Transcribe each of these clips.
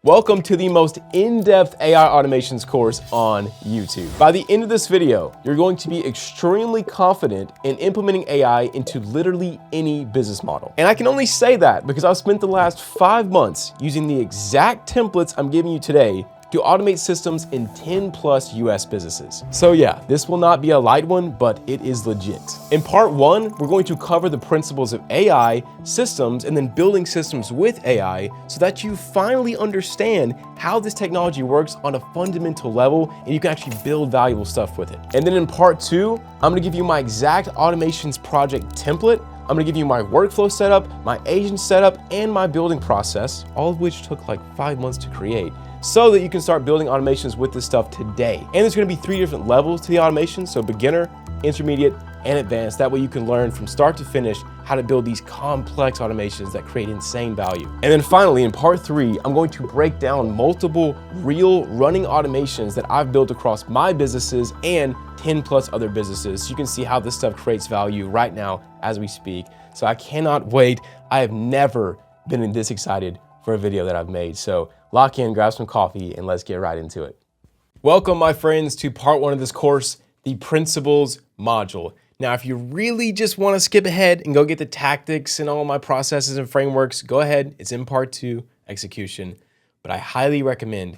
Welcome to the most in-depth AI automations course on YouTube. By the end of this video, you're going to be extremely confident in implementing AI into literally any business model. And I can only say that because I've spent the last 5 months using the exact templates I'm giving you today to automate systems in 10 plus US businesses. So yeah, this will not be a light one, but it is legit. In part 1, we're going to cover the principles of AI, systems, and then building systems with AI so that you finally understand how this technology works on a fundamental level and you can actually build valuable stuff with it. And then in part 2, I'm gonna give you my exact automations project template. I'm gonna give you my workflow setup, my agent setup, and my building process, all of which took like 5 months to create, so that you can start building automations with this stuff today. And there's gonna be 3 different levels to the automation, so beginner, intermediate, and advanced. That way you can learn from start to finish how to build these complex automations that create insane value. And then finally, in part 3, I'm going to break down multiple real running automations that I've built across my businesses and 10 plus other businesses. So you can see how this stuff creates value right now as we speak. So I cannot wait. I have never been this excited for a video that I've made. So lock in, grab some coffee, and let's get right into it. Welcome, my friends, to part 1 of this course, the principles module. Now, if you really just want to skip ahead and go get the tactics and all my processes and frameworks, go ahead. It's in part 2, execution. But I highly recommend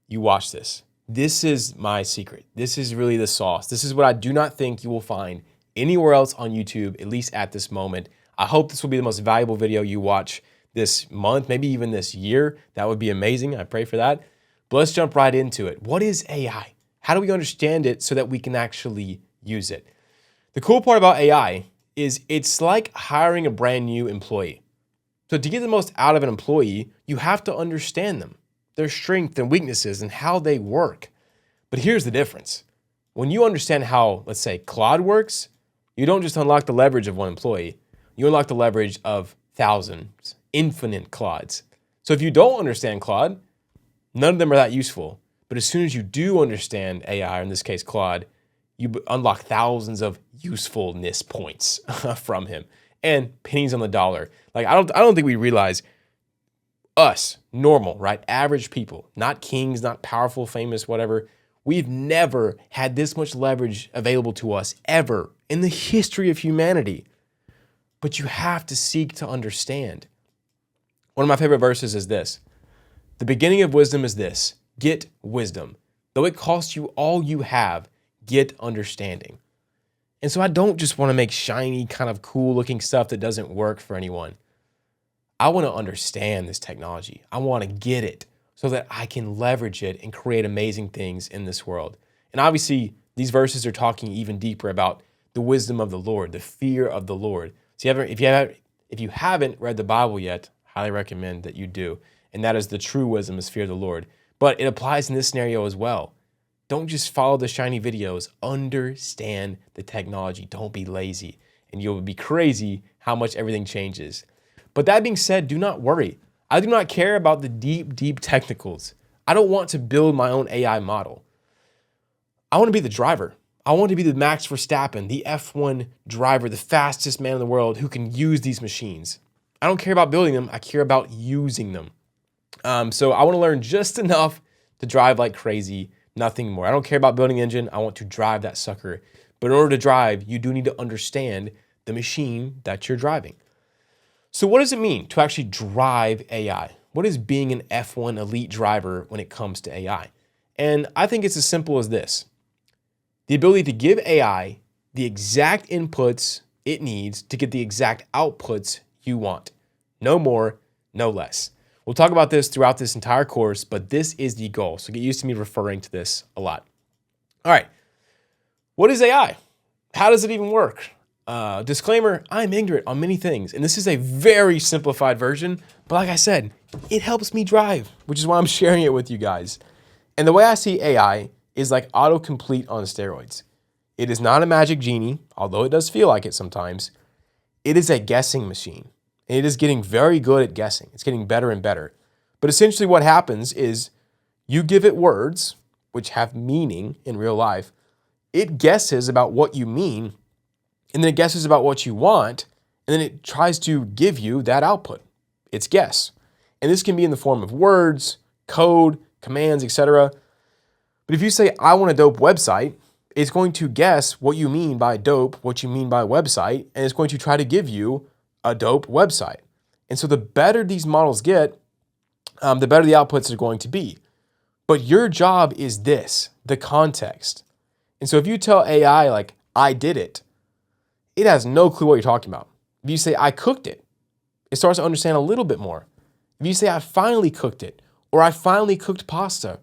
you watch this. This is my secret. This is really the sauce. This is what I do not think you will find anywhere else on YouTube, at least at this moment. I hope this will be the most valuable video you watch this month, maybe even this year. That would be amazing. I pray for that. But let's jump right into it. What is AI? How do we understand it so that we can actually use it? The cool part about AI is it's like hiring a brand new employee. So to get the most out of an employee, you have to understand them, their strengths and weaknesses and how they work. But here's the difference. When you understand how, let's say, Claude works, you don't just unlock the leverage of one employee, you unlock the leverage of thousands, infinite Claudes. So if you don't understand Claude, none of them are that useful. But as soon as you do understand AI, or in this case Claude, you unlock thousands of usefulness points from him and pennies on the dollar. Like I don't think we realize us, normal, right? Average people, not kings, not powerful, famous, whatever. We've never had this much leverage available to us ever in the history of humanity. But you have to seek to understand. One of my favorite verses is this. The beginning of wisdom is this: get wisdom. Though it costs you all you have, get understanding. And so I don't just want to make shiny, kind of cool looking stuff that doesn't work for anyone. I want to understand this technology. I want to get it so that I can leverage it and create amazing things in this world. And obviously, these verses are talking even deeper about the wisdom of the Lord, the fear of the Lord. So if you haven't read the Bible yet, highly recommend that you do. And that is the true wisdom is fear of the Lord. But it applies in this scenario as well. Don't just follow the shiny videos. Understand the technology. Don't be lazy. And you'll be crazy how much everything changes. But that being said, do not worry. I do not care about the deep technicals. I don't want to build my own AI model. I want to be the driver. I want to be the Max Verstappen, the F1 driver, the fastest man in the world who can use these machines. I don't care about building them. I care about using them. So I want to learn just enough to drive like crazy, nothing more. I don't care about building an engine. I want to drive that sucker. But in order to drive, you do need to understand the machine that you're driving. So what does it mean to actually drive AI? What is being an F1 elite driver when it comes to AI? And I think it's as simple as this. The ability to give AI the exact inputs it needs to get the exact outputs you want. No more, no less. We'll talk about this throughout this entire course, but this is the goal. So get used to me referring to this a lot. All right. What is AI? How does it even work? Disclaimer, I'm ignorant on many things, and this is a very simplified version, but like I said, it helps me drive, which is why I'm sharing it with you guys. And the way I see AI is like autocomplete on steroids. It is not a magic genie, although it does feel like it sometimes. It is a guessing machine. And it is getting very good at guessing. It's getting better and better. But essentially what happens is you give it words, which have meaning in real life. It guesses about what you mean, and then it guesses about what you want, and then it tries to give you that output. It's guess. And this can be in the form of words, code, commands, etc. But if you say, I want a dope website, it's going to guess what you mean by dope, what you mean by website, and it's going to try to give you a dope website. And so the better these models get, the better the outputs are going to be. But your job is this, the context. And so if you tell AI, like, I did it, it has no clue what you're talking about. If you say, I cooked it, it starts to understand a little bit more. If you say, I finally cooked it, or I finally cooked pasta,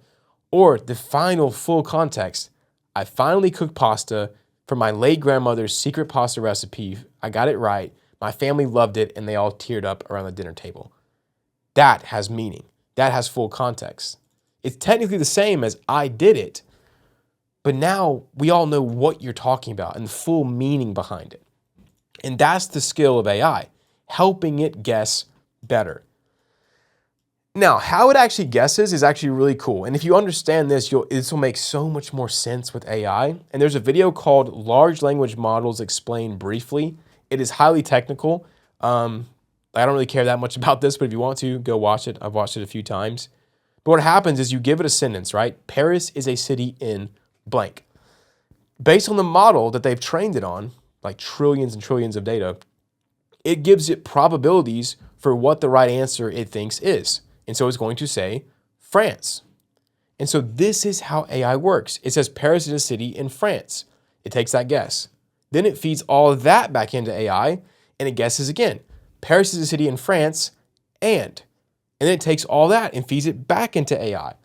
or the final full context, I finally cooked pasta for my late grandmother's secret pasta recipe. I got it right. My family loved it, and they all teared up around the dinner table. That has meaning. That has full context. It's technically the same as I did it, but now we all know what you're talking about and the full meaning behind it. And that's the skill of AI, helping it guess better. Now, how it actually guesses is actually really cool. And if you understand this, this will make so much more sense with AI. And there's a video called Large Language Models Explained Briefly. It is highly technical. I don't really care that much about this, but if you want to, go watch it. I've watched it a few times. But what happens is you give it a sentence, right? Paris is a city in blank. Based on the model that they've trained it on, like trillions and trillions of data, it gives it probabilities for what the right answer it thinks is. And so it's going to say France. And so this is how AI works. It says Paris is a city in France. It takes that guess. Then it feeds all of that back into AI and it guesses again. Paris is a city in France and then it takes all that and feeds it back into AI.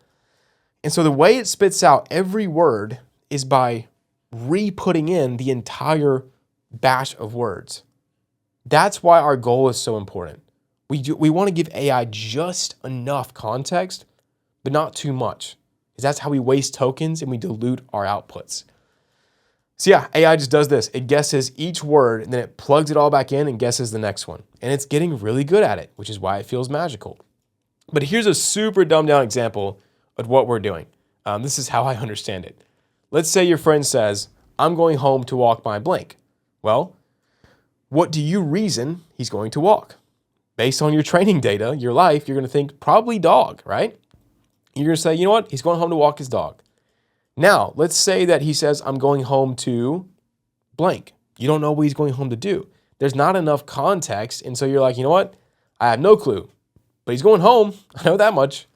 And so the way it spits out every word is by re-putting in the entire batch of words. That's why our goal is so important. We want to give AI just enough context, but not too much. Because that's how we waste tokens and we dilute our outputs. So yeah, AI just does this. It guesses each word and then it plugs it all back in and guesses the next one. And it's getting really good at it, which is why it feels magical. But here's a super dumbed down example of what we're doing. This is how I understand it. Let's say your friend says, I'm going home to walk my blank. Well, what do you reason he's going to walk? Based on your training data, your life, you're going to think probably dog, right? You're going to say, you know what? He's going home to walk his dog. Now, let's say that he says, I'm going home to blank. You don't know what he's going home to do. There's not enough context. And so you're like, you know what? I have no clue, but he's going home. I know that much.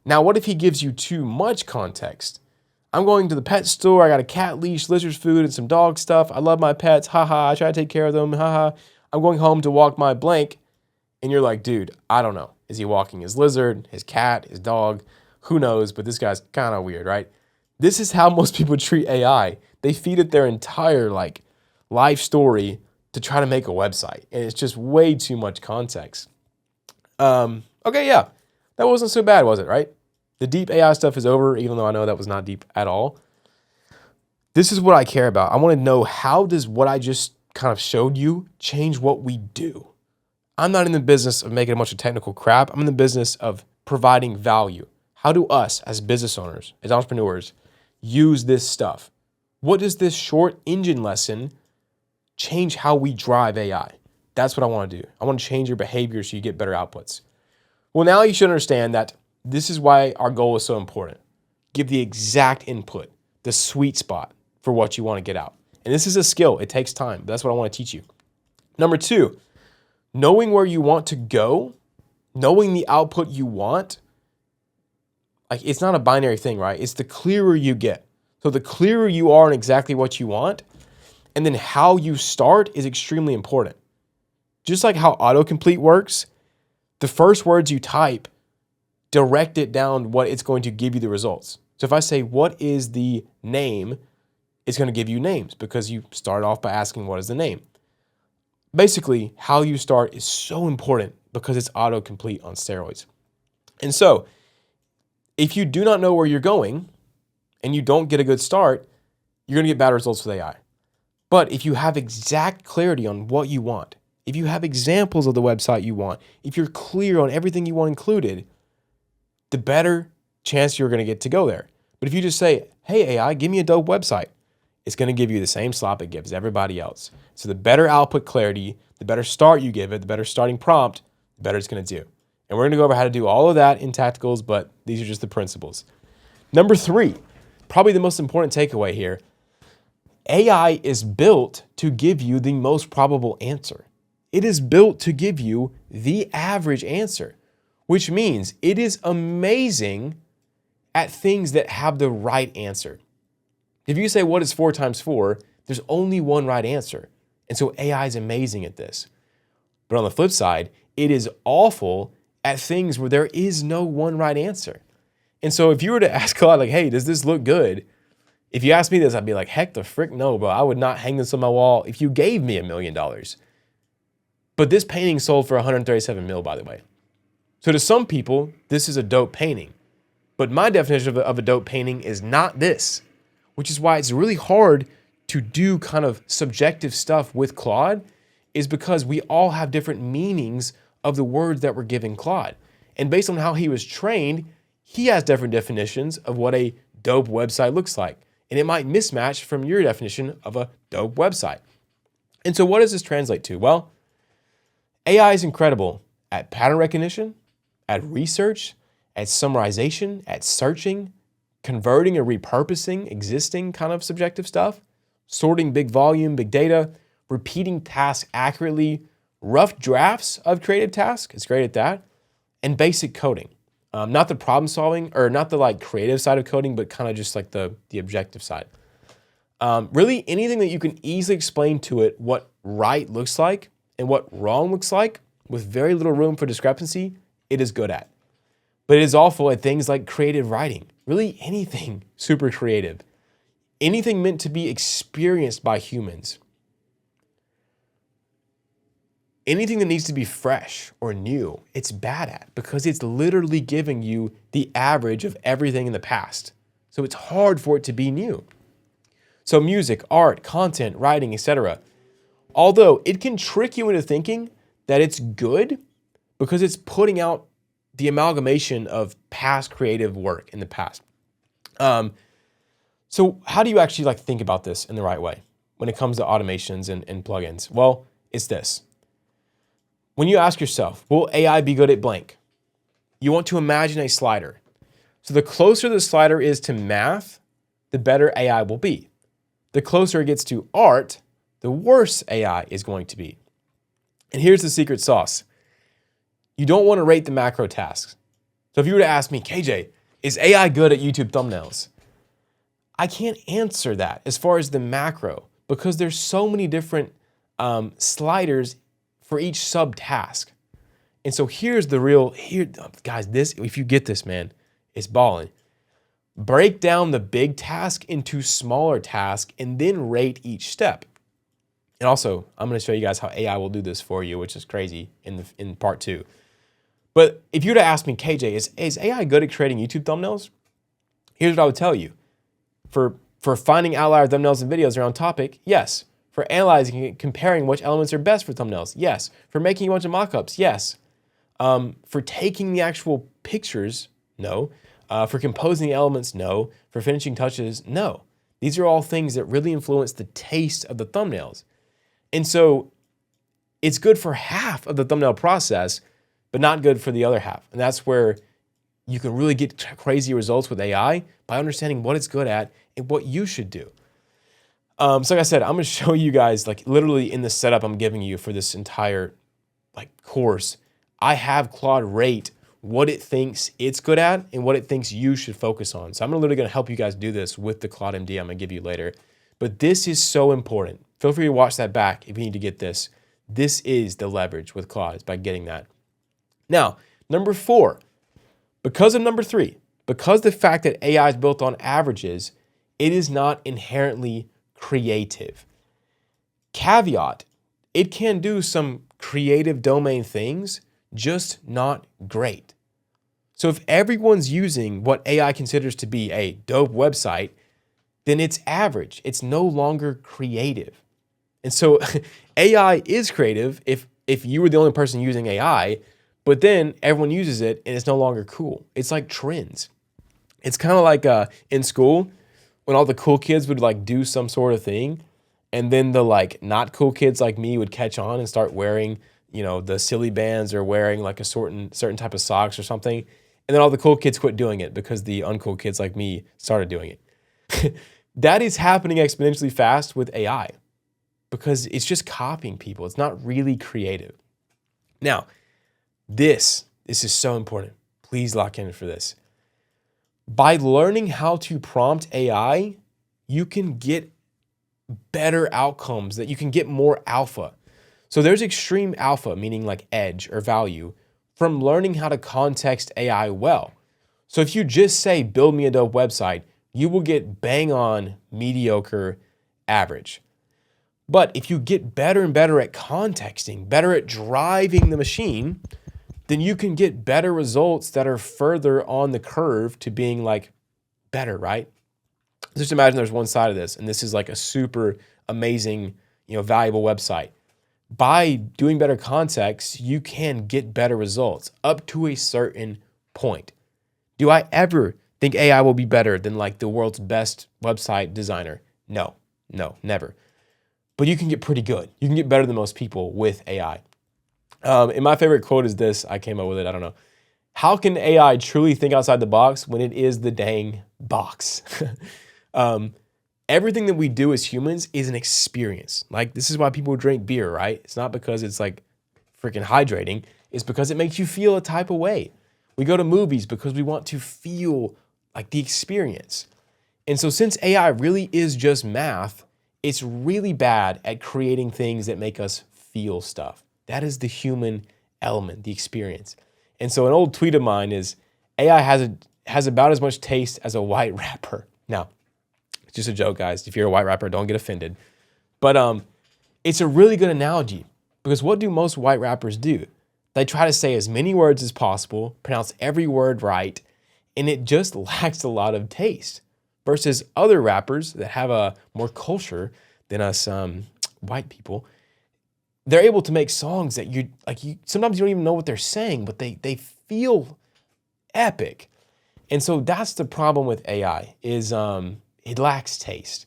Now, what if he gives you too much context? I'm going to the pet store. I got a cat leash, lizard food, and some dog stuff. I love my pets. Haha. I try to take care of them. Haha. I'm going home to walk my blank. And you're like, dude, I don't know. Is he walking his lizard, his cat, his dog? Who knows? But this guy's kind of weird, right? This is how most people treat AI. They feed it their entire life story to try to make a website. And it's just way too much context. Okay, yeah. That wasn't so bad, was it, right? The deep AI stuff is over, even though I know that was not deep at all. This is what I care about. I want to know, how does what I just kind of showed you change what we do? I'm not in the business of making a bunch of technical crap. I'm in the business of providing value. How do us as business owners, as entrepreneurs, use this stuff? What does this short engine lesson change how we drive AI? That's what I want to do. I want to change your behavior so you get better outputs. Well, now you should understand that this is why our goal is so important. Give the exact input, the sweet spot for what you want to get out. And this is a skill. It takes time. But that's what I want to teach you. Number 2, knowing where you want to go, knowing the output you want, it's not a binary thing, right? It's the clearer you get. So the clearer you are on exactly what you want, and then how you start is extremely important. Just like how autocomplete works, the first words you type direct it down what it's going to give you the results. So if I say, what is the name? It's going to give you names because you start off by asking, what is the name? Basically, how you start is so important because it's autocomplete on steroids. And so if you do not know where you're going and you don't get a good start, you're going to get bad results with AI. But if you have exact clarity on what you want, if you have examples of the website you want, if you're clear on everything you want included, the better chance you're going to get to go there. But if you just say, hey, AI, give me a dope website, it's going to give you the same slop it gives everybody else. So the better output clarity, the better start you give it, the better starting prompt, the better it's going to do. And we're gonna go over how to do all of that in tacticals, but these are just the principles. Number 3, probably the most important takeaway here. AI is built to give you the most probable answer. It is built to give you the average answer, which means it is amazing at things that have the right answer. If you say, what is 4 times 4? There's only one right answer. And so AI is amazing at this. But on the flip side, it is awful at things where there is no one right answer. And so if you were to ask Claude, like, hey, does this look good? If you asked me this, I'd be like, heck the frick no, bro. I would not hang this on my wall if you gave me $1 million. But this painting sold for 137 mil, by the way. So to some people, this is a dope painting. But my definition of a dope painting is not this, which is why it's really hard to do kind of subjective stuff with Claude, is because we all have different meanings of the words that we're giving Claude. And based on how he was trained, he has different definitions of what a dope website looks like. And it might mismatch from your definition of a dope website. And so what does this translate to? Well, AI is incredible at pattern recognition, at research, at summarization, at searching, converting or repurposing existing kind of subjective stuff, sorting big volume, big data, repeating tasks accurately, rough drafts of creative tasks, it's great at that, and basic coding. Not the problem solving, or not the like creative side of coding, but kind of just like the objective side. Really anything that you can easily explain to it what right looks like and what wrong looks like with very little room for discrepancy, it is good at. But it is awful at things like creative writing, really anything super creative, anything meant to be experienced by humans. Anything that needs to be fresh or new, it's bad at because it's literally giving you the average of everything in the past. So it's hard for it to be new. So music, art, content, writing, etc. Although it can trick you into thinking that it's good because it's putting out the amalgamation of past creative work in the past. So how do you actually like think about this in the right way when it comes to automations and plugins? Well, it's this. When you ask yourself, will AI be good at blank? You want to imagine a slider. So the closer the slider is to math, the better AI will be. The closer it gets to art, the worse AI is going to be. And here's the secret sauce. You don't want to rate the macro tasks. So if you were to ask me, KJ, is AI good at YouTube thumbnails? I can't answer that as far as the macro because there's so many different sliders for each subtask. And so here's the real, guys, this, if you get this, man, it's balling. Break down the big task into smaller tasks and then rate each step. And also, I'm going to show you guys how AI will do this for you, which is crazy in part 2. But if you were to ask me, KJ, is AI good at creating YouTube thumbnails? Here's what I would tell you. For finding outlier thumbnails and videos around topic, yes. For analyzing and comparing which elements are best for thumbnails, yes. For making a bunch of mockups, yes. For taking the actual pictures, no. For composing the elements, no. For finishing touches, no. These are all things that really influence the taste of the thumbnails. And so it's good for half of the thumbnail process, but not good for the other half. And that's where you can really get crazy results with AI by understanding what it's good at and what you should do. So like I said, I'm going to show you guys, like literally in the setup I'm giving you for this entire course, I have Claude rate what it thinks it's good at and what it thinks you should focus on. So I'm literally going to help you guys do this with the Claude MD I'm going to give you later. But this is so important. Feel free to watch that back if you need to get this. This is the leverage with Claude, is by getting that. Now, number 4, because of number 3, because the fact that AI is built on averages, it is not inherently creative. Caveat, it can do some creative domain things, just not great. So if everyone's using what AI considers to be a dope website, then it's average. It's no longer creative. And so AI is creative if you were the only person using AI, but then everyone uses it and it's no longer cool. It's like trends. It's kind of like in school when all the cool kids would do some sort of thing, and then the not cool kids like me would catch on and start wearing the silly bands are wearing like a certain type of socks or something. And then all the cool kids quit doing it because the uncool kids like me started doing it. That is happening exponentially fast with AI because it's just copying people. It's not really creative. Now, this is so important. Please lock in for this. By learning how to prompt AI, you can get better outcomes, that you can get more alpha. So there's extreme alpha, meaning like edge or value, from learning how to context AI well. So if you just say, build me a dope website, you will get bang on mediocre average. But if you get better and better at contexting, better at driving the machine, then you can get better results that are further on the curve to being like better, right? Just imagine there's one side of this, and this is like a super amazing, valuable website. By doing better context, you can get better results up to a certain point. Do I ever think AI will be better than like the world's best website designer? No, never. But you can get pretty good. You can get better than most people with AI. And my favorite quote is this. I came up with it. I don't know. How can AI truly think outside the box when it is the dang box? Everything that we do as humans is an experience. Like, this is why people drink beer, right? It's not because it's like freaking hydrating. It's because it makes you feel a type of way. We go to movies because we want to feel like the experience. And so since AI really is just math, it's really bad at creating things that make us feel stuff. That is the human element, the experience. And so an old tweet of mine is, AI has about as much taste as a white rapper. Now, it's just a joke, guys. If you're a white rapper, don't get offended. But it's a really good analogy because what do most white rappers do? They try to say as many words as possible, pronounce every word right, and it just lacks a lot of taste. Versus other rappers that have a more culture than us white people, they're able to make songs that sometimes you don't even know what they're saying, but they feel epic. And so that's the problem with AI is it lacks taste.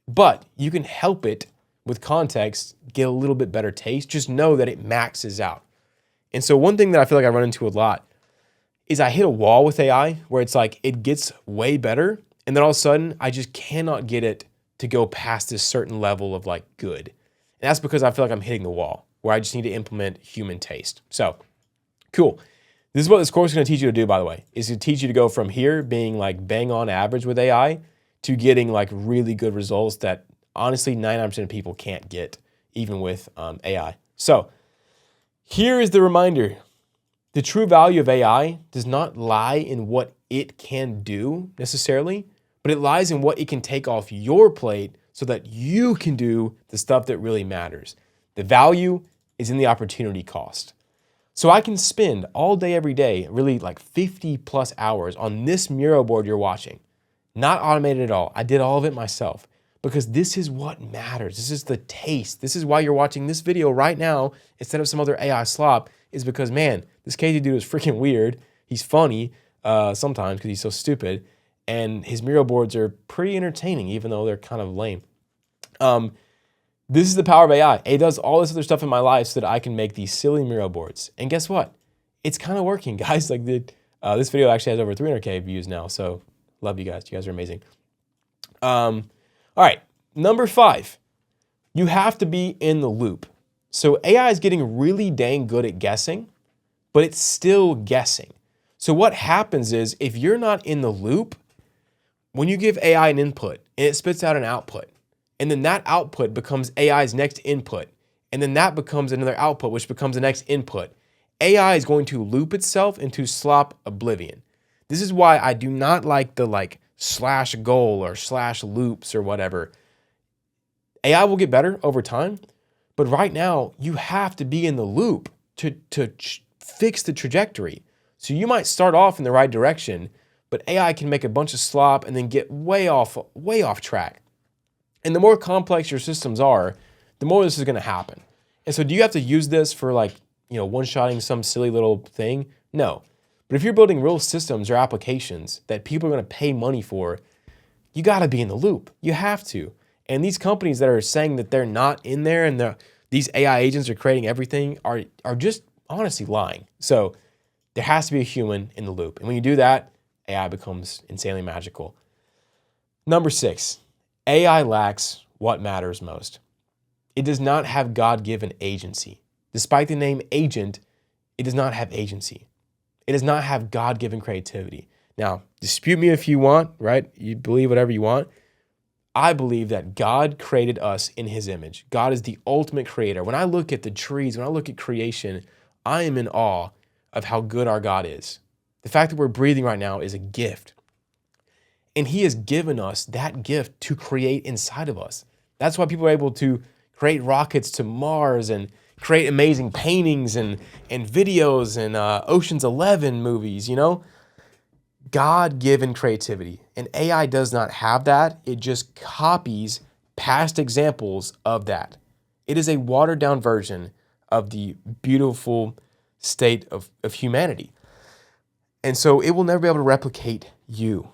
But you can help it with context get a little bit better taste. Just know that it maxes out. And so one thing that I feel like I run into a lot is I hit a wall with AI where it's like it gets way better, and then all of a sudden I just cannot get it to go past this certain level of like good. And that's because I feel like I'm hitting the wall where I just need to implement human taste. So, cool. This is what this course is going to teach you to do, by the way, is to teach you to go from here being like bang on average with AI to getting like really good results that honestly 99% of people can't get even with AI. So, here is the reminder. The true value of AI does not lie in what it can do necessarily, but it lies in what it can take off your plate so that you can do the stuff that really matters. The value is in the opportunity cost. So I can spend all day, every day, really like 50 plus hours on this mural board you're watching. Not automated at all. I did all of it myself because this is what matters. This is the taste. This is why you're watching this video right now instead of some other AI slop, is because, man, this Casey dude is freaking weird. He's funny sometimes because he's so stupid. And his mural boards are pretty entertaining, even though they're kind of lame. This is the power of AI. It does all this other stuff in my life so that I can make these silly mural boards. And guess what? It's kind of working, guys. Like this video actually has over 300K views now. So love you guys. You guys are amazing. All right, number 5. You have to be in the loop. So AI is getting really dang good at guessing, but it's still guessing. So what happens is if you're not in the loop, when you give AI an input and it spits out an output, and then that output becomes AI's next input, and then that becomes another output, which becomes the next input, AI is going to loop itself into slop oblivion. This is why I do not like the slash goal or slash loops or whatever. AI will get better over time, but right now you have to be in the loop to fix the trajectory. So you might start off in the right direction, but AI can make a bunch of slop and then get way off track. And the more complex your systems are, the more this is going to happen. And so do you have to use this for one-shotting some silly little thing? No. But if you're building real systems or applications that people are going to pay money for, you got to be in the loop. You have to. And these companies that are saying that they're not in there and these AI agents are creating everything are just honestly lying. So there has to be a human in the loop. And when you do that, AI becomes insanely magical. Number 6, AI lacks what matters most. It does not have God-given agency. Despite the name agent, it does not have agency. It does not have God-given creativity. Now, dispute me if you want, right? You believe whatever you want. I believe that God created us in his image. God is the ultimate creator. When I look at the trees, when I look at creation, I am in awe of how good our God is. The fact that we're breathing right now is a gift. And he has given us that gift to create inside of us. That's why people are able to create rockets to Mars and create amazing paintings and videos and Ocean's 11 movies, you know? God-given creativity. And AI does not have that. It just copies past examples of that. It is a watered-down version of the beautiful state of humanity. And so it will never be able to replicate you.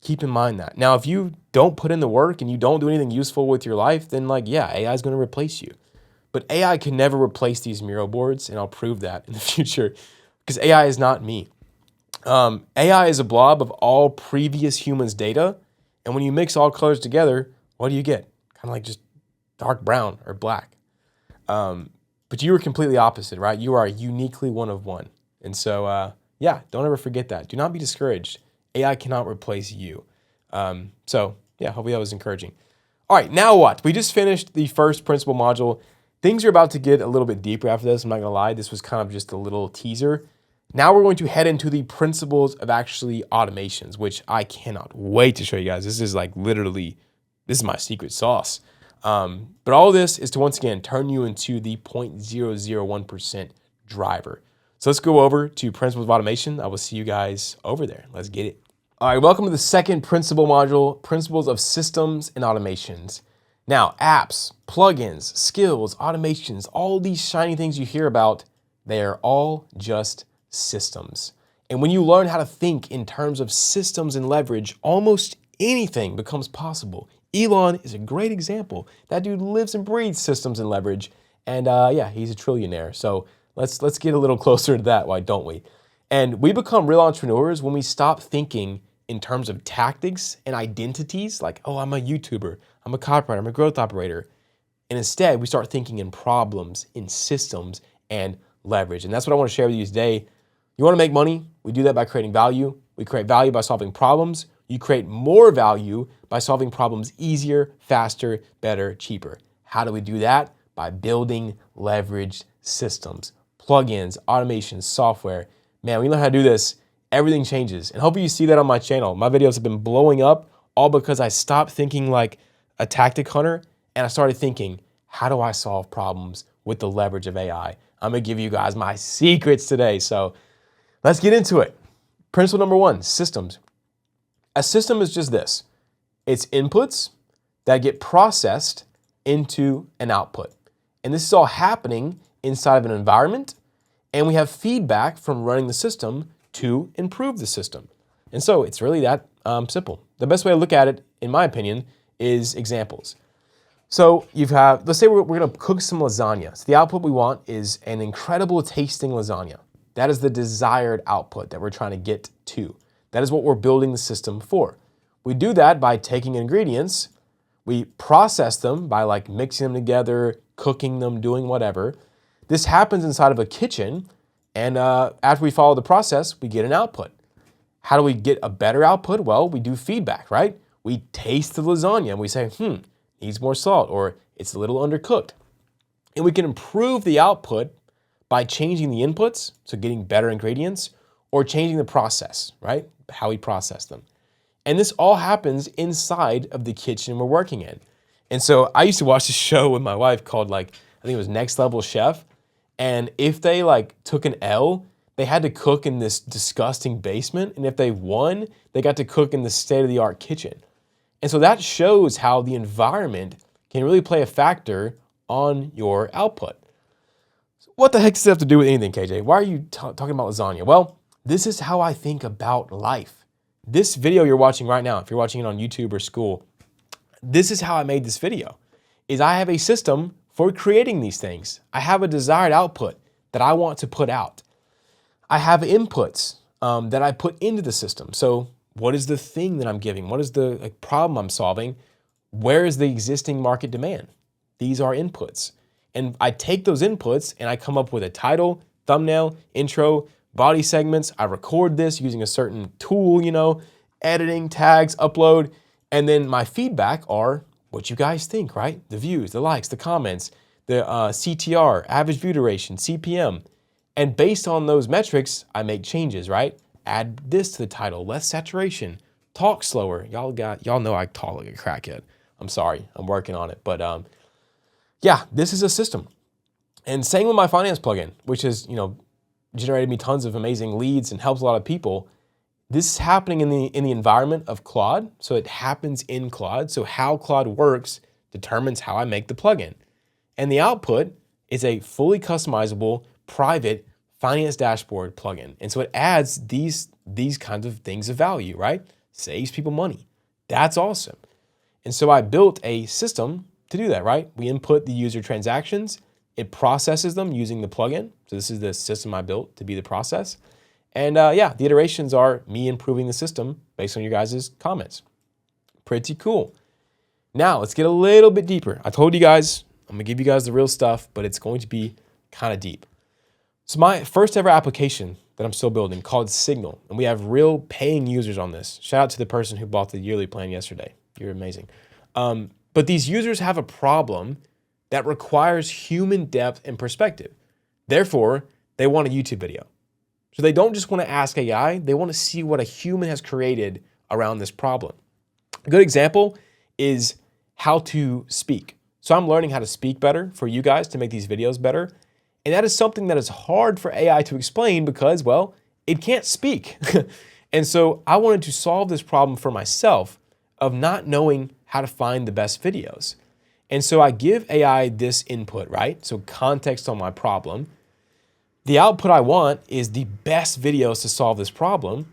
Keep in mind that. Now, if you don't put in the work and you don't do anything useful with your life, then yeah, AI is going to replace you. But AI can never replace these mural boards, and I'll prove that in the future because AI is not me. AI is a blob of all previous humans' data, and when you mix all colors together, what do you get? Kind of like just dark brown or black. But you are completely opposite, right? You are uniquely one of one. And so, yeah, don't ever forget that. Do not be discouraged. AI cannot replace you. So, yeah, hopefully that was encouraging. All right, now what? We just finished the first principle module. Things are about to get a little bit deeper after this. I'm not going to lie. This was kind of just a little teaser. Now we're going to head into the principles of actually automations, which I cannot wait to show you guys. This is like literally, this is my secret sauce. But all of this is to, once again, turn you into the 0.001% driver. So let's go over to principles of automation. I will see you guys over there. Let's get it. All right, welcome to the second principle module, principles of systems and automations. Now, apps, plugins, skills, automations, all these shiny things you hear about, they are all just systems. And when you learn how to think in terms of systems and leverage, almost anything becomes possible. Elon is a great example. That dude lives and breathes systems and leverage. And yeah, he's a trillionaire. So let's get a little closer to that, why don't we? And we become real entrepreneurs when we stop thinking in terms of tactics and identities, like, oh, I'm a YouTuber, I'm a copywriter, I'm a growth operator. And instead, we start thinking in problems, in systems, and leverage. And that's what I want to share with you today. You want to make money? We do that by creating value. We create value by solving problems. You create more value by solving problems easier, faster, better, cheaper. How do we do that? By building leveraged systems, plugins, automations, software. Man, when you learn how to do this, everything changes. And hopefully you see that on my channel. My videos have been blowing up all because I stopped thinking like a tactic hunter and I started thinking, how do I solve problems with the leverage of AI? I'm gonna give you guys my secrets today. So let's get into it. Principle number 1, systems. A system is just this. It's inputs that get processed into an output. And this is all happening inside of an environment, and we have feedback from running the system to improve the system. And so it's really that simple. The best way to look at it, in my opinion, is examples. So let's say we're gonna cook some lasagna. So the output we want is an incredible tasting lasagna. That is the desired output that we're trying to get to. That is what we're building the system for. We do that by taking ingredients, we process them by like mixing them together, cooking them, doing whatever. This happens inside of a kitchen, and after we follow the process, we get an output. How do we get a better output? Well, we do feedback, right? We taste the lasagna and we say, needs more salt, or it's a little undercooked. And we can improve the output by changing the inputs, so getting better ingredients, or changing the process, right? How we process them. And this all happens inside of the kitchen we're working in. And so I used to watch this show with my wife called I think it was Next Level Chef. And if they took an L, they had to cook in this disgusting basement. And if they won, they got to cook in the state-of-the-art kitchen. And so that shows how the environment can really play a factor on your output. So what the heck does it have to do with anything, KJ? Why are you talking about lasagna? Well, this is how I think about life. This video you're watching right now, if you're watching it on YouTube or school, this is how I made this video, is I have a system for creating these things. I have a desired output that I want to put out. I have inputs that I put into the system. So what is the thing that I'm giving? What is the problem I'm solving? Where is the existing market demand? These are inputs. And I take those inputs and I come up with a title, thumbnail, intro, body segments. I record this using a certain tool, editing, tags, upload. And then my feedback are what you guys think, right? The views, the likes, the comments, the CTR, average view duration, CPM. And based on those metrics, I make changes, right? Add this to the title, less saturation, talk slower. Y'all know I talk like a crackhead. I'm sorry, I'm working on it. But yeah, this is a system. And same with my finance plugin, which has, generated me tons of amazing leads and helps a lot of people. This is happening in the environment of Claude. So it happens in Claude. So how Claude works determines how I make the plugin. And the output is a fully customizable, private finance dashboard plugin. And so it adds these kinds of things of value, right? Saves people money. That's awesome. And so I built a system to do that, right? We input the user transactions. It processes them using the plugin. So this is the system I built to be the process. And yeah, the iterations are me improving the system based on your guys' comments. Pretty cool. Now let's get a little bit deeper. I told you guys, I'm gonna give you guys the real stuff, but it's going to be kind of deep. So my first ever application that I'm still building called Signal, and we have real paying users on this. Shout out to the person who bought the yearly plan yesterday. You're amazing. But these users have a problem that requires human depth and perspective. Therefore, they want a YouTube video. So they don't just want to ask AI, they want to see what a human has created around this problem. A good example is how to speak. So I'm learning how to speak better for you guys to make these videos better. And that is something that is hard for AI to explain because, well, it can't speak. And so I wanted to solve this problem for myself of not knowing how to find the best videos. And so I give AI this input, right? So context on my problem. The output I want is the best videos to solve this problem.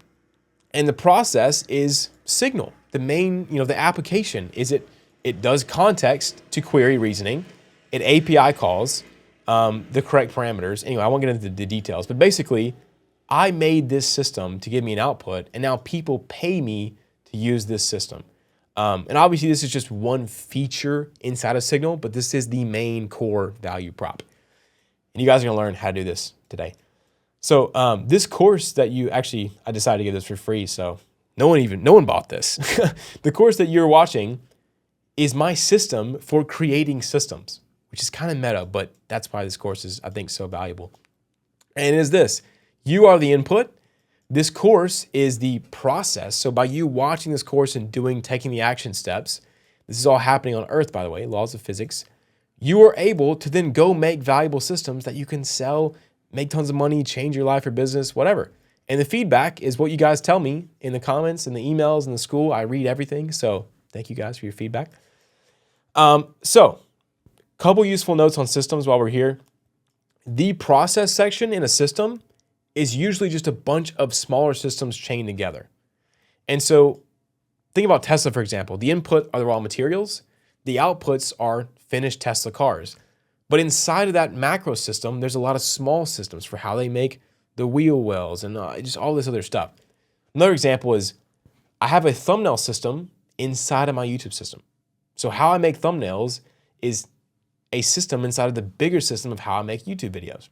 And the process is Signal. The main, the application is it does context to query reasoning. It API calls the correct parameters. Anyway, I won't get into the details, but basically I made this system to give me an output and now people pay me to use this system. And obviously this is just one feature inside of Signal, but this is the main core value prop. And you guys are gonna learn how to do this today. So this course that I decided to give this for free, so no one bought this. The course that you're watching is my system for creating systems, which is kind of meta, but that's why this course is, I think, so valuable. And it is this: you are the input. This course is the process. So by you watching this course and taking the action steps, this is all happening on Earth, by the way, laws of physics, you are able to then go make valuable systems that you can sell, make tons of money, change your life or business, whatever. And the feedback is what you guys tell me in the comments and the emails in the school. I read everything. So thank you guys for your feedback. So couple useful notes on systems while we're here. The process section in a system is usually just a bunch of smaller systems chained together. And so think about Tesla, for example. The input are the raw materials. The outputs are finished Tesla cars. But inside of that macro system, there's a lot of small systems for how they make the wheel wells and just all this other stuff. Another example is I have a thumbnail system inside of my YouTube system. So how I make thumbnails is a system inside of the bigger system of how I make YouTube videos.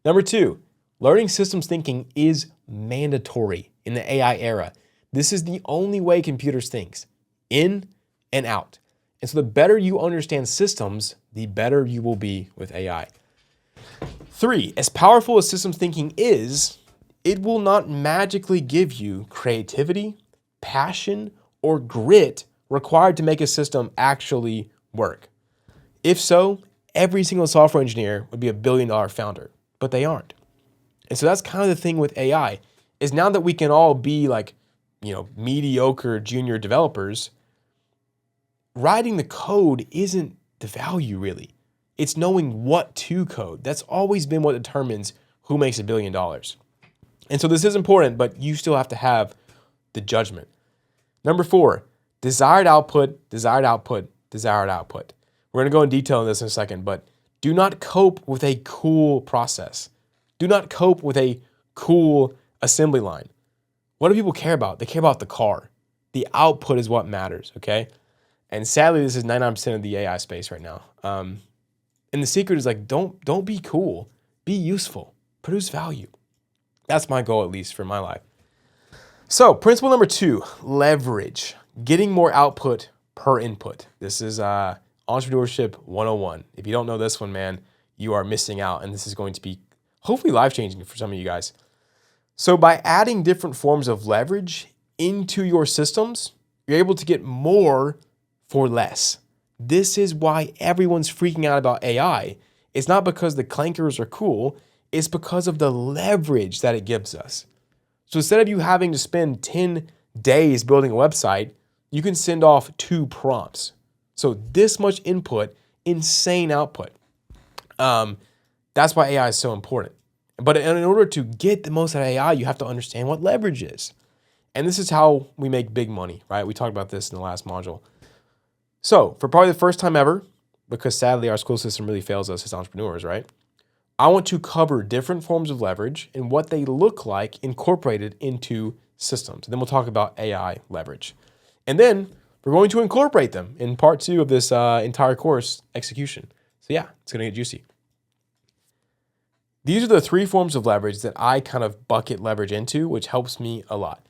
Number two, learning systems thinking is mandatory in the AI era. This is the only way computers think, in and out. And so the better you understand systems, the better you will be with AI. Three, as powerful as systems thinking is, it will not magically give you creativity, passion, or grit required to make a system actually work. If so, every single software engineer would be a billion-dollar founder, but they aren't. And so that's kind of the thing with AI, is now that we can all be like, mediocre junior developers, writing the code isn't the value really. It's knowing what to code. That's always been what determines who makes $1 billion. And so this is important, but you still have to have the judgment. Number four, desired output, desired output, desired output. We're going to go in detail on this in a second, but do not cope with a cool process. Do not cope with a cool assembly line. What do people care about? They care about the car. The output is what matters, okay? And sadly, this is 99% of the AI space right now. And the secret is like, don't be cool. Be useful. Produce value. That's my goal, at least for my life. So principle number 2, leverage. Getting more output per input. This is entrepreneurship 101. If you don't know this one, man, you are missing out. And this is going to be hopefully life-changing for some of you guys. So by adding different forms of leverage into your systems, you're able to get more for less. This is why everyone's freaking out about AI. It's not because the clankers are cool. It's because of the leverage that it gives us. So instead of you having to spend 10 days building a website, you can send off 2 prompts. So this much input, insane output. That's why AI is so important. But in order to get the most out of AI, you have to understand what leverage is. And this is how we make big money, right? We talked about this in the last module. So for probably the first time ever, because sadly our school system really fails us as entrepreneurs, right? I want to cover different forms of leverage and what they look like incorporated into systems. And then we'll talk about AI leverage. And then we're going to incorporate them in part 2 of this entire course, execution. So yeah, it's going to get juicy. These are the 3 forms of leverage that I kind of bucket leverage into, which helps me a lot.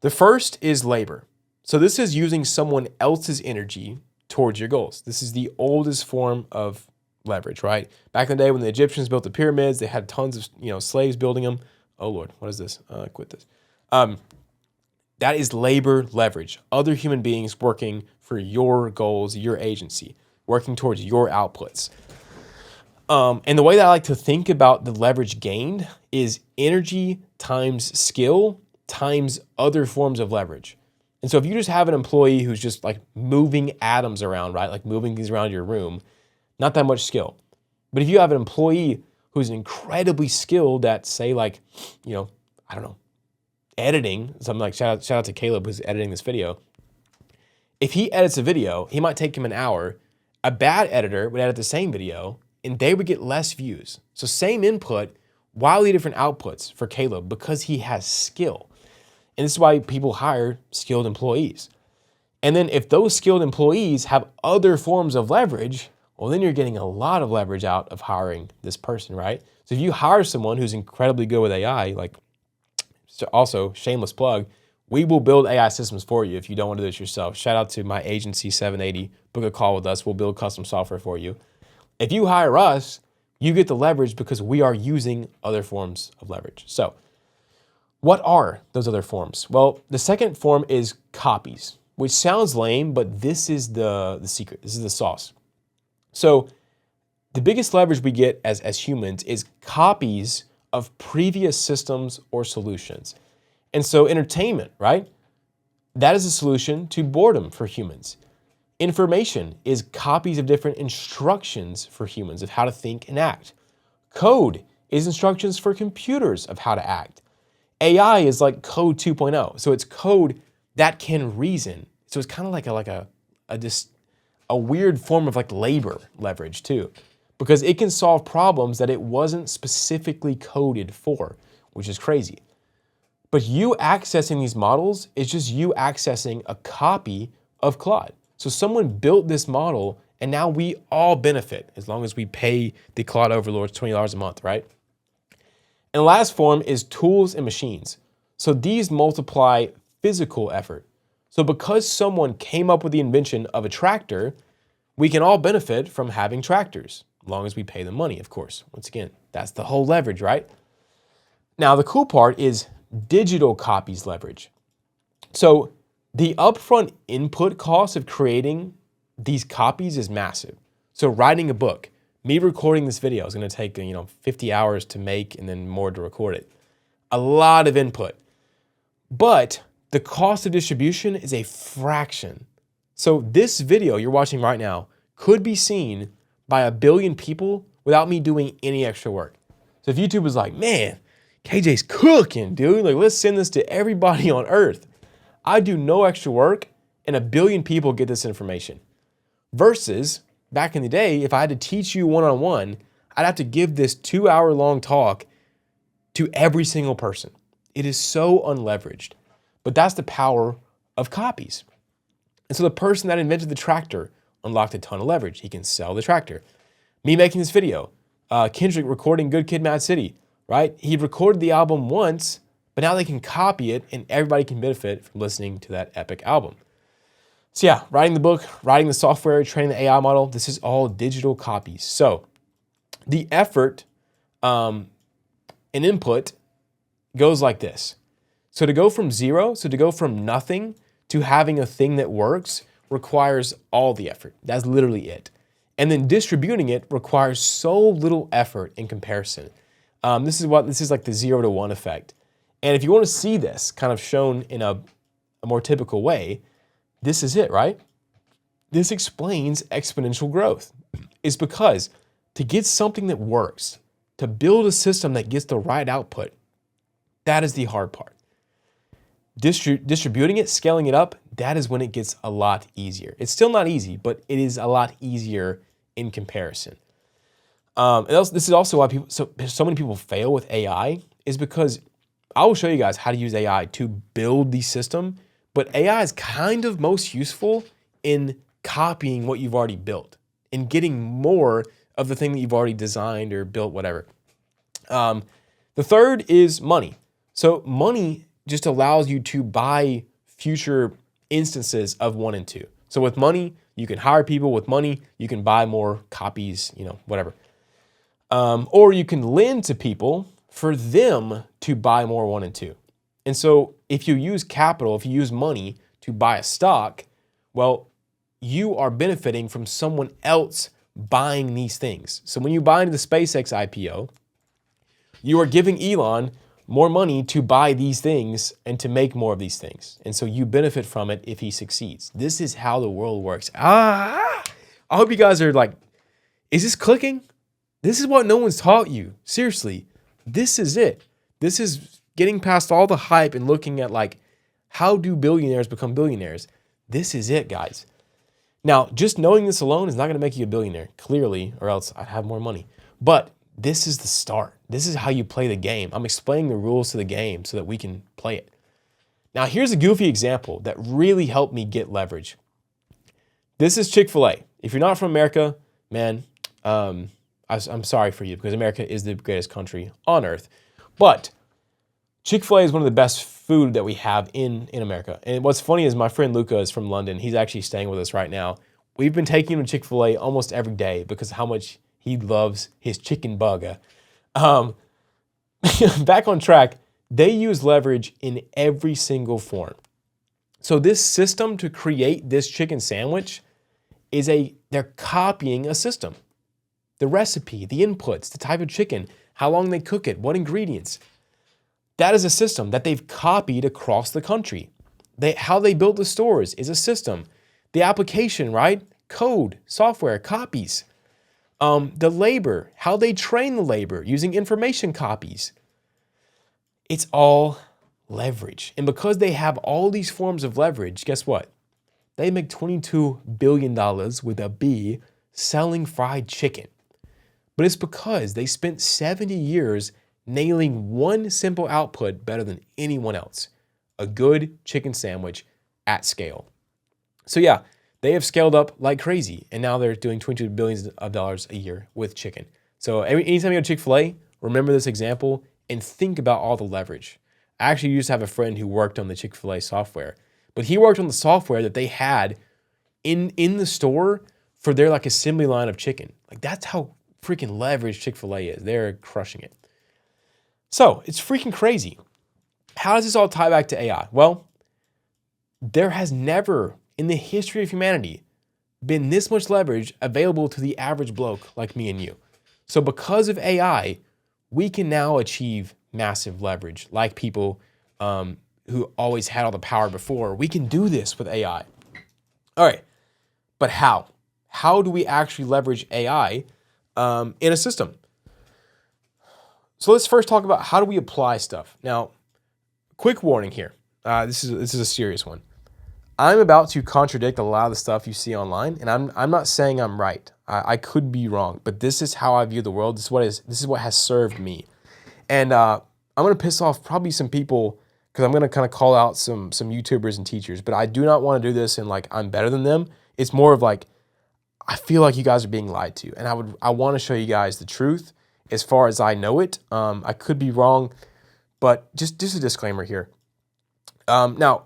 The first is labor. So this is using someone else's energy towards your goals. This is the oldest form of leverage, right? Back in the day when the Egyptians built the pyramids, they had tons of slaves building them. Oh Lord, what is this? Quit this. That is labor leverage. Other human beings working for your goals, your agency, working towards your outputs. And the way that I like to think about the leverage gained is energy times skill times other forms of leverage. And so if you just have an employee who's just like moving atoms around, right? Like moving things around your room, not that much skill. But if you have an employee who's incredibly skilled at, say, like, I don't know, editing, something like, shout out to Caleb who's editing this video. If he edits a video, he might take him an hour. A bad editor would edit the same video and they would get less views. So same input, wildly different outputs for Caleb because he has skill. And this is why people hire skilled employees. And then if those skilled employees have other forms of leverage, well, then you're getting a lot of leverage out of hiring this person, right? So if you hire someone who's incredibly good with AI, like, also shameless plug, we will build AI systems for you if you don't want to do this yourself. Shout out to my agency 780, book a call with us. We'll build custom software for you. If you hire us, you get the leverage because we are using other forms of leverage. So what are those other forms? Well, the second form is copies, which sounds lame, but this is the secret. This is the sauce. So the biggest leverage we get as humans is copies of previous systems or solutions. And so entertainment, right? That is a solution to boredom for humans. Information is copies of different instructions for humans of how to think and act. Code is instructions for computers of how to act. AI is like code 2.0. So it's code that can reason. So it's kind of like a weird form of like labor leverage too, because it can solve problems that it wasn't specifically coded for, which is crazy. But you accessing these models is just you accessing a copy of Claude. So someone built this model and now we all benefit as long as we pay the Claude overlords $20 a month, right? And the last form is tools and machines. So these multiply physical effort. So because someone came up with the invention of a tractor, we can all benefit from having tractors, as long as we pay them money, of course. Once again, that's the whole leverage, right? Now, the cool part is digital copies leverage. So the upfront input cost of creating these copies is massive. So writing a book, me recording this video is going to take 50 hours to make and then more to record it. A lot of input. But the cost of distribution is a fraction. So this video you're watching right now could be seen by 1 billion people without me doing any extra work. So if YouTube was like, man, KJ's cooking, dude, like let's send this to everybody on earth. I do no extra work and 1 billion people get this information. Versus back in the day, if I had to teach you one-on-one, I'd have to give this 2-hour-long talk to every single person. It is so unleveraged, but that's the power of copies. And so the person that invented the tractor unlocked a ton of leverage. He can sell the tractor. Me making this video, Kendrick recording Good Kid, Mad City, right? He recorded the album once, but now they can copy it and everybody can benefit from listening to that epic album. So yeah, writing the book, writing the software, training the AI model, this is all digital copies. So the effort and input goes like this. So to go from zero, to go from nothing to having a thing that works requires all the effort. That's literally it. And then distributing it requires so little effort in comparison. This is like the 0 to 1 effect. And if you want to see this kind of shown in a more typical way, this is it, right? This explains exponential growth. It's because to get something that works, to build a system that gets the right output, that is the hard part. Distributing it, scaling it up, that is when it gets a lot easier. It's still not easy, but it is a lot easier in comparison. This is also why so many people fail with AI, is because I will show you guys how to use AI to build the system, but AI is kind of most useful in copying what you've already built and getting more of the thing that you've already designed or built, whatever. The third is money. So money just allows you to buy future instances of 1 and 2. So with money, you can hire people. With money, you can buy more copies, whatever. Or you can lend to people for them to buy more 1 and 2. And so if you use capital, if you use money to buy a stock, well, you are benefiting from someone else buying these things. So when you buy into the SpaceX IPO, you are giving Elon more money to buy these things and to make more of these things. And so you benefit from it if he succeeds. This is how the world works. I hope you guys are like, is this clicking? This is what no one's taught you. Seriously, this is it. This is getting past all the hype and looking at like, how do billionaires become billionaires? This is it, guys. Now, just knowing this alone is not gonna make you a billionaire, clearly, or else I'd have more money. But this is the start. This is how you play the game. I'm explaining the rules to the game so that we can play it. Now, here's a goofy example that really helped me get leverage. This is Chick-fil-A. If you're not from America, man, I'm sorry for you because America is the greatest country on earth. But Chick-fil-A is one of the best food that we have in America. And what's funny is my friend Luca is from London. He's actually staying with us right now. We've been taking him to Chick-fil-A almost every day because of how much he loves his chicken burger. Back on track, they use leverage in every single form. So this system to create this chicken sandwich they're copying a system. The recipe, the inputs, the type of chicken, how long they cook it, what ingredients. That is a system that they've copied across the country. How they built the stores is a system. The application, right? Code, software, copies. The labor, how they train the labor using information copies. It's all leverage. And because they have all these forms of leverage, guess what? They make $22 billion with a B selling fried chicken. But it's because they spent 70 years nailing one simple output better than anyone else. A good chicken sandwich at scale. So yeah, they have scaled up like crazy, and now they're doing $22 billion a year with chicken. So anytime you go to Chick-fil-A, remember this example and think about all the leverage. I actually used to have a friend who worked on the Chick-fil-A software, but he worked on the software that they had in the store for their like assembly line of chicken. Like that's how freaking leveraged Chick-fil-A is. They're crushing it. So it's freaking crazy. How does this all tie back to AI? Well, there has never in the history of humanity been this much leverage available to the average bloke like me and you. So because of AI, we can now achieve massive leverage like people who always had all the power before. We can do this with AI. All right, but how? How do we actually leverage AI in a system? So let's first talk about how do we apply stuff. Now, quick warning here. This is a serious one. I'm about to contradict a lot of the stuff you see online, and I'm not saying I'm right. I could be wrong, but this is how I view the world. This is what has served me. And I'm gonna piss off probably some people because I'm gonna kind of call out some YouTubers and teachers, but I do not want to do this in like I'm better than them. It's more of like I feel like you guys are being lied to, and I want to show you guys the truth as far as I know it. I could be wrong, but just a disclaimer here. Now,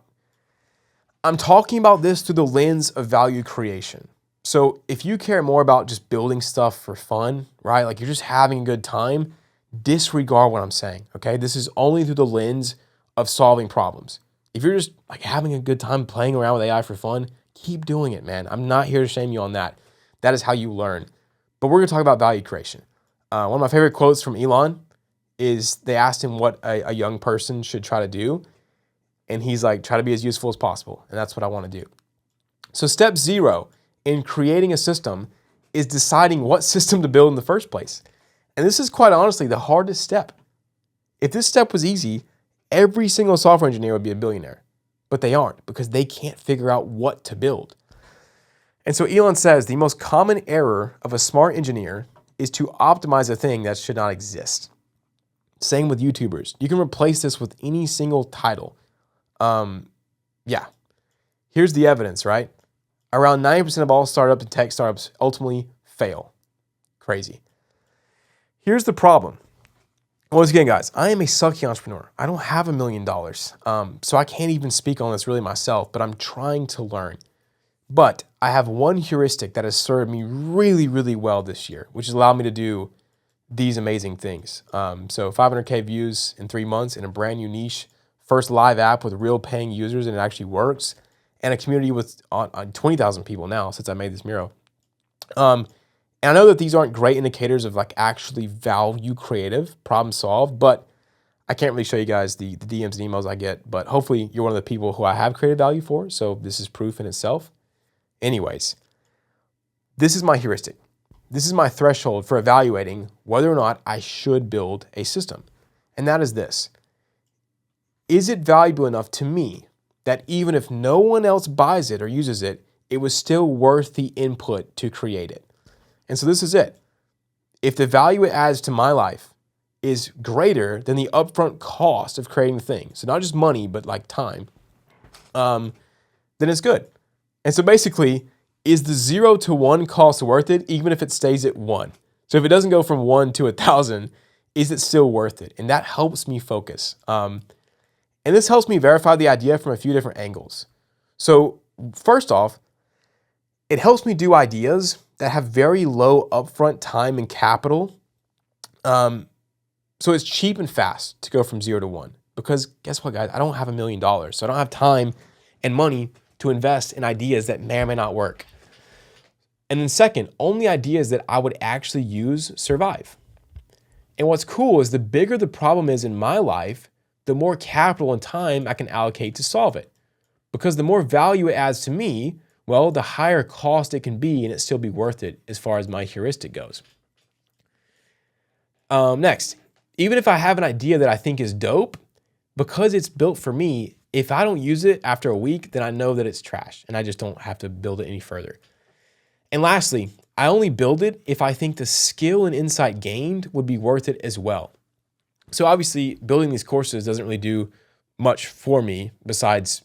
I'm talking about this through the lens of value creation. So if you care more about just building stuff for fun, right? Like you're just having a good time, disregard what I'm saying, okay? This is only through the lens of solving problems. If you're just like having a good time playing around with AI for fun, keep doing it, man. I'm not here to shame you on that. That is how you learn. But we're gonna talk about value creation. One of my favorite quotes from Elon is they asked him what a young person should try to do. And he's like, try to be as useful as possible. And that's what I want to do. So step 0 in creating a system is deciding what system to build in the first place. And this is quite honestly the hardest step. If this step was easy, every single software engineer would be a billionaire. But they aren't because they can't figure out what to build. And so Elon says the most common error of a smart engineer is to optimize a thing that should not exist. Same with YouTubers. You can replace this with any single title. Yeah, here's the evidence, right? Around 90% of all startups and tech startups ultimately fail. Crazy. Here's the problem. Once again, guys, I am a sucky entrepreneur. I don't have $1 million. So I can't even speak on this really myself, but I'm trying to learn. But I have one heuristic that has served me really, really well this year, which has allowed me to do these amazing things. So 500K views in 3 months in a brand new niche, first live app with real paying users and it actually works, and a community with 20,000 people now since I made this mural. And I know that these aren't great indicators of like actually value creative, problem solved, but I can't really show you guys the DMs and emails I get, but hopefully you're one of the people who I have created value for, so this is proof in itself. Anyways, this is my heuristic. This is my threshold for evaluating whether or not I should build a system, and that is this. Is it valuable enough to me that even if no one else buys it or uses it, it was still worth the input to create it? And so this is it. If the value it adds to my life is greater than the upfront cost of creating the thing, so not just money, but like time, then it's good. And so basically, is the 0 to 1 cost worth it, even if it stays at 1? So if it doesn't go from 1 to 1,000, is it still worth it? And that helps me focus. And this helps me verify the idea from a few different angles. So first off, it helps me do ideas that have very low upfront time and capital. So it's cheap and fast to go from 0 to 1. Because guess what, guys? I don't have $1 million. So I don't have time and money to invest in ideas that may or may not work. And then second, only ideas that I would actually use survive. And what's cool is the bigger the problem is in my life, the more capital and time I can allocate to solve it. Because the more value it adds to me, well, the higher cost it can be and it still be worth it as far as my heuristic goes. Next, even if I have an idea that I think is dope, because it's built for me, if I don't use it after a week, then I know that it's trash and I just don't have to build it any further. And lastly, I only build it if I think the skill and insight gained would be worth it as well. So obviously building these courses doesn't really do much for me besides,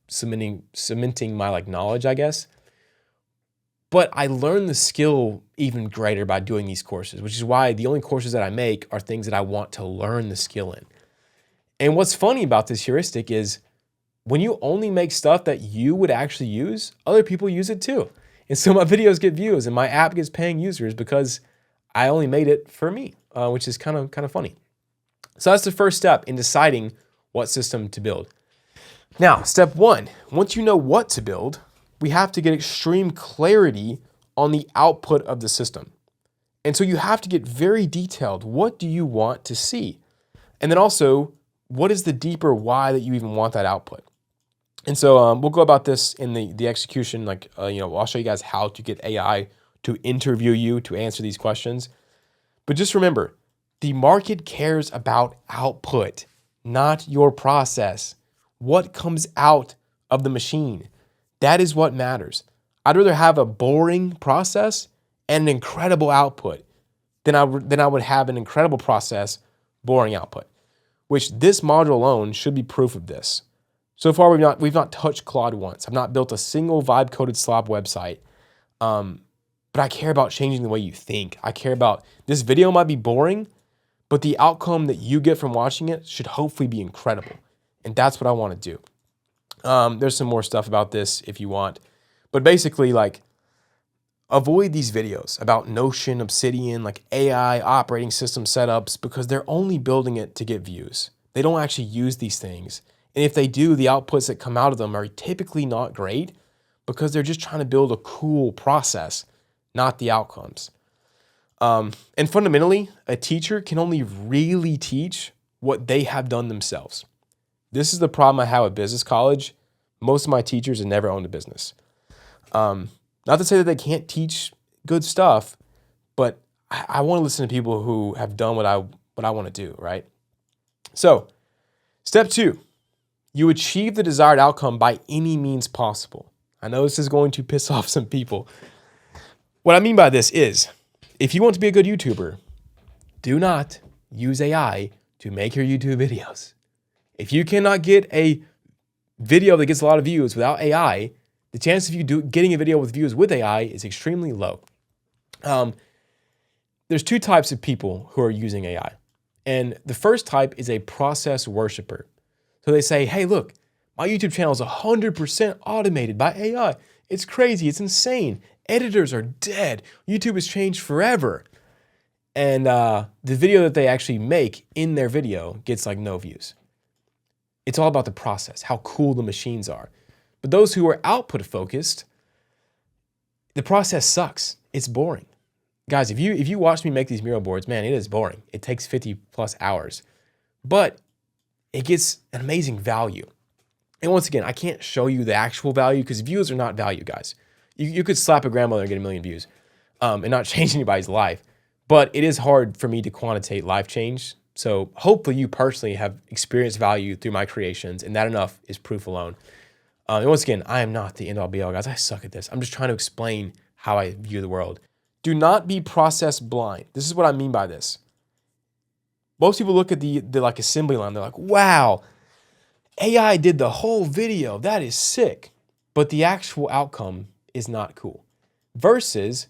cementing my like knowledge, I guess. But I learn the skill even greater by doing these courses, which is why the only courses that I make are things that I want to learn the skill in. And what's funny about this heuristic is when you only make stuff that you would actually use, other people use it too. And so my videos get views and my app gets paying users because I only made it for me, which is kind of funny. So that's the first step in deciding what system to build. Now, step 1, once you know what to build, we have to get extreme clarity on the output of the system. And so you have to get very detailed. What do you want to see? And then also, what is the deeper why that you even want that output? And so we'll go about this in the execution. I'll show you guys how to get AI to interview you to answer these questions. But just remember, the market cares about output, not your process. What comes out of the machine. That is what matters. I'd rather have a boring process and an incredible output than I would have an incredible process, boring output, which this module alone should be proof of this. So far, we've not touched Claude once. I've not built a single vibe-coded slop website. But I care about changing the way you think. I care about this video might be boring, but the outcome that you get from watching it should hopefully be incredible. And that's what I want to do. There's some more stuff about this if you want. But basically, like, avoid these videos about Notion, Obsidian, like AI, operating system setups, because they're only building it to get views. They don't actually use these things. And if they do, the outputs that come out of them are typically not great because they're just trying to build a cool process, not the outcomes. And fundamentally, a teacher can only really teach what they have done themselves. This is the problem I have at business college. Most of my teachers have never owned a business. Not to say that they can't teach good stuff, but I want to listen to people who have done what I want to do, right? So, step 2, you achieve the desired outcome by any means possible. I know this is going to piss off some people. What I mean by this is, if you want to be a good YouTuber, do not use AI to make your YouTube videos. If you cannot get a video that gets a lot of views without AI, the chance of you getting a video with views with AI is extremely low. There's 2 types of people who are using AI. And the first type is a process worshiper. So they say, hey, look, my YouTube channel is 100% automated by AI. It's crazy. It's insane. Editors are dead. YouTube has changed forever. And the video that they actually make in their video gets like no views. It's all about the process, how cool the machines are. But those who are output focused, the process sucks. It's boring. Guys, if you watch me make these mural boards, man, it is boring. It takes 50 plus hours, but it gets an amazing value. And once again, I can't show you the actual value because views are not value, guys. You could slap a grandmother and get 1 million views and not change anybody's life. But it is hard for me to quantitate life change. So hopefully you personally have experienced value through my creations, and that enough is proof alone. And once again, I am not the end-all be-all, guys. I suck at this. I'm just trying to explain how I view the world. Do not be process blind. This is what I mean by this. Most people look at the like assembly line. They're like, wow, AI did the whole video. That is sick. But the actual outcome is not cool. Versus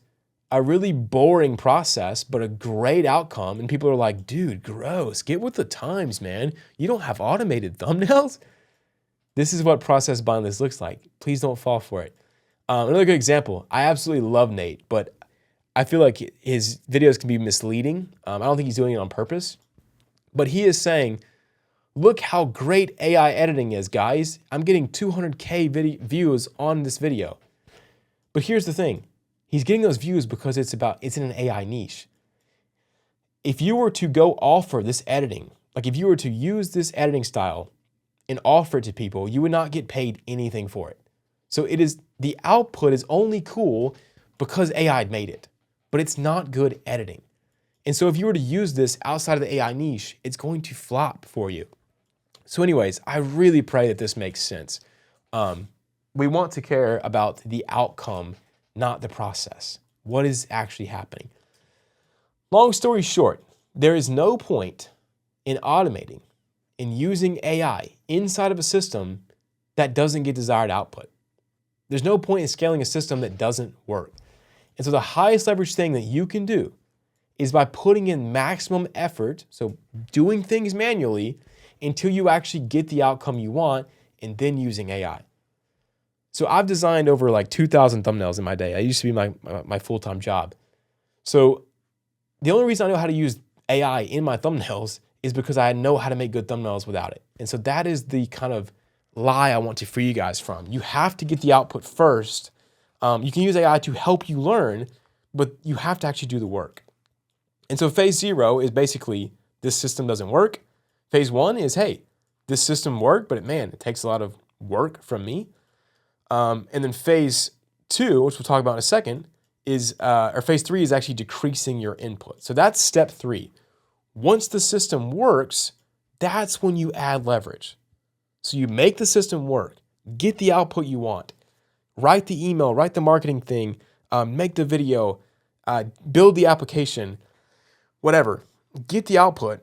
a really boring process, but a great outcome. And people are like, dude, gross. Get with the times, man. You don't have automated thumbnails. This is what process blindness looks like. Please don't fall for it. Another good example. I absolutely love Nate, but I feel like his videos can be misleading. I don't think he's doing it on purpose. But he is saying, look how great AI editing is, guys. I'm getting 200K views on this video. But here's the thing. He's getting those views because it's in an AI niche. If you were to go offer this editing, like if you were to use this editing style and offer it to people, you would not get paid anything for it. So the output is only cool because AI made it, but it's not good editing. And so if you were to use this outside of the AI niche, it's going to flop for you. So anyways, I really pray that this makes sense. We want to care about the outcome, not the process. What is actually happening? Long story short, there is no point in automating and using AI inside of a system that doesn't get desired output. There's no point in scaling a system that doesn't work. And so the highest leverage thing that you can do is by putting in maximum effort, so doing things manually until you actually get the outcome you want, and then using AI. So I've designed over like 2,000 thumbnails in my day. That used to be my full-time job. So the only reason I know how to use AI in my thumbnails is because I know how to make good thumbnails without it. And so that is the kind of lie I want to free you guys from. You have to get the output first. You can use AI to help you learn, but you have to actually do the work. And so phase 0 is basically, this system doesn't work. Phase 1 is, hey, this system worked, but it takes a lot of work from me. And then phase 2, which we'll talk about in a second, or phase 3 is actually decreasing your input. So that's step 3. Once the system works, that's when you add leverage. So you make the system work. get the output you want. Write the email, write the marketing thing, make the video, build the application, whatever. Get the output,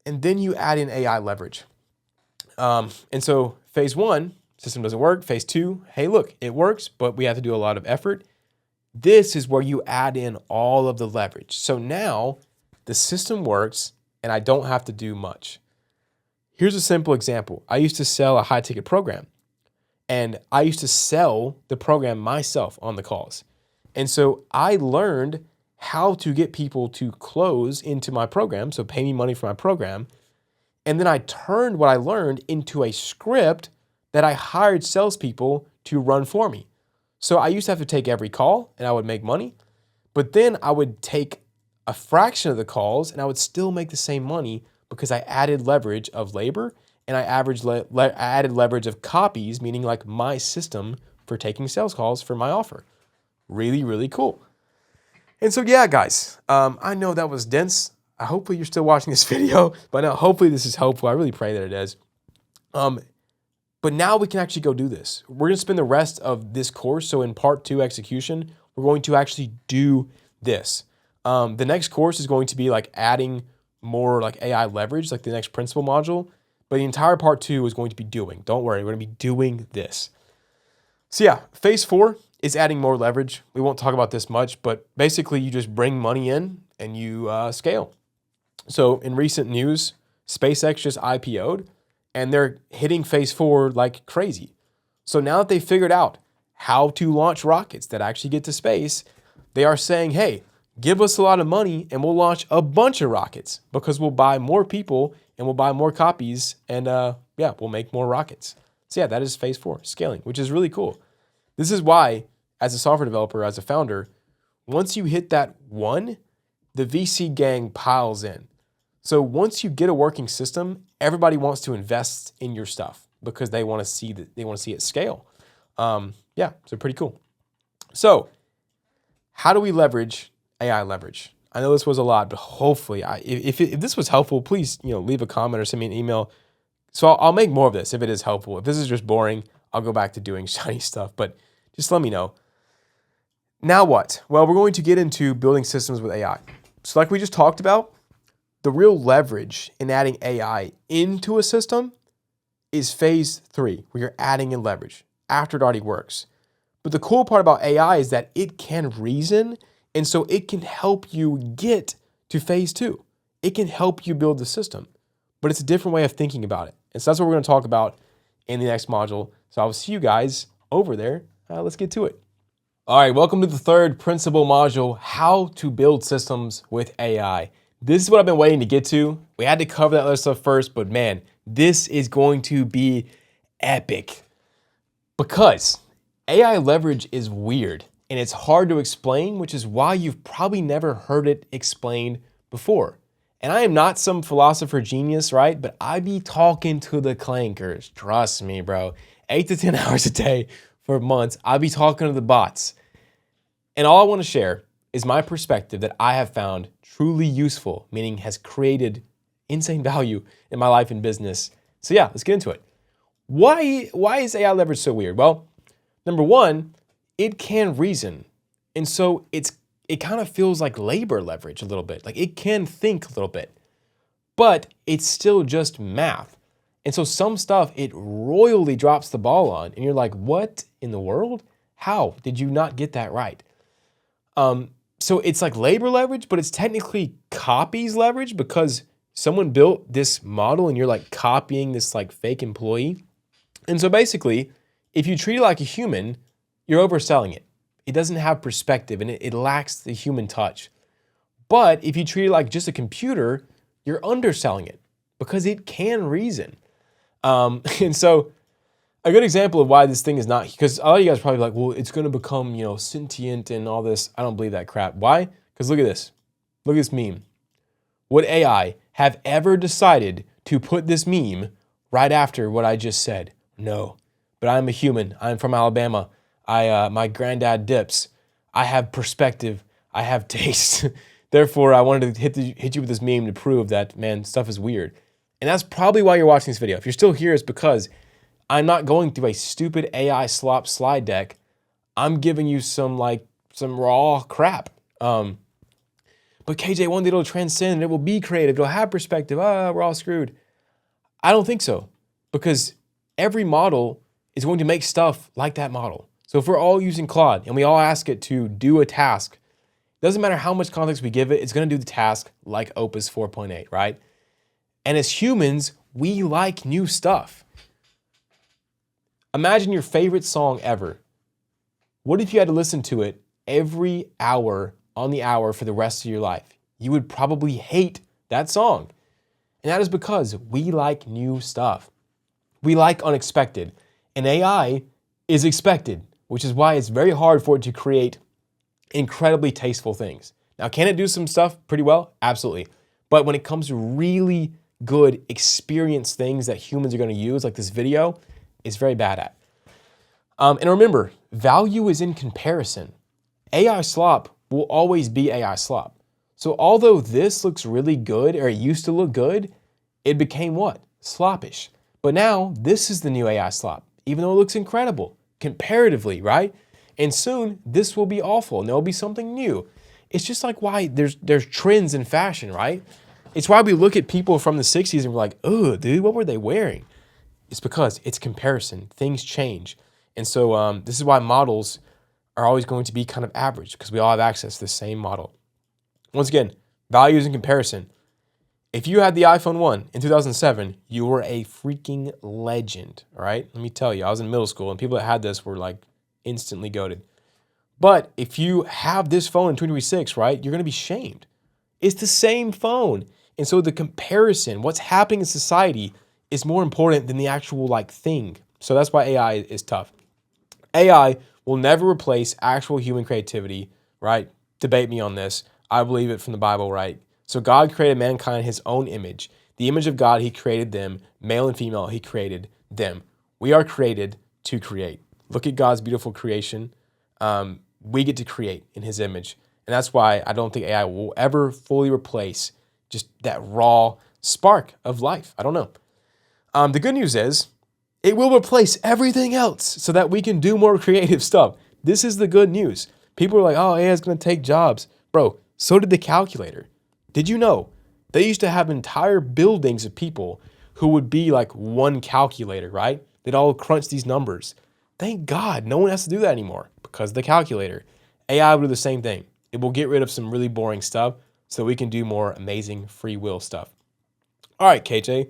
and then you add in AI leverage. And so phase one, system doesn't work. Phase two, hey, look, it works, but we have to do a lot of effort. This is where you add in all of the leverage. So now the system works and I don't have to do much. Here's a simple example. I used to sell a high ticket program and I used to sell the program myself on the calls. And so I learned how to get people to close into my program, so pay me money for my program. And then I turned what I learned into a script that I hired salespeople to run for me. So I used to have to take every call and I would make money, but then I would take a fraction of the calls and I would still make the same money because I added leverage of labor and I added leverage of copies, meaning like my system for taking sales calls for my offer. Really, really cool. And so, yeah, guys, I know that was dense. Hopefully you're still watching this video, but now hopefully this is helpful. I really pray that it is. But now we can actually go do this. We're gonna spend the rest of this course, so in part 2 execution, we're going to actually do this. The next course is going to be like adding more like AI leverage, like the next principal module, but the entire part 2 is going to be doing. Don't worry, we're gonna be doing this. So yeah, phase 4 is adding more leverage. We won't talk about this much, but basically you just bring money in and you scale. So in recent news, SpaceX just IPO'd and they're hitting phase 4 like crazy. So now that they figured out how to launch rockets that actually get to space, they are saying, hey, give us a lot of money and we'll launch a bunch of rockets because we'll buy more people and we'll buy more copies and yeah, we'll make more rockets. So yeah, that is phase 4, scaling, which is really cool. This is why, as a software developer, as a founder, once you hit that 1, the VC gang piles in. So once you get a working system, everybody wants to invest in your stuff because they want to see it scale. Yeah, so pretty cool. So how do we leverage AI leverage? I know this was a lot, but hopefully, if this was helpful, please leave a comment or send me an email. So I'll make more of this if it is helpful. If this is just boring, I'll go back to doing shiny stuff. But just let me know. Now what? Well, we're going to get into building systems with AI. So like we just talked about, the real leverage in adding AI into a system is phase 3, where you're adding in leverage after it already works. But the cool part about AI is that it can reason, and so it can help you get to phase 2. It can help you build the system, but it's a different way of thinking about it. And so that's what we're going to talk about in the next module. So I will see you guys over there. Let's get to it. All right, welcome to the third principal module, how to build systems with AI. This is what I've been waiting to get to. We had to cover that other stuff first, but man, this is going to be epic because AI leverage is weird and it's hard to explain, which is why you've probably never heard it explained before. And I am not some philosopher genius, right? But I be talking to the clankers. Trust me, bro. 8 to 10 hours a day for months, I be talking to the bots. And all I want to share is my perspective that I have found truly useful, meaning has created insane value in my life and business. So yeah, let's get into it. Why is AI leverage so weird? Well, number one, it can reason. And so it kind of feels like labor leverage a little bit. Like it can think a little bit, but it's still just math. And so some stuff it royally drops the ball on and you're like, what in the world? How did you not get that right? So it's like labor leverage, but it's technically copies leverage because someone built this model and you're like copying this like fake employee. And so basically, if you treat it like a human, you're overselling it. It doesn't have perspective and it lacks the human touch. But if you treat it like just a computer, you're underselling it because it can reason. And so a good example of why this thing is not, because a lot of you guys are probably like, well, it's going to become, sentient and all this. I don't believe that crap. Why? Because look at this. Look at this meme. Would AI have ever decided to put this meme right after what I just said? No. But I'm a human. I'm from Alabama. My granddad dips. I have perspective. I have taste. Therefore, I wanted to hit you with this meme to prove that, man, stuff is weird. And that's probably why you're watching this video. If you're still here, it's because I'm not going through a stupid AI slop slide deck. I'm giving you some raw crap. But KJ, one day it'll transcend, it will be creative, it'll have perspective. We're all screwed. I don't think so, because every model is going to make stuff like that model. So if we're all using Claude and we all ask it to do a task, doesn't matter how much context we give it, it's going to do the task like Opus 4.8, right? And as humans, we like new stuff. Imagine your favorite song ever. What if you had to listen to it every hour on the hour for the rest of your life? You would probably hate that song. And that is because we like new stuff. We like unexpected. And AI is expected, which is why it's very hard for it to create incredibly tasteful things. Now, can it do some stuff pretty well? Absolutely. But when it comes to really good experienced things that humans are going to use, like this video, it's very bad at. And remember, value is in comparison. AI slop will always be AI slop. So although this looks really good, or it used to look good, it became what? Sloppish. But now this is the new AI slop, even though it looks incredible comparatively, right? And soon this will be awful and there'll be something new. It's just like why there's trends in fashion, right? It's why we look at people from the 60s and we're like, oh, dude, what were they wearing? It's because it's comparison. Things change. And so this is why models are always going to be kind of average, because we all have access to the same model. Once again, values in comparison. If you had the iPhone 1 in 2007, you were a freaking legend, all right? Let me tell you, I was in middle school and people that had this were like instantly goated. But if you have this phone in 2026, right, you're going to be shamed. It's the same phone. And so the comparison, what's happening in society, is more important than the actual thing. So that's why AI is tough. AI will never replace actual human creativity, right? Debate me on this. I believe it from the Bible, right? So God created mankind in his own image. The image of God, he created them. Male and female, he created them. We are created to create. Look at God's beautiful creation. We get to create in his image. And that's why I don't think AI will ever fully replace just that raw spark of life. I don't know. The good news is it will replace everything else so that we can do more creative stuff. This is the good news. People are like, oh, AI is going to take jobs. Bro, so did the calculator. Did you know they used to have entire buildings of people who would be like one calculator, right? They'd all crunch these numbers. Thank God no one has to do that anymore because of the calculator. AI will do the same thing. It will get rid of some really boring stuff so we can do more amazing free will stuff. All right, KJ.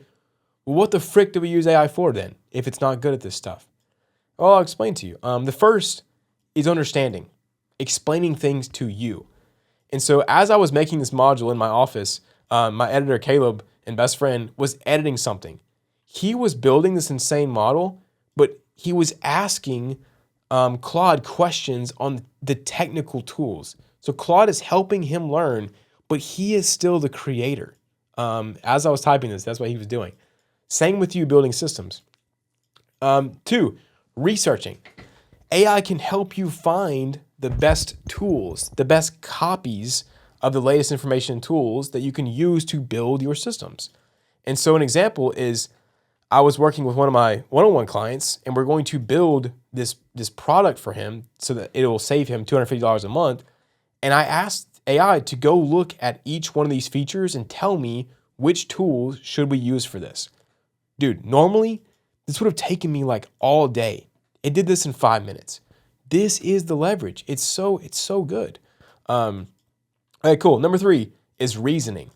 Well, what the frick do we use AI for then if it's not good at this stuff? Well, I'll explain to you. The first is understanding, explaining things to you. And so as I was making this module in my office, my editor, Caleb, and best friend was editing something. He was building this insane model, but he was asking Claude questions on the technical tools. So Claude is helping him learn, but he is still the creator. As I was typing this, that's what he was doing. Same with you building systems. 2, researching. AI can help you find the best tools, the best copies of the latest information tools that you can use to build your systems. And so an example is I was working with one of my one-on-one clients, and we're going to build this product for him so that it will save him $250 a month. And I asked AI to go look at each one of these features and tell me which tools should we use for this. Dude, normally this would have taken me like all day. It did this in 5 minutes. This is the leverage. It's so good. All right, cool. Number 3 is reasoning.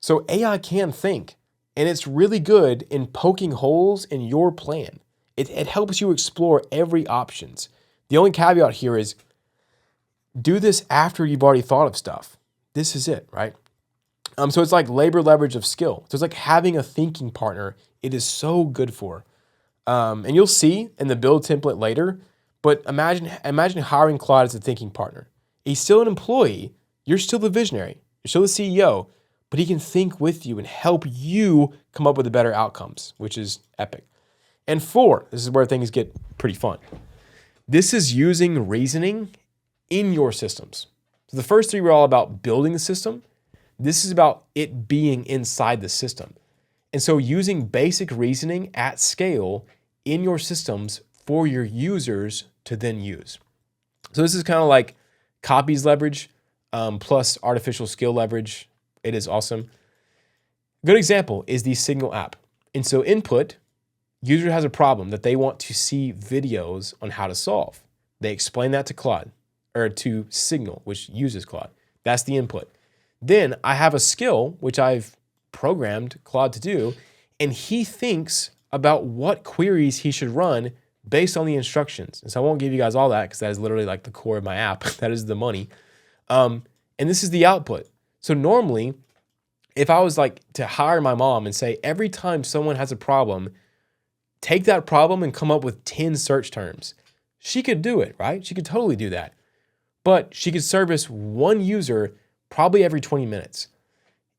So AI can think, and it's really good in poking holes in your plan. It helps you explore every options. The only caveat here is do this after you've already thought of stuff. This is it, right? So it's like labor leverage of skill. So it's like having a thinking partner. It is so good for. And you'll see in the build template later, but imagine hiring Claude as a thinking partner. He's still an employee. You're still the visionary. You're still the CEO, but he can think with you and help you come up with the better outcomes, which is epic. And 4, this is where things get pretty fun. This is using reasoning in your systems. So the first 3 were all about building the system. This is about it being inside the system. And so using basic reasoning at scale in your systems for your users to then use. So this is kind of like copies leverage plus artificial skill leverage. It is awesome. Good example is the Signal app. And so input, user has a problem that they want to see videos on how to solve. They explain that to Claude, or to Signal, which uses Claude. That's the input. Then I have a skill, which I've programmed Claude to do, and he thinks about what queries he should run based on the instructions. And so I won't give you guys all that because that is literally like the core of my app. That is the money. And this is the output. So normally, if I was like to hire my mom and say, every time someone has a problem, take that problem and come up with 10 search terms, she could do it, right? She could totally do that. But she could service one user probably every 20 minutes.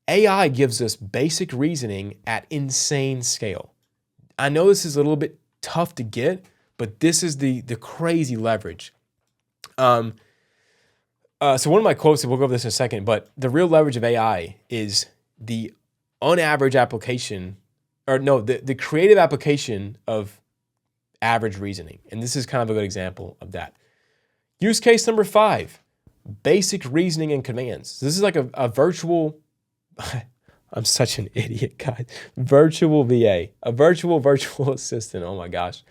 AI gives us basic reasoning at insane scale. I know this is a little bit tough to get, but this is the crazy leverage. So one of my quotes, and we'll go over this in a second, but the real leverage of AI is the unaverage application, or no, the creative application of average reasoning. And this is kind of a good example of that. Use case number 5, basic reasoning and commands. This is like a virtual, I'm such an idiot, guys. Virtual VA, a virtual assistant. Oh my gosh.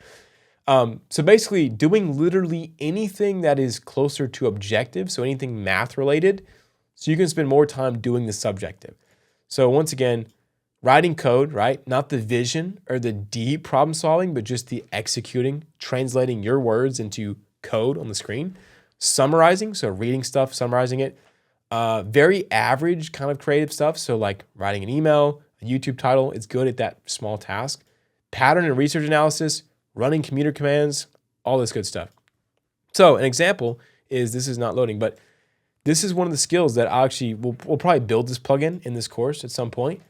So basically doing literally anything that is closer to objective, so anything math related, so you can spend more time doing the subjective. So once again, writing code, right? Not the vision or the deep problem solving, but just the executing, translating your words into code on the screen. Summarizing, so reading stuff, summarizing it. Very average kind of creative stuff. So like writing an email, a YouTube title, it's good at that small task. Pattern and research analysis, running computer commands, all this good stuff. So an example is, this is not loading, but this is one of the skills that I actually will probably build this plugin in this course at some point.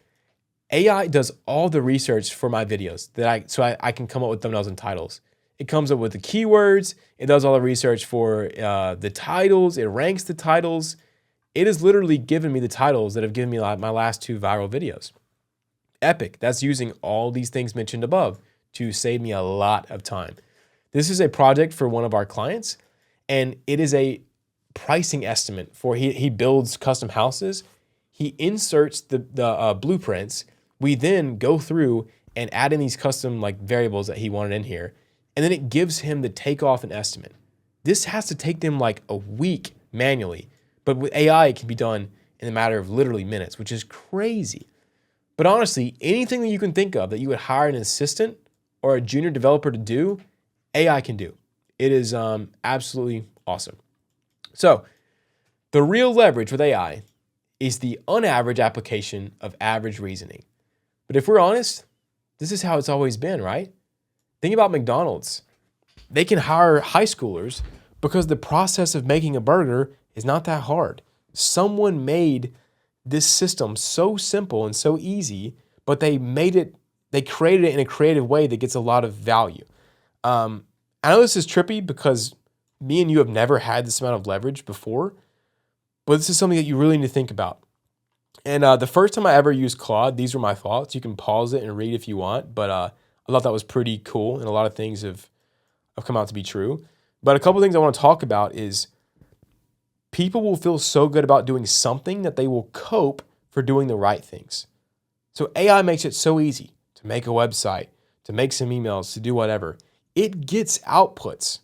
AI does all the research for my videos so I can come up with thumbnails and titles. It comes up with the keywords. It does all the research for the titles. It ranks the titles. It has literally given me the titles that have given me my last 2 viral videos. Epic. That's using all these things mentioned above to save me a lot of time. This is a project for one of our clients, and it is a pricing estimate for, he builds custom houses. He inserts the blueprints. We then go through and add in these custom like variables that he wanted in here. And then it gives him the takeoff and estimate. This has to take them like a week manually, but with AI, it can be done in a matter of literally minutes, which is crazy. But honestly, anything that you can think of that you would hire an assistant or a junior developer to do, AI can do. It is absolutely awesome. So the real leverage with AI is the unaverage application of average reasoning. But if we're honest, this is how it's always been, right? Think about McDonald's. They can hire high schoolers because the process of making a burger is not that hard. Someone made this system so simple and so easy, but they created it in a creative way that gets a lot of value. I know this is trippy because me and you have never had this amount of leverage before, but this is something that you really need to think about. And the first time I ever used Claude, these were my thoughts. You can pause it and read if you want, but I thought that was pretty cool, and a lot of things have come out to be true. But a couple of things I want to talk about is people will feel so good about doing something that they will cope for doing the right things. So AI makes it so easy to make a website, to make some emails, to do whatever. It gets outputs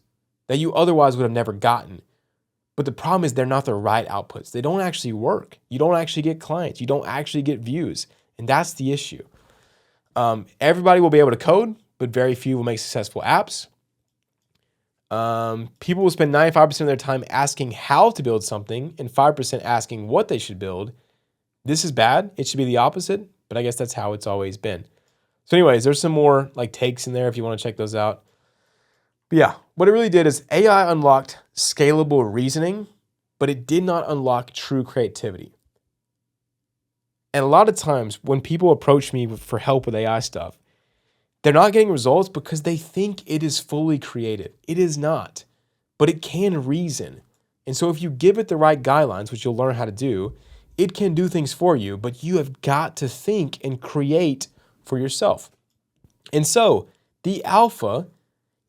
that you otherwise would have never gotten. But the problem is they're not the right outputs. They don't actually work. You don't actually get clients. You don't actually get views. And that's the issue. Everybody will be able to code, but very few will make successful apps. People will spend 95% of their time asking how to build something and 5% asking what they should build. This is bad. It should be the opposite, but I guess that's how it's always been. So anyways, there's some more like takes in there if you want to check those out. But yeah, what it really did is AI unlocked scalable reasoning, but it did not unlock true creativity. And a lot of times when people approach me for help with AI stuff, they're not getting results because they think it is fully creative. It is not, but it can reason. And so if you give it the right guidelines, which you'll learn how to do, it can do things for you, but you have got to think and create for yourself. And so The alpha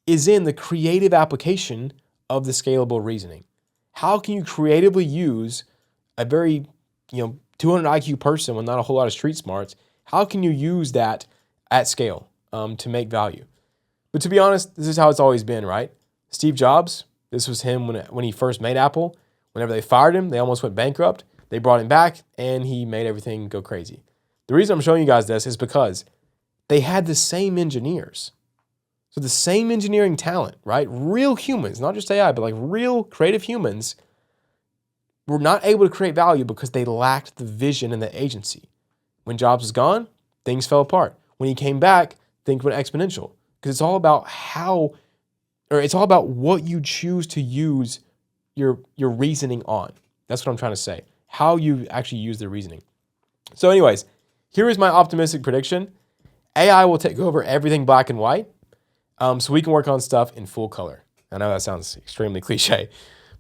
is in the creative application of the scalable reasoning. How can you creatively use a very, 200 IQ person with not a whole lot of street smarts? How can you use that at scale to make value? But to be honest, this is how it's always been, right? Steve Jobs, this was him when he first made Apple. Whenever they fired him, they almost went bankrupt. They brought him back, and he made everything go crazy. The reason I'm showing you guys this is because they had the same engineers. So the same engineering talent, right? Real humans, not just AI, but like real creative humans were not able to create value because they lacked the vision and the agency. When Jobs was gone, things fell apart. When he came back, things went exponential. Because it's all about it's all about what you choose to use your reasoning on. That's what I'm trying to say. How you actually use the reasoning. So anyways, here is my optimistic prediction. AI will take over everything black and white, so we can work on stuff in full color. I know that sounds extremely cliche,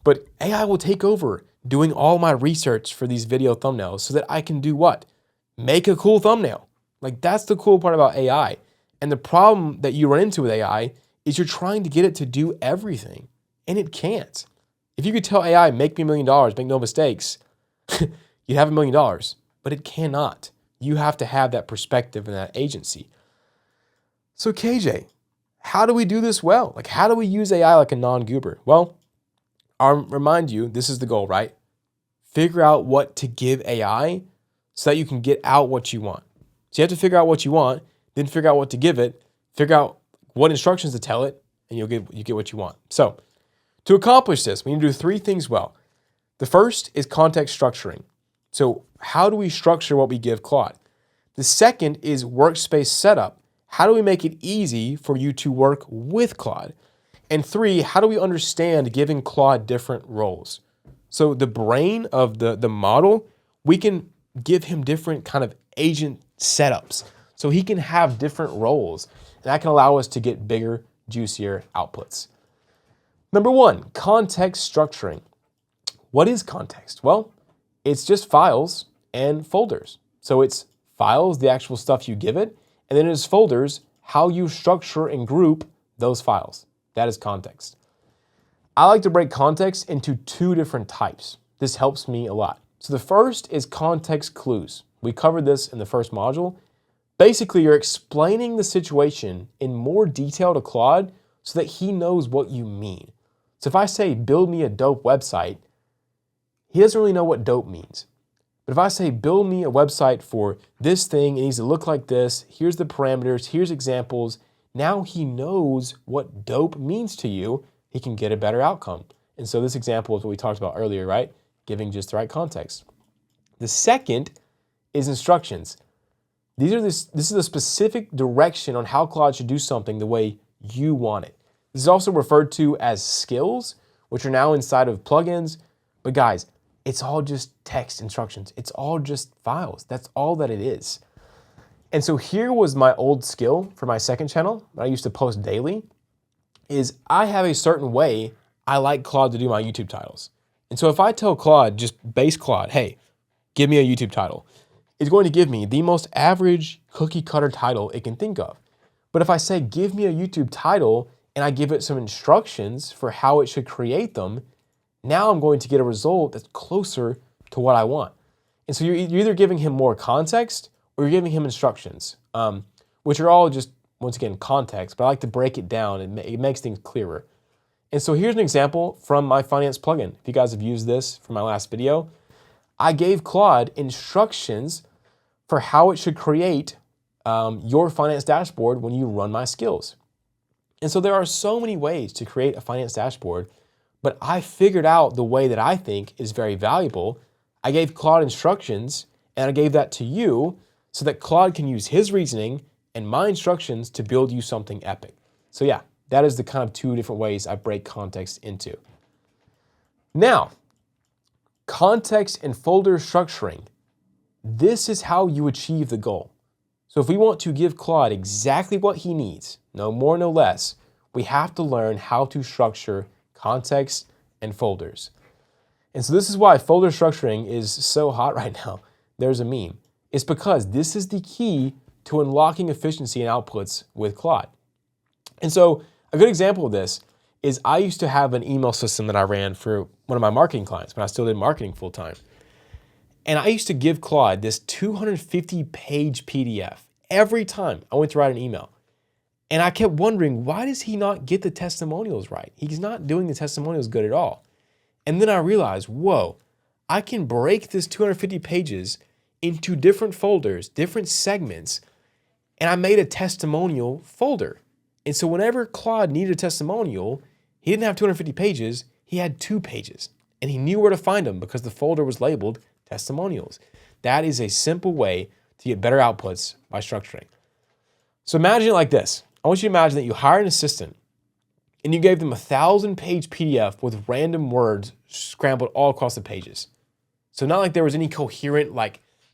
but AI will take over doing all my research for these video thumbnails so that I can do what? Make a cool thumbnail. Like, that's the cool part about AI. And the problem that you run into with AI is you're trying to get it to do everything, and it can't. If you could tell AI, make me $1 million, make no mistakes, you'd have $1 million, but it cannot. You have to have that perspective and that agency. So KJ, how do we do this well? Like, how do we use AI like a non-goober? Well, I'll remind you, this is the goal, right? Figure out what to give AI so that you can get out what you want. So you have to figure out what you want, then figure out what to give it, figure out what instructions to tell it, and you get what you want. So to accomplish this, we need to do 3 things well. The first is context structuring. So how do we structure what we give Claude? The second is workspace setup. How do we make it easy for you to work with Claude? And 3, how do we understand giving Claude different roles? So the brain of the model, we can give him different kind of agent setups. So he can have different roles, and that can allow us to get bigger, juicier outputs. Number 1, context structuring. What is context? Well, it's just files and folders. So it's files, the actual stuff you give it, and then it's folders, how you structure and group those files. That is context. I like to break context into 2 different types. This helps me a lot. So the first is context clues. We covered this in the first module. Basically, you're explaining the situation in more detail to Claude so that he knows what you mean. So if I say, build me a dope website, he doesn't really know what dope means. But if I say, build me a website for this thing, it needs to look like this, here's the parameters, here's examples, now he knows what dope means to you, he can get a better outcome. And so this example is what we talked about earlier, right? Giving just the right context. The second is instructions. This is a specific direction on how Claude should do something the way you want it. This is also referred to as skills, which are now inside of plugins. But guys, it's all just text instructions. It's all just files. That's all that it is. And so here was my old skill for my second channel that I used to post daily, is I have a certain way I like Claude to do my YouTube titles. And so if I tell Claude, just base Claude, hey, give me a YouTube title, it's going to give me the most average cookie cutter title it can think of. But if I say, give me a YouTube title, and I give it some instructions for how it should create them, now I'm going to get a result that's closer to what I want. And so you're either giving him more context or you're giving him instructions, which are all just, once again, context, but I like to break it down and it makes things clearer. And so here's an example from my finance plugin. If you guys have used this for my last video, I gave Claude instructions for how it should create your finance dashboard when you run my skills. And so there are so many ways to create a finance dashboard, but I figured out the way that I think is very valuable. I gave Claude instructions, and I gave that to you so that Claude can use his reasoning and my instructions to build you something epic. So yeah, that is the kind of 2 different ways I break context into. Now, context and folder structuring. This is how you achieve the goal. So if we want to give Claude exactly what he needs, no more, no less, we have to learn how to structure context and folders. And so this is why folder structuring is so hot right now. There's a meme. It's because this is the key to unlocking efficiency and outputs with Claude. And so a good example of this is I used to have an email system that I ran for one of my marketing clients when I still did marketing full time. And I used to give Claude this 250-page PDF every time I went to write an email. And I kept wondering, why does he not get the testimonials right? He's not doing the testimonials good at all. And then I realized, whoa, I can break this 250 pages into different folders, different segments, and I made a testimonial folder. And so whenever Claude needed a testimonial, he didn't have 250 pages, he had 2 pages. And he knew where to find them because the folder was labeled testimonials. That is a simple way to get better outputs by structuring. So imagine it like this. I want you to imagine that you hire an assistant and you gave them a 1,000-page PDF with random words scrambled all across the pages. So not like there was any coherent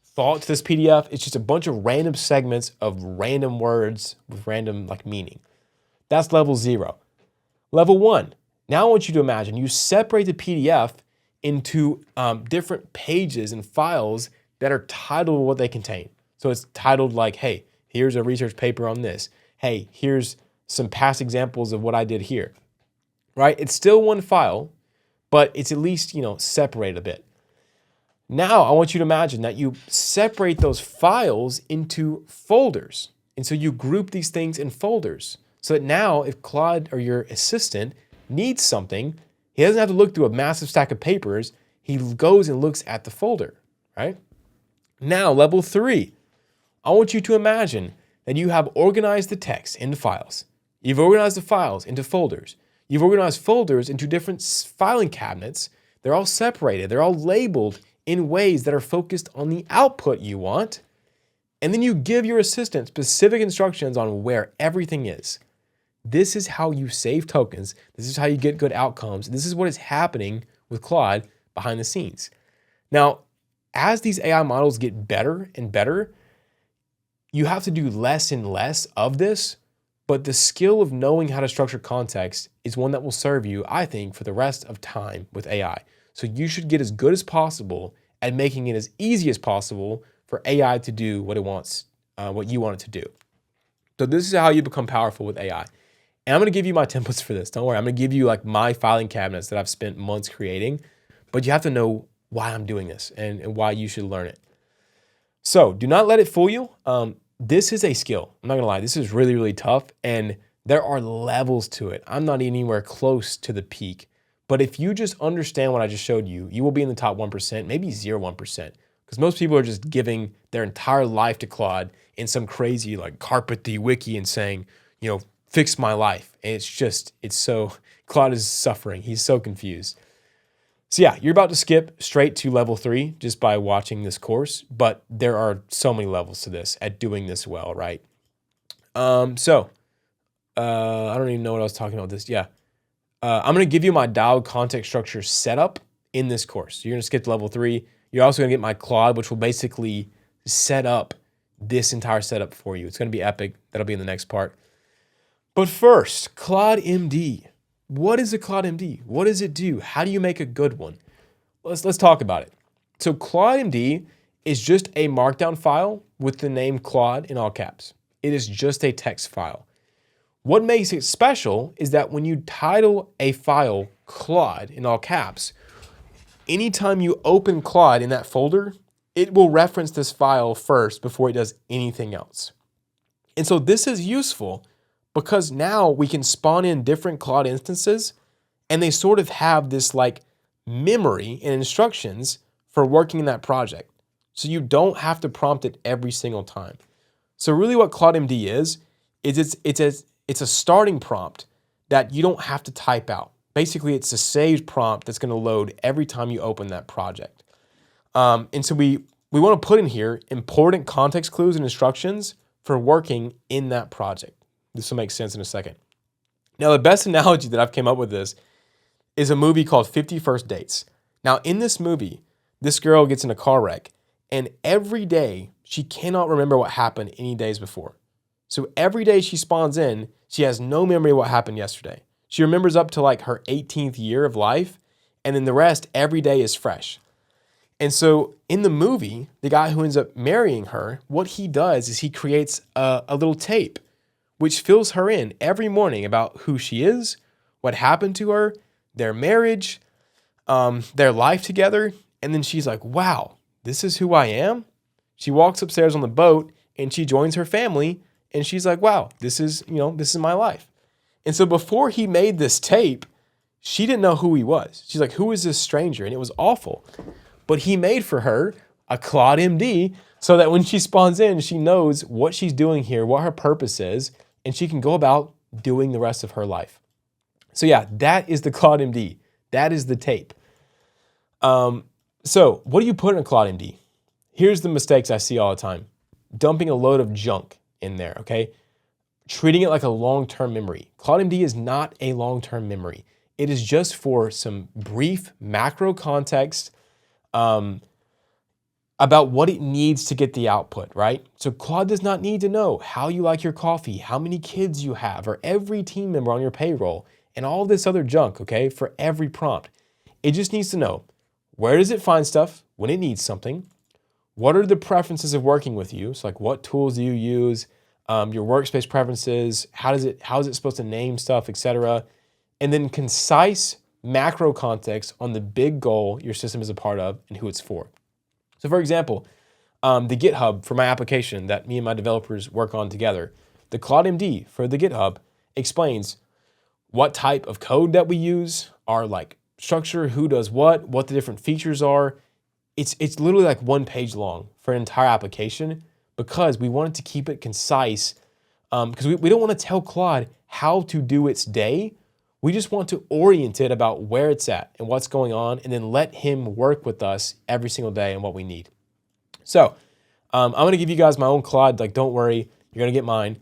thought to this PDF. It's just a bunch of random segments of random words with random meaning. That's level 0. Level 1. Now I want you to imagine you separate the PDF into different pages and files that are titled what they contain. So it's titled hey, here's a research paper on this. Hey, here's some past examples of what I did here, right? It's still one file, but it's at least, separated a bit. Now I want you to imagine that you separate those files into folders. And so you group these things in folders so that now if Claude or your assistant needs something, he doesn't have to look through a massive stack of papers. He goes and looks at the folder, right? Now, level 3, I want you to imagine that you have organized the text into files. You've organized the files into folders. You've organized folders into different filing cabinets. They're all separated. They're all labeled in ways that are focused on the output you want. And then you give your assistant specific instructions on where everything is. This is how you save tokens. This is how you get good outcomes. This is what is happening with Claude behind the scenes. Now, as these AI models get better and better, you have to do less and less of this, but the skill of knowing how to structure context is one that will serve you, I think, for the rest of time with AI. So you should get as good as possible at making it as easy as possible for AI to do what it wants, what you want it to do. So this is how you become powerful with AI. And I'm going to give you my templates for this. Don't worry. I'm going to give you my filing cabinets that I've spent months creating, but you have to know why I'm doing this and why you should learn it. So do not let it fool you. This is a skill. I'm not gonna lie. This is really, really tough. And there are levels to it. I'm not anywhere close to the peak. But if you just understand what I just showed you, you will be in the top 1%, maybe 0.1%. Because most people are just giving their entire life to Claude in some crazy carpet the wiki and saying, fix my life. And Claude is suffering. He's so confused. So yeah, you're about to skip straight to level 3 just by watching this course, but there are so many levels to this at doing this well, right? I don't even know what I was talking about this. Yeah. I'm going to give you my dialed context structure setup in this course. You're going to skip to level 3. You're also going to get my Claude, which will basically set up this entire setup for you. It's going to be epic. That'll be in the next part. But first, Claude MD. What is a Claude MD? What does it do? How do you make a good one? Let's talk about it. So Claude MD is just a markdown file with the name Claude in all caps. It is just a text file. What makes it special is that when you title a file Claude in all caps, anytime you open Claude in that folder, it will reference this file first before it does anything else. And so this is useful because now we can spawn in different Claude instances and they sort of have this memory and instructions for working in that project. So you don't have to prompt it every single time. So really what Claude MD is it's a starting prompt that you don't have to type out. Basically, it's a saved prompt that's going to load every time you open that project. And so we want to put in here important context clues and instructions for working in that project. This will make sense in a second. Now, the best analogy that I've came up with this is a movie called 50 First Dates. Now, in this movie, this girl gets in a car wreck, and every day she cannot remember what happened any days before. So every day she spawns in, she has no memory of what happened yesterday. She remembers up to her 18th year of life, and then the rest every day is fresh. And so in the movie, the guy who ends up marrying her, what he does is he creates a little tape which fills her in every morning about who she is, what happened to her, their marriage, their life together. And then she's like, wow, this is who I am. She walks upstairs on the boat and she joins her family. And she's like, wow, this is my life. And so before he made this tape, she didn't know who he was. She's like, who is this stranger? And it was awful. But he made for her a Claude MD so that when she spawns in, she knows what she's doing here, what her purpose is, and she can go about doing the rest of her life. So yeah, that is the Claude MD. That is the tape. So what do you put in a Claude MD? Here's the mistakes I see all the time. Dumping a load of junk in there, okay? Treating it like a long-term memory. Claude MD is not a long-term memory. It is just for some brief macro context about what it needs to get the output, right? So Claude does not need to know how you like your coffee, how many kids you have, or every team member on your payroll, and all this other junk, okay, for every prompt. It just needs to know, where does it find stuff when it needs something? What are the preferences of working with you? So like, what tools do you use? Your workspace preferences, how is it supposed to name stuff, etc. And then concise macro context on the big goal your system is a part of and who it's for. So for example, the GitHub for my application that me and my developers work on together, the Claude MD for the GitHub explains what type of code that we use, our like structure, who does what the different features are. It's literally like 1 page long for an entire application because we wanted to keep it concise because we don't want to tell Claude how to do its day. We just want to orient it about where it's at and what's going on and then let him work with us every single day and what we need. So I'm going to give you guys my own Claude. Like, don't worry, you're going to get mine.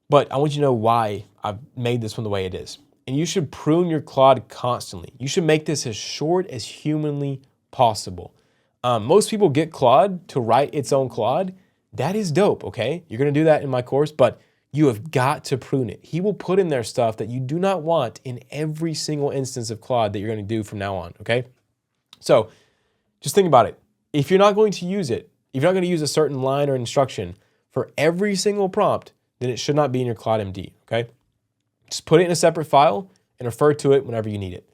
But I want you to know why I've made this one the way it is. And you should prune your Claude constantly. You should make this as short as humanly possible. Most people get Claude to write its own Claude. That is dope, okay? You're going to do that in my course, but you have got to prune it. He will put in there stuff that you do not want in every single instance of Claude that you're going to do from now on, okay? So just think about it. If you're not going to use it, if you're not going to use a certain line or instruction for every single prompt, then it should not be in your Claude MD, okay? Just put it in a separate file and refer to it whenever you need it.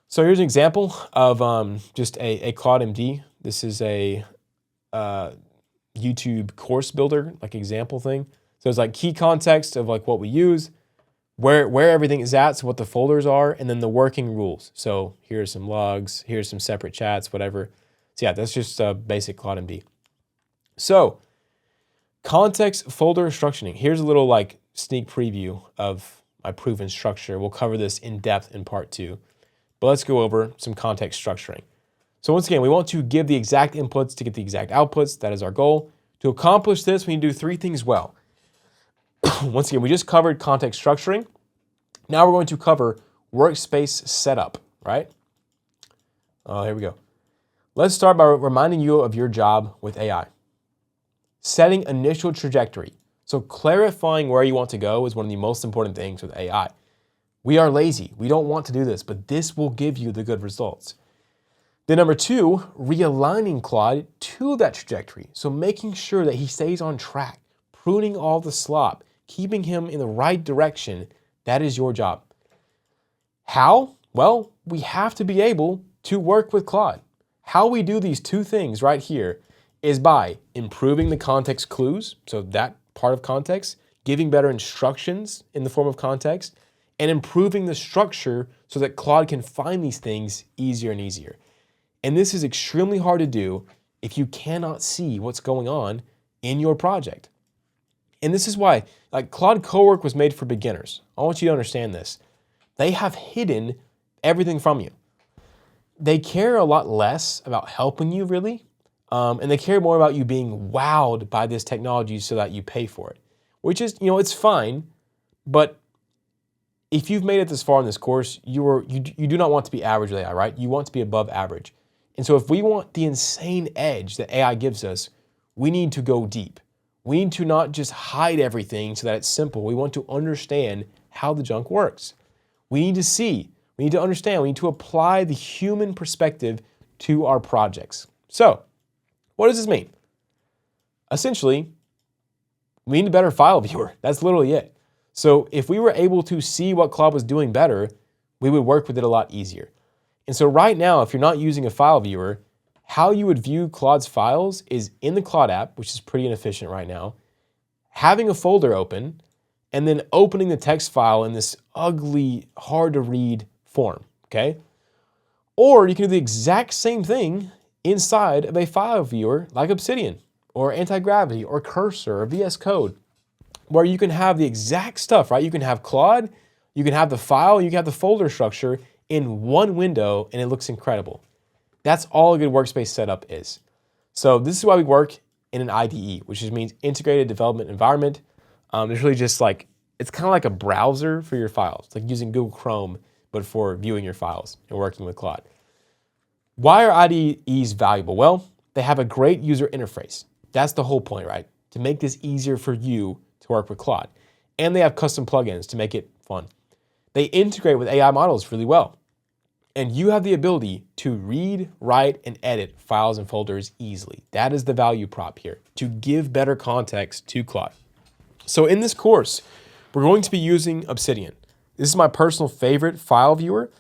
So here's an example of just a Claude MD. This is a YouTube course builder, like example thing. So it's like key context of like what we use, where everything is at, so what the folders are, and then the working rules. So here's some logs, here's some separate chats, whatever. So yeah, that's just a basic Claude MD. So context folder structuring. Here's a little like sneak preview of my proven structure. We'll cover this in depth in part 2. But let's go over some context structuring. So once again, we want to give the exact inputs to get the exact outputs. That is our goal. To accomplish this, we need to do 3 things well. Once again, we just covered context structuring. Now we're going to cover workspace setup, right? Here we go. Let's start by reminding you of your job with AI. Setting initial trajectory. So clarifying where you want to go is one of the most important things with AI. We are lazy. We don't want to do this, but this will give you the good results. Then number 2, realigning Claude to that trajectory. So making sure that he stays on track, pruning all the slop, keeping him in the right direction. That is your job. How? Well, we have to be able to work with Claude. How we do these 2 things right here is by improving the context clues, so that part of context, giving better instructions in the form of context, and improving the structure so that Claude can find these things easier and easier. And this is extremely hard to do if you cannot see what's going on in your project. And this is why, like, Claude Cowork was made for beginners. I want you to understand this. They have hidden everything from you. They care a lot less about helping you, really, and they care more about you being wowed by this technology so that you pay for it, which is, it's fine, but if you've made it this far in this course, you do not want to be average with AI, right? You want to be above average. And so if we want the insane edge that AI gives us, we need to go deep. We need to not just hide everything so that it's simple. We want to understand how the junk works. We need to see, we need to understand, we need to apply the human perspective to our projects. So, what does this mean? Essentially, we need a better file viewer. That's literally it. So if we were able to see what Claude was doing better, we would work with it a lot easier. And so right now, if you're not using a file viewer, how you would view Claude's files is in the Claude app, which is pretty inefficient right now, having a folder open, and then opening the text file in this ugly, hard to read form, okay? Or you can do the exact same thing inside of a file viewer like Obsidian or Anti-Gravity or Cursor or VS Code, where you can have the exact stuff, right? You can have Claude, you can have the file, you can have the folder structure in one window, and it looks incredible. That's all a good workspace setup is. So this is why we work in an IDE, which just means integrated development environment. It's really just like, it's kind of like a browser for your files. It's like using Google Chrome, but for viewing your files and working with Claude. Why are IDEs valuable? Well, they have a great user interface. That's the whole point, right? To make this easier for you to work with Claude. And they have custom plugins to make it fun. They integrate with AI models really well. And you have the ability to read, write, and edit files and folders easily. That is the value prop here, to give better context to Claude. So in this course, we're going to be using Obsidian. This is my personal favorite file viewer.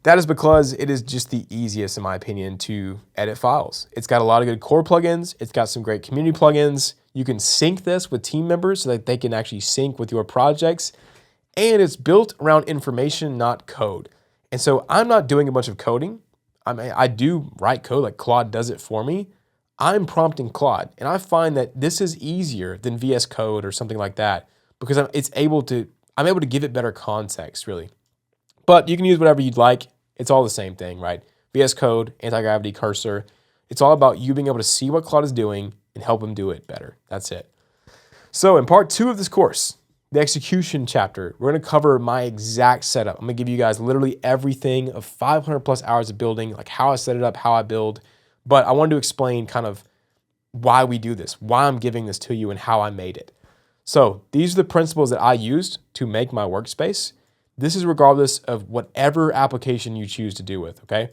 That is because it is just the easiest, in my opinion, to edit files. It's got a lot of good core plugins. It's got some great community plugins. You can sync this with team members so that they can actually sync with your projects. And it's built around information, not code. And so I'm not doing a bunch of coding. I do write code, like Claude does it for me. I'm prompting Claude. And I find that this is easier than VS Code or something like that because I'm able to give it better context, really. But you can use whatever you'd like. It's all the same thing, right? VS Code, Anti-Gravity, Cursor. It's all about you being able to see what Claude is doing and help him do it better. That's it. So in part 2 of this course, the execution chapter, we're going to cover my exact setup. I'm going to give you guys literally everything of 500 plus hours of building, like how I set it up, how I build. But I wanted to explain kind of why we do this, why I'm giving this to you, and how I made it. So these are the principles that I used to make my workspace. This is regardless of whatever application you choose to do with, okay?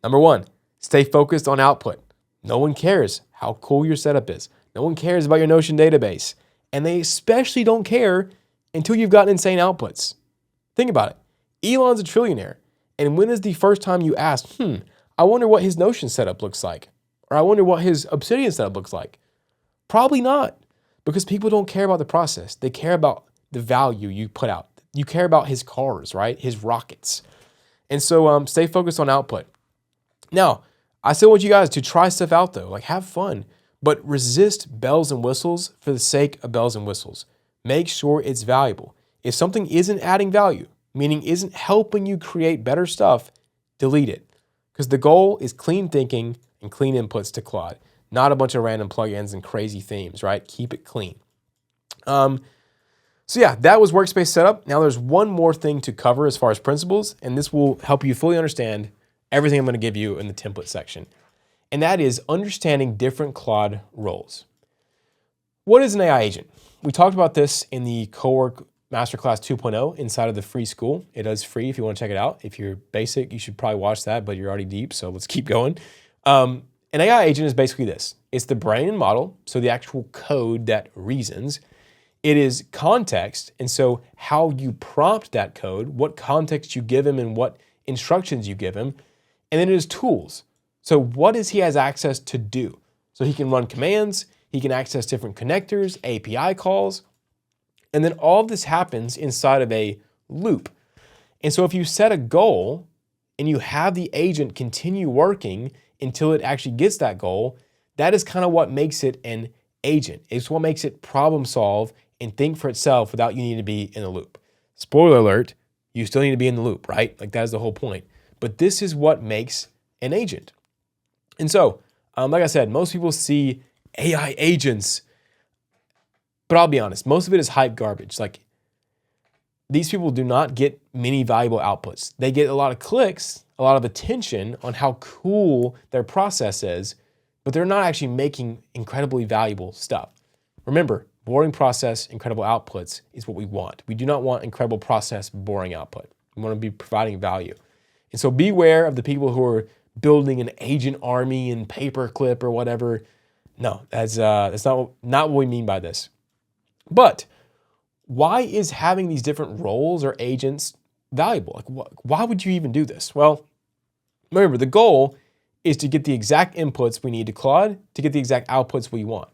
Number 1, stay focused on output. No one cares how cool your setup is. No one cares about your Notion database. And they especially don't care until you've gotten insane outputs. Think about it. Elon's a trillionaire. And when is the first time you asked, I wonder what his Notion setup looks like? Or I wonder what his Obsidian setup looks like? Probably not. Because people don't care about the process. They care about the value you put out. You care about his cars, right? His rockets. And so stay focused on output. Now, I still want you guys to try stuff out though. Like have fun. But resist bells and whistles for the sake of bells and whistles. Make sure it's valuable. If something isn't adding value, meaning isn't helping you create better stuff, delete it. Because the goal is clean thinking and clean inputs to Claude, not a bunch of random plugins and crazy themes, right? Keep it clean. So yeah, that was workspace setup. Now there's one more thing to cover as far as principles, and this will help you fully understand everything I'm going to give you in the template section. And that is understanding different Claude roles. What is an AI agent? We talked about this in the Cowork Masterclass 2.0 inside of the free school. It is free if you want to check it out. If you're basic, you should probably watch that, but you're already deep, so let's keep going. An AI agent is basically this. It's the brain and model, so the actual code that reasons. It is context, and so how you prompt that code, what context you give him and what instructions you give him. And then it is tools. So what does he has access to do? So he can run commands, he can access different connectors, API calls, and then all of this happens inside of a loop. And so if you set a goal and you have the agent continue working until it actually gets that goal, that is kind of what makes it an agent. It's what makes it problem solve and think for itself without you needing to be in the loop. Spoiler alert, you still need to be in the loop, right? Like that is the whole point. But this is what makes an agent. And so, like I said, most people see AI agents, but I'll be honest, most of it is hype garbage. Like these people do not get many valuable outputs. They get a lot of clicks, a lot of attention on how cool their process is, but they're not actually making incredibly valuable stuff. Remember, boring process, incredible outputs is what we want. We do not want incredible process, boring output. We want to be providing value. And so beware of the people who are building an agent army and paperclip or whatever. No, that's not what we mean by this. But why is having these different roles or agents valuable? Like, why would you even do this? Well, remember, the goal is to get the exact inputs we need to Claude to get the exact outputs we want.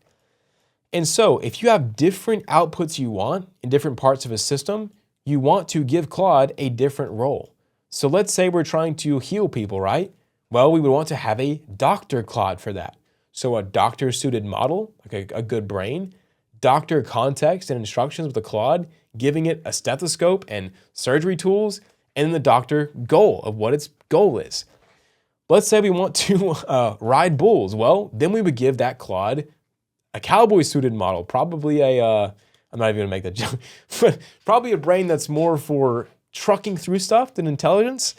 And so if you have different outputs you want in different parts of a system, you want to give Claude a different role. So let's say we're trying to heal people, right? Well, we would want to have a doctor Claude for that. So a doctor-suited model, like a good brain, doctor context and instructions with a Claude, giving it a stethoscope and surgery tools, and then the doctor goal of what its goal is. Let's say we want to ride bulls. Well, then we would give that Claude a cowboy-suited model, probably I'm not even gonna make that joke, but probably a brain that's more for trucking through stuff than intelligence,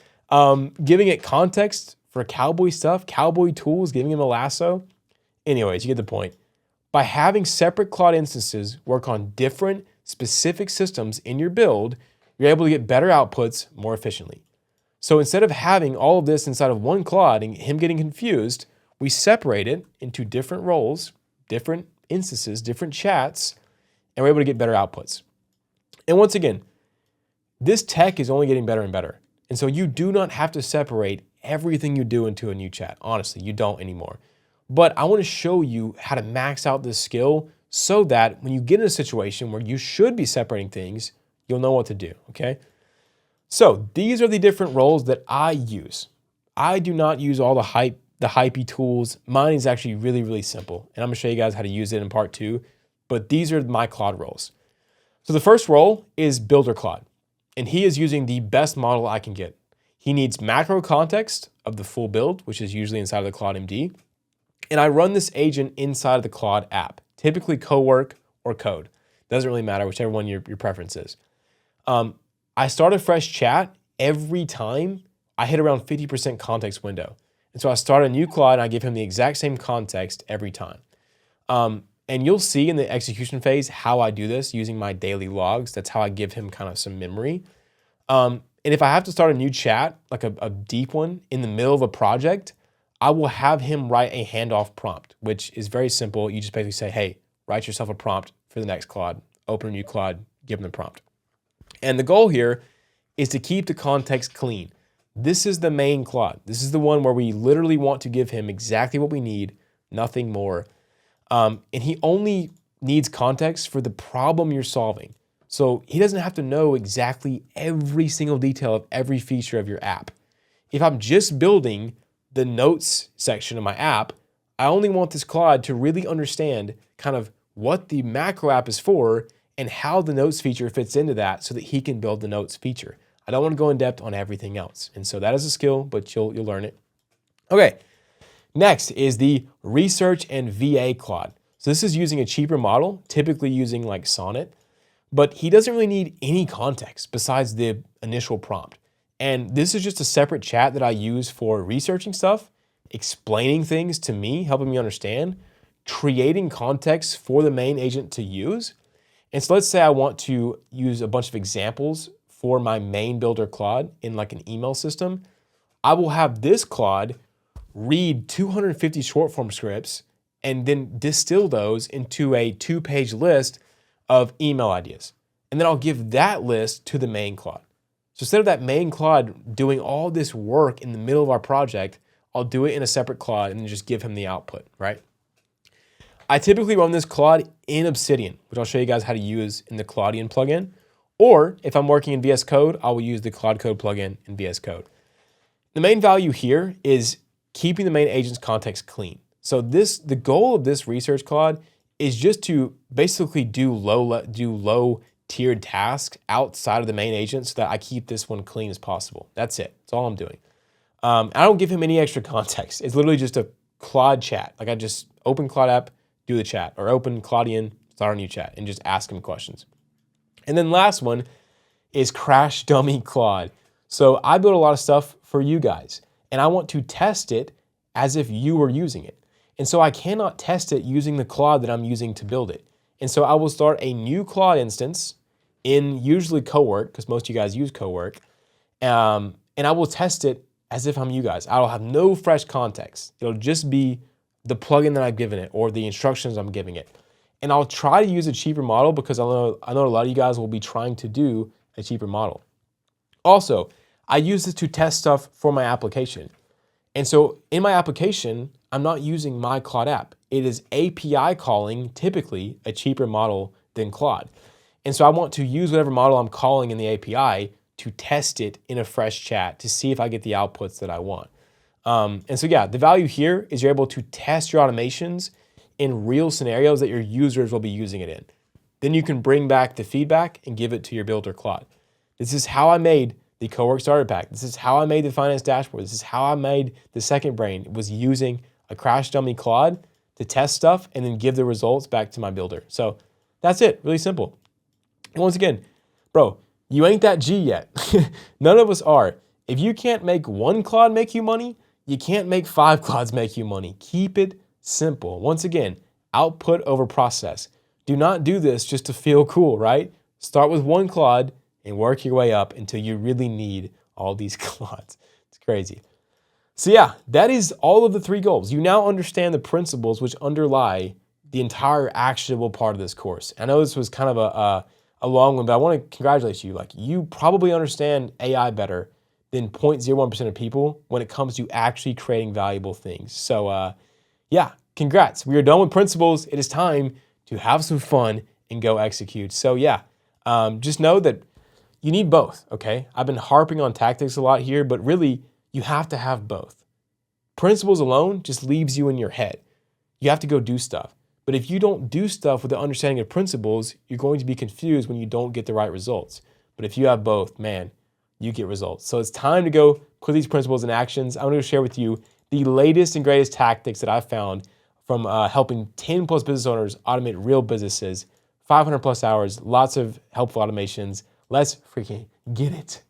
giving it context for cowboy stuff, cowboy tools, giving him a lasso. Anyways, you get the point. By having separate Claude instances work on different specific systems in your build, you're able to get better outputs more efficiently. So instead of having all of this inside of one Claude and him getting confused, we separate it into different roles, different instances, different chats, and we're able to get better outputs. And once again, this tech is only getting better and better. And so you do not have to separate everything you do into a new chat. Honestly, you don't anymore. But I want to show you how to max out this skill so that when you get in a situation where you should be separating things, you'll know what to do, okay? So these are the different roles that I use. I do not use all the hypey tools. Mine is actually really, really simple. And I'm gonna show you guys how to use it in part 2, but these are my Claude roles. So the first role is Builder Claude, and he is using the best model I can get. He needs macro context of the full build, which is usually inside of the Claude MD. And I run this agent inside of the Claude app, typically Cowork or Code. Doesn't really matter, whichever one your preference is. I start a fresh chat every time I hit around 50% context window. And so I start a new Claude and I give him the exact same context every time. And you'll see in the execution phase how I do this using my daily logs. That's how I give him kind of some memory. And if I have to start a new chat, like a deep one in the middle of a project, I will have him write a handoff prompt, which is very simple. You just basically say, hey, write yourself a prompt for the next Claude, open a new Claude, give him the prompt. And the goal here is to keep the context clean. This is the main Claude. This is the one where we literally want to give him exactly what we need, nothing more. And he only needs context for the problem you're solving. So he doesn't have to know exactly every single detail of every feature of your app. If I'm just building the notes section of my app, I only want this Claude to really understand kind of what the macro app is for and how the notes feature fits into that so that he can build the notes feature. I don't want to go in depth on everything else. And so that is a skill, but you'll learn it. Okay, next is the research and VA Claude. So this is using a cheaper model, typically using like Sonnet, but he doesn't really need any context besides the initial prompt. And this is just a separate chat that I use for researching stuff, explaining things to me, helping me understand, creating context for the main agent to use. And so let's say I want to use a bunch of examples for my main builder Claude in like an email system. I will have this Claude read 250 short form scripts and then distill those into a 2-page list of email ideas. And then I'll give that list to the main Claude. So instead of that main Claude doing all this work in the middle of our project, I'll do it in a separate Claude and then just give him the output, right? I typically run this Claude in Obsidian, which I'll show you guys how to use in the Claudian plugin. Or if I'm working in VS Code, I will use the Claude Code plugin in VS Code. The main value here is keeping the main agent's context clean. So the goal of this research Claude is just to basically do low tiered tasks outside of the main agent so that I keep this one clean as possible. That's it. That's all I'm doing. I don't give him any extra context. It's literally just a Claude chat. Like I just open Claude app, do the chat, or open Claudian, start a new chat, and just ask him questions. And then last one is Crash Dummy Claude. So I build a lot of stuff for you guys, and I want to test it as if you were using it. And so I cannot test it using the Claude that I'm using to build it. And so I will start a new Claude instance in usually Cowork, because most of you guys use Cowork, and I will test it as if I'm you guys. I'll have no fresh context. It'll just be the plugin that I've given it or the instructions I'm giving it. And I'll try to use a cheaper model because I know a lot of you guys will be trying to do a cheaper model. Also, I use this to test stuff for my application. And so in my application, I'm not using my Claude app. It is API calling, typically a cheaper model than Claude. And so I want to use whatever model I'm calling in the API to test it in a fresh chat to see if I get the outputs that I want. And so yeah, the value here is you're able to test your automations in real scenarios that your users will be using it in. Then you can bring back the feedback and give it to your builder Claude. This is how I made the Cowork Starter Pack. This is how I made the finance dashboard. This is how I made the second brain. It was using a crash dummy Claude to test stuff and then give the results back to my builder. So that's it, really simple. And once again, bro, you ain't that G yet. None of us are. If you can't make one Claude make you money, you can't make 5 Claudes make you money. Keep it simple. Once again, output over process. Do not do this just to feel cool, right? Start with one Claude and work your way up until you really need all these Claudes. It's crazy. So yeah, that is all of the 3 goals. You now understand the principles which underlie the entire actionable part of this course. I know this was kind of a long one, but I want to congratulate you. Like, you probably understand AI better than 0.01% of people when it comes to actually creating valuable things. So yeah, congrats. We are done with principles. It is time to have some fun and go execute. So yeah, just know that you need both, okay? I've been harping on tactics a lot here, but really you have to have both. Principles alone just leaves you in your head. You have to go do stuff. But if you don't do stuff with the understanding of principles, you're going to be confused when you don't get the right results. But if you have both, man, you get results. So it's time to go put these principles in actions. I'm going to share with you the latest and greatest tactics that I've found from helping 10 plus business owners automate real businesses, 500 plus hours, lots of helpful automations. Let's freaking get it.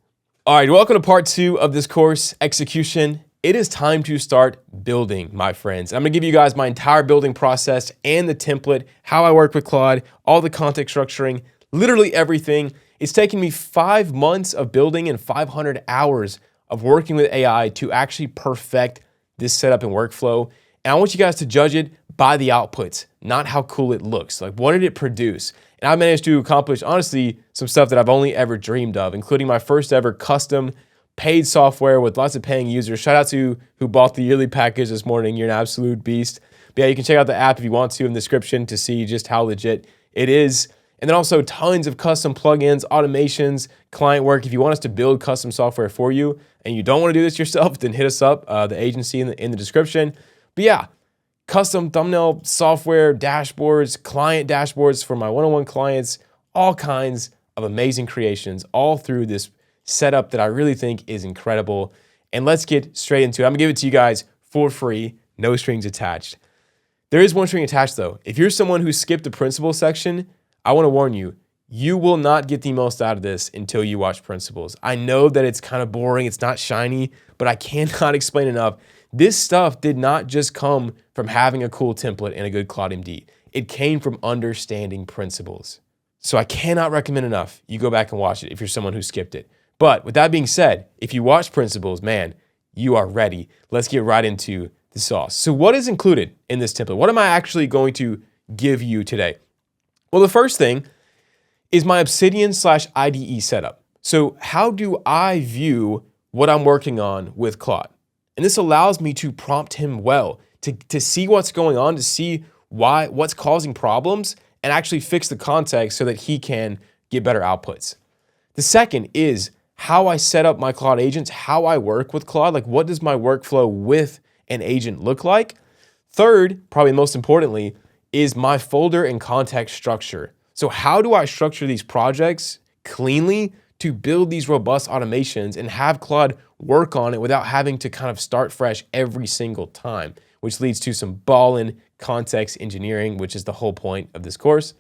All right, welcome to part 2 of this course, execution. It is time to start building, my friends. I'm gonna give you guys my entire building process and the template, how I work with Claude, all the context structuring, literally everything. It's taken me 5 months of building and 500 hours of working with AI to actually perfect this setup and workflow. And I want you guys to judge it by the outputs, not how cool it looks. Like, what did it produce? And I managed to accomplish, honestly, some stuff that I've only ever dreamed of, including my first ever custom paid software with lots of paying users. Shout out to who bought the yearly package this morning. You're an absolute beast. But yeah, you can check out the app if you want to in the description to see just how legit it is. And then also tons of custom plugins, automations, client work. If you want us to build custom software for you and you don't want to do this yourself, then hit us up, the agency in the description. But yeah, custom thumbnail software, dashboards, client dashboards for my one-on-one clients, all kinds of amazing creations, all through this setup that I really think is incredible. And let's get straight into it. I'm gonna give it to you guys for free, no strings attached. There is one string attached though. If you're someone who skipped the principles section, I wanna warn you, you will not get the most out of this until you watch principles. I know that it's kind of boring, it's not shiny, but I cannot explain enough. This stuff did not just come from having a cool template and a good Claude MD. It came from understanding principles. So I cannot recommend enough you go back and watch it if you're someone who skipped it. But with that being said, if you watch principles, man, you are ready. Let's get right into the sauce. So what is included in this template? What am I actually going to give you today? Well, the first thing is my Obsidian/IDE setup. So how do I view what I'm working on with Claude? And this allows me to prompt him well, to see what's going on, to see what's causing problems, and actually fix the context so that he can get better outputs. The second is how I set up my Claude agents, how I work with Claude, like what does my workflow with an agent look like? Third, probably most importantly, is my folder and context structure. So how do I structure these projects cleanly to build these robust automations and have Claude work on it without having to kind of start fresh every single time, which leads to some ballin' context engineering, which is the whole point of this course.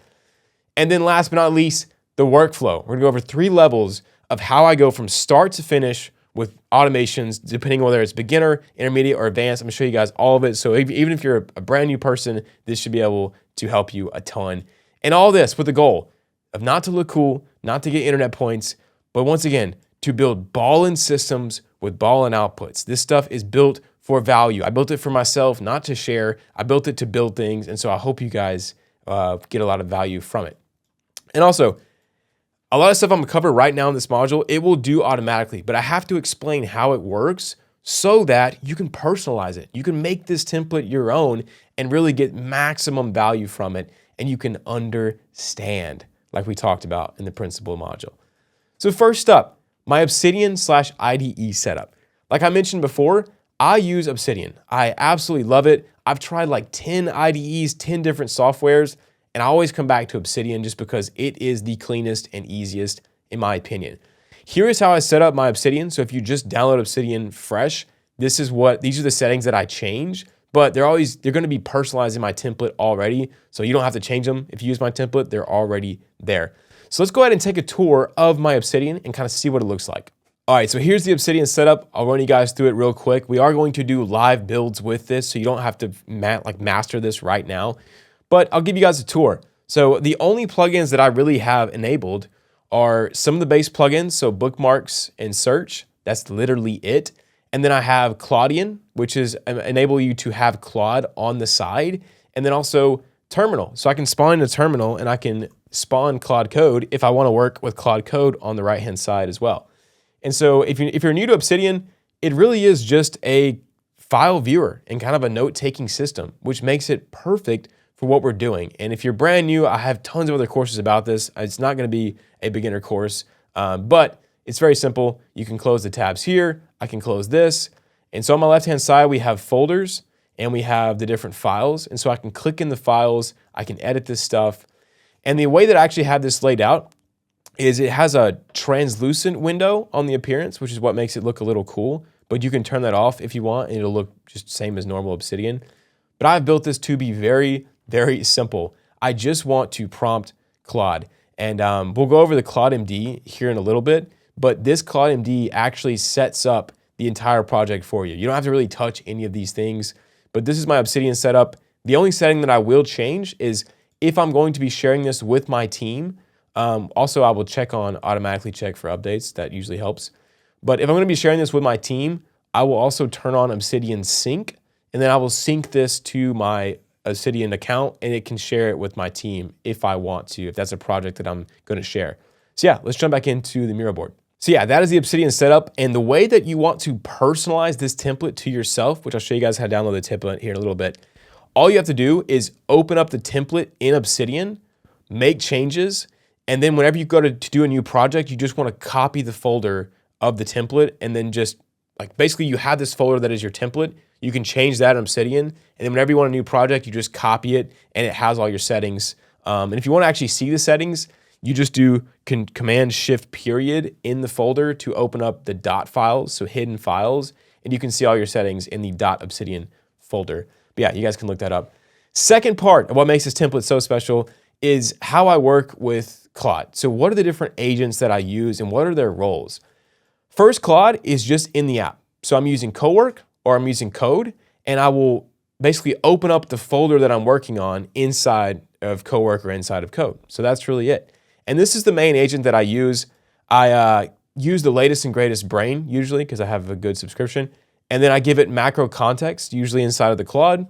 And then last but not least, the workflow. We're gonna go over 3 levels of how I go from start to finish with automations, depending on whether it's beginner, intermediate, or advanced. I'm gonna show you guys all of it. So even if you're a brand new person, this should be able to help you a ton. And all this with the goal of not to look cool, not to get internet points, but once again, to build ballin' systems with ballin' outputs. This stuff is built for value. I built it for myself, not to share. I built it to build things. And so I hope you guys get a lot of value from it. And also, a lot of stuff I'm gonna cover right now in this module, it will do automatically, but I have to explain how it works so that you can personalize it. You can make this template your own and really get maximum value from it, and you can understand, like we talked about in the principal module. So first up, my Obsidian/IDE setup. Like I mentioned before, I use Obsidian. I absolutely love it. I've tried like 10 IDEs, 10 different softwares, and I always come back to Obsidian just because it is the cleanest and easiest in my opinion. Here is how I set up my Obsidian. So if you just download Obsidian fresh, these are the settings that I change, but they're going to be personalized in my template already. So you don't have to change them. If you use my template, they're already there. So let's go ahead and take a tour of my Obsidian and kind of see what it looks like. All right, so here's the Obsidian setup. I'll run you guys through it real quick. We are going to do live builds with this, so you don't have to master this right now, but I'll give you guys a tour. So the only plugins that I really have enabled are some of the base plugins, so bookmarks and search. That's literally it. And then I have Claudian, which is enable you to have Claude on the side, and then also terminal. So I can spawn in a terminal and I can spawn Claude code if I want to work with Claude code on the right-hand side as well. And so if you're new to Obsidian, it really is just a file viewer and kind of a note-taking system, which makes it perfect for what we're doing. And if you're brand new, I have tons of other courses about this. It's not going to be a beginner course, but it's very simple. You can close the tabs here. I can close this. And so on my left-hand side, we have folders and we have the different files. And so I can click in the files. I can edit this stuff. And the way that I actually have this laid out is it has a translucent window on the appearance, which is what makes it look a little cool, but you can turn that off if you want and it'll look just same as normal Obsidian. But I've built this to be very, very simple. I just want to prompt Claude, and we'll go over the Claude MD here in a little bit, but this Claude MD actually sets up the entire project for you. You don't have to really touch any of these things, but this is my Obsidian setup. The only setting that I will change is if I'm going to be sharing this with my team. Also, I will automatically check for updates. That usually helps. But if I'm going to be sharing this with my team, I will also turn on Obsidian Sync, and then I will sync this to my Obsidian account, and it can share it with my team if I want to, if that's a project that I'm going to share. So yeah, let's jump back into the Miro board. So yeah, that is the Obsidian setup, and the way that you want to personalize this template to yourself, which I'll show you guys how to download the template here in a little bit. All you have to do is open up the template in Obsidian, make changes, and then whenever you go to do a new project, you just want to copy the folder of the template, and then just basically you have this folder that is your template. You can change that in Obsidian, and then whenever you want a new project, you just copy it and it has all your settings. And if you want to actually see the settings, you just do Command-Shift-period in the folder to open up the dot files, so hidden files, and you can see all your settings in the .obsidian folder. But yeah, you guys can look that up. Second part of what makes this template so special is how I work with Claude. So what are the different agents that I use and what are their roles? First, Claude is just in the app. So I'm using Cowork or I'm using Code, and I will basically open up the folder that I'm working on inside of Cowork or inside of Code. So that's really it. And this is the main agent that I use. I use the latest and greatest brain usually because I have a good subscription. And then I give it macro context, usually inside of the Claude.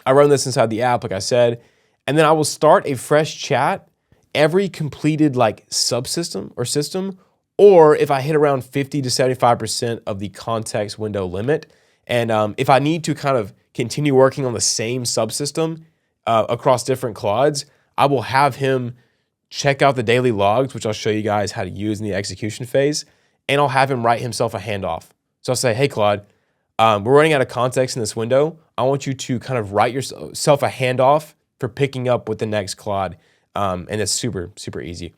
I run this inside the app, like I said. And then I will start a fresh chat every completed subsystem or system, or if I hit around 50 to 75% of the context window limit. And if I need to kind of continue working on the same subsystem across different Claudes, I will have him check out the daily logs, which I'll show you guys how to use in the execution phase, and I'll have him write himself a handoff. So I'll say, hey, Claude, we're running out of context in this window. I want you to kind of write yourself a handoff for picking up with the next Claude. And it's super, super easy.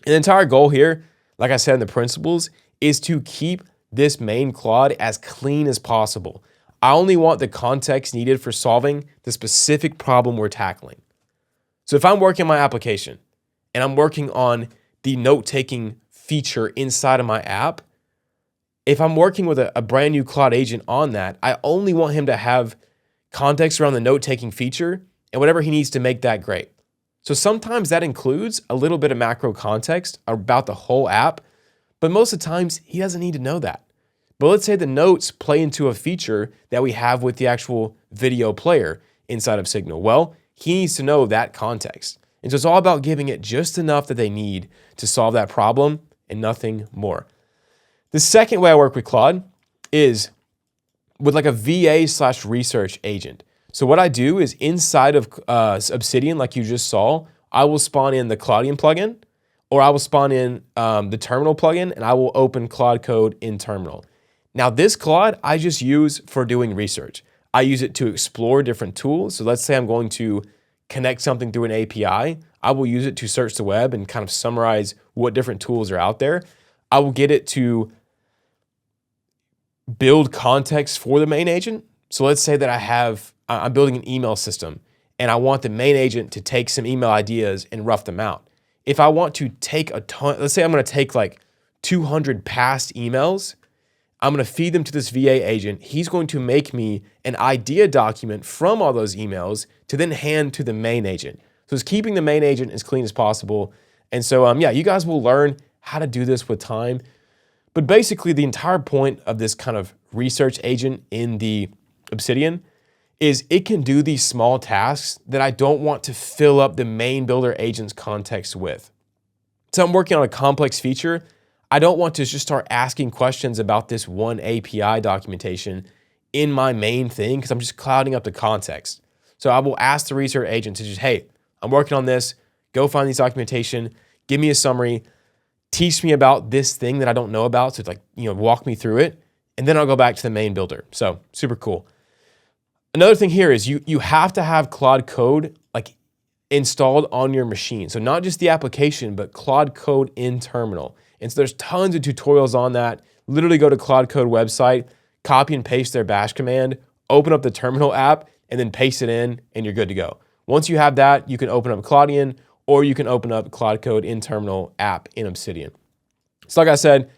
And the entire goal here, like I said in the principles, is to keep this main Claude as clean as possible. I only want the context needed for solving the specific problem we're tackling. So if I'm working on my application and I'm working on the note-taking feature inside of my app, if I'm working with a brand new Claude agent on that, I only want him to have context around the note-taking feature and whatever he needs to make that great. So sometimes that includes a little bit of macro context about the whole app, but most of the times he doesn't need to know that. But let's say the notes play into a feature that we have with the actual video player inside of Signal. Well, he needs to know that context. And so it's all about giving it just enough that they need to solve that problem and nothing more. The second way I work with Claude is with like a VA/research agent. So what I do is inside of Obsidian, like you just saw, I will spawn in the Claudian plugin, or I will spawn in the terminal plugin, and I will open Claude Code in terminal. Now this Claude I just use for doing research. I use it to explore different tools. So let's say I'm going to connect something through an API. I will use it to search the web and kind of summarize what different tools are out there. I will get it to build context for the main agent. So let's say that I'm building an email system and I want the main agent to take some email ideas and rough them out. If I want to take a ton, let's say I'm going to take like 200 past emails, I'm going to feed them to this VA agent. He's going to make me an idea document from all those emails to then hand to the main agent. So it's keeping the main agent as clean as possible. And so, yeah, you guys will learn how to do this with time. But basically, the entire point of this kind of research agent in the Obsidian is it can do these small tasks that I don't want to fill up the main builder agent's context with. So I'm working on a complex feature. I don't want to just start asking questions about this one API documentation in my main thing because I'm just clouding up the context. So I will ask the research agent to just, hey, I'm working on this. Go find this documentation. Give me a summary. Teach me about this thing that I don't know about. So it's like, walk me through it. And then I'll go back to the main builder. So super cool. Another thing here is you have to have Claude Code like installed on your machine. So not just the application, but Claude Code in terminal. And so there's tons of tutorials on that. Literally go to Claude Code website, copy and paste their bash command, open up the terminal app, and then paste it in, and you're good to go. Once you have that, you can open up Claudian, or you can open up Claude Code in terminal app in Obsidian. So like I said,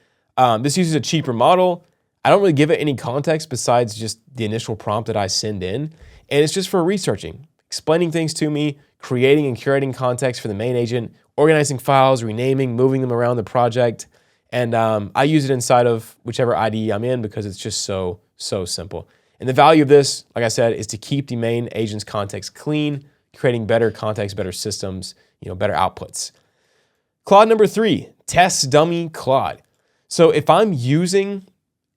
this uses a cheaper model. I don't really give it any context besides just the initial prompt that I send in. And it's just for researching, explaining things to me, creating and curating context for the main agent, organizing files, renaming, moving them around the project. And I use it inside of whichever IDE I'm in because it's just so simple. And the value of this, like I said, is to keep the main agent's context clean, creating better context, better systems, better outputs. Claude number 3, test dummy Claude. So if I'm using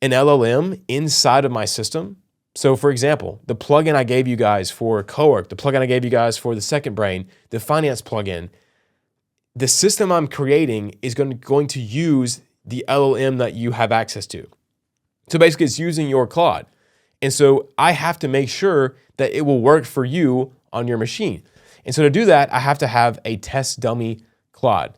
an LLM inside of my system, so for example, the plugin I gave you guys for Cowork, the plugin I gave you guys for the Second Brain, the finance plugin, the system I'm creating is going to use the LLM that you have access to. So basically it's using your Claude. And so I have to make sure that it will work for you on your machine. And so to do that, I have to have a test dummy Claude.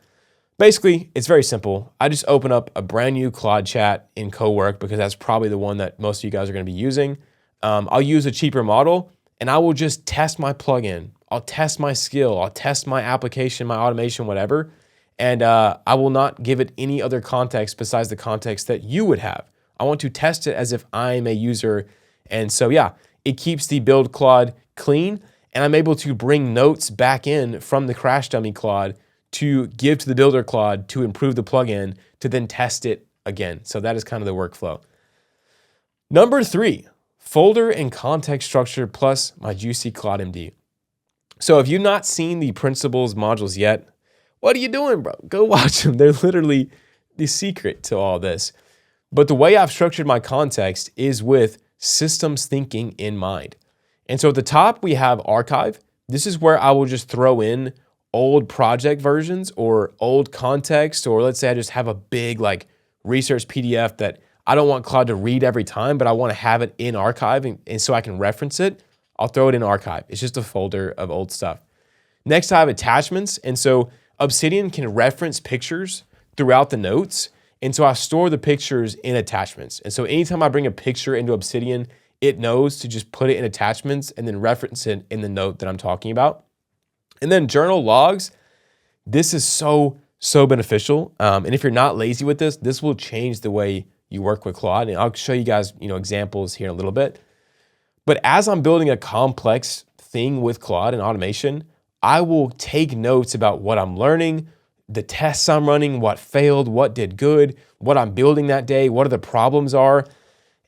Basically, it's very simple. I just open up a brand new Claude chat in Cowork because that's probably the one that most of you guys are going to be using. I'll use a cheaper model and I will just test my plugin. I'll test my skill. I'll test my application, my automation, whatever. And I will not give it any other context besides the context that you would have. I want to test it as if I'm a user. And so, yeah, it keeps the build Claude clean. And I'm able to bring notes back in from the crash dummy Claude to give to the builder Claude to improve the plugin to then test it again. So that is kind of the workflow. Number 3, folder and context structure plus my juicy Claude MD. So if you've not seen the principles modules yet, what are you doing, bro? Go watch them. They're literally the secret to all this. But the way I've structured my context is with systems thinking in mind. And so at the top, we have archive. This is where I will just throw in old project versions or old context, or let's say I just have a big like research PDF that I don't want Claude to read every time, but I want to have it in archive and so I can reference it. I'll throw it in archive. It's just a folder of old stuff. Next, I have attachments. And so Obsidian can reference pictures throughout the notes. And so I store the pictures in attachments. And so anytime I bring a picture into Obsidian, it knows to just put it in attachments and then reference it in the note that I'm talking about. And then journal logs. This is so beneficial. And if you're not lazy with this, this will change the way you work with Claude. And I'll show you guys, examples here in a little bit. But as I'm building a complex thing with Claude and automation, I will take notes about what I'm learning, the tests I'm running, what failed, what did good, what I'm building that day, what are the problems are.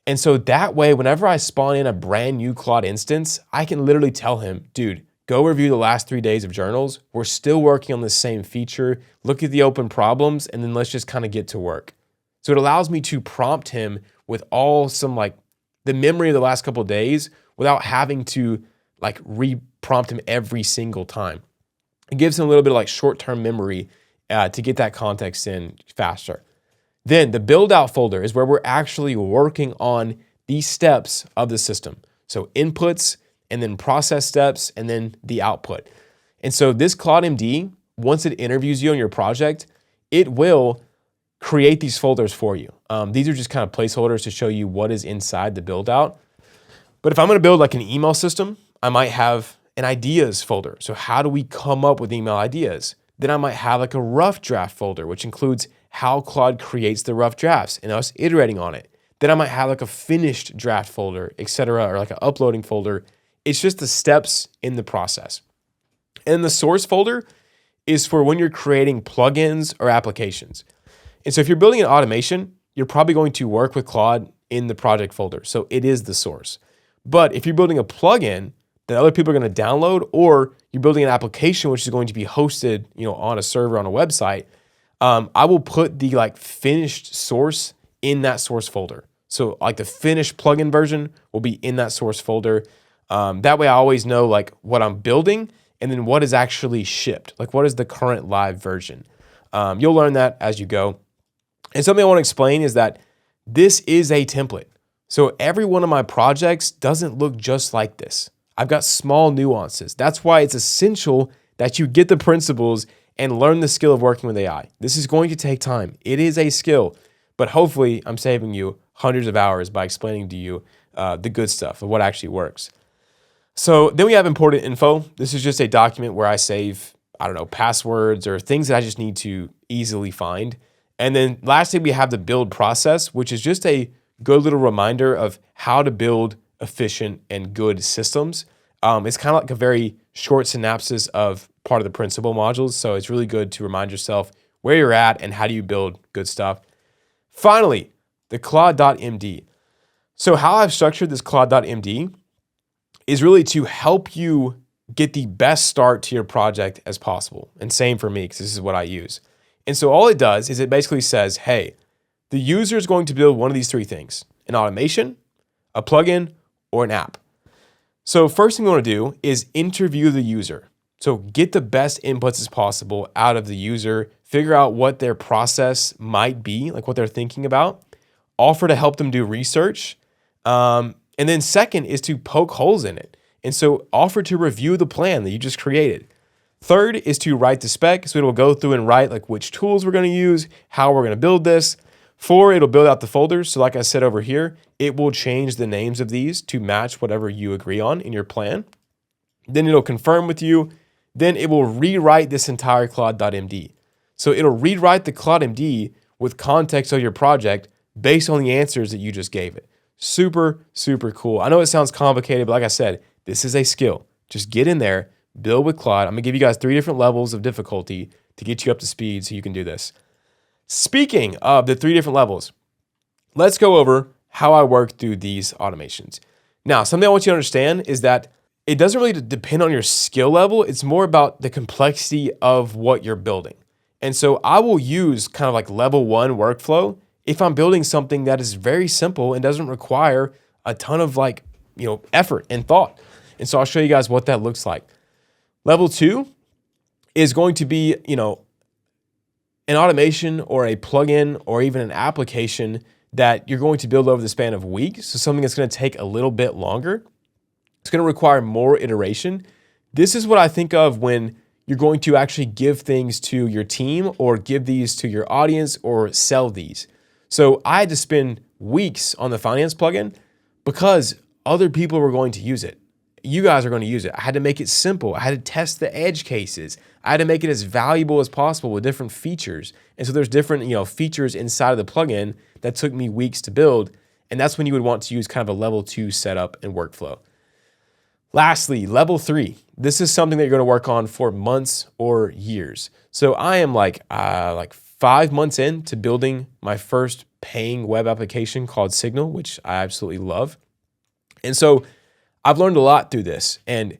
And so that way, whenever I spawn in a brand new Claude instance, I can literally tell him, dude, go review the last 3 days of journals. We're still working on the same feature. Look at the open problems, and then let's just kind of get to work. So it allows me to prompt him with all some like the memory of the last couple of days without having to like re-prompt him every single time. It gives him a little bit of like short-term memory to get that context in faster. Then the build out folder is where we're actually working on these steps of the system. So inputs, and then process steps, and then the output. And so this Claude MD, once it interviews you on your project, it will create these folders for you. These are just kind of placeholders to show you what is inside the build out. But if I'm gonna build like an email system, I might have an ideas folder. So how do we come up with email ideas? Then I might have like a rough draft folder, which includes how Claude creates the rough drafts and us iterating on it. Then I might have like a finished draft folder, etc., or like an uploading folder. It's just the steps in the process. And the source folder is for when you're creating plugins or applications. And so if you're building an automation, you're probably going to work with Claude in the project folder. So it is the source. But if you're building a plugin that other people are going to download, or you're building an application which is going to be hosted, on a server on a website, I will put the like finished source in that source folder. So like the finished plugin version will be in that source folder. That way I always know like what I'm building and then what is actually shipped. Like what is the current live version? You'll learn that as you go. And something I want to explain is that this is a template. So every one of my projects doesn't look just like this. I've got small nuances. That's why it's essential that you get the principles and learn the skill of working with AI. This is going to take time. It is a skill, but hopefully I'm saving you hundreds of hours by explaining to you the good stuff of what actually works. So then we have important info. This is just a document where I save, passwords or things that I just need to easily find. And then lastly, we have the build process, which is just a good little reminder of how to build efficient and good systems. It's kind of like a very short synopsis of part of the principal modules. So it's really good to remind yourself where you're at and how do you build good stuff. Finally, the Claude.md. So how I've structured this Claude.md is really to help you get the best start to your project as possible. And same for me, because this is what I use. And so all it does is it basically says, hey, the user is going to build one of these three things: an automation, a plugin, or an app. So first thing we want to do is interview the user. So get the best inputs as possible out of the user, figure out what their process might be, like what they're thinking about, offer to help them do research. And then second is to poke holes in it. And so offer to review the plan that you just created. Third is to write the spec. So it'll go through and write like which tools we're going to use, how we're going to build this. 4, it'll build out the folders. So like I said over here, it will change the names of these to match whatever you agree on in your plan. Then it'll confirm with you. Then it will rewrite this entire Claude.md. So it'll rewrite the Claude.md with context of your project based on the answers that you just gave it. Super, super cool. I know it sounds complicated, but like I said, this is a skill. Just get in there, build with Claude. I'm gonna give you guys 3 different levels of difficulty to get you up to speed so you can do this. Speaking of the 3 different levels, let's go over how I work through these automations. Now, something I want you to understand is that it doesn't really depend on your skill level. It's more about the complexity of what you're building. And so I will use kind of like level 1 workflow if I'm building something that is very simple and doesn't require a ton of effort and thought. And so I'll show you guys what that looks like. Level 2 is going to be, an automation or a plugin or even an application that you're going to build over the span of weeks. So something that's going to take a little bit longer. It's going to require more iteration. This is what I think of when you're going to actually give things to your team or give these to your audience or sell these. So I had to spend weeks on the finance plugin because other people were going to use it. You guys are going to use it. I had to make it simple. I had to test the edge cases. I had to make it as valuable as possible with different features. And so there's different, features inside of the plugin that took me weeks to build. And that's when you would want to use kind of a level 2 setup and workflow. Lastly, level 3. This is something that you're going to work on for months or years. So I am like 5 months into building my first paying web application called Signal, which I absolutely love. And so I've learned a lot through this. And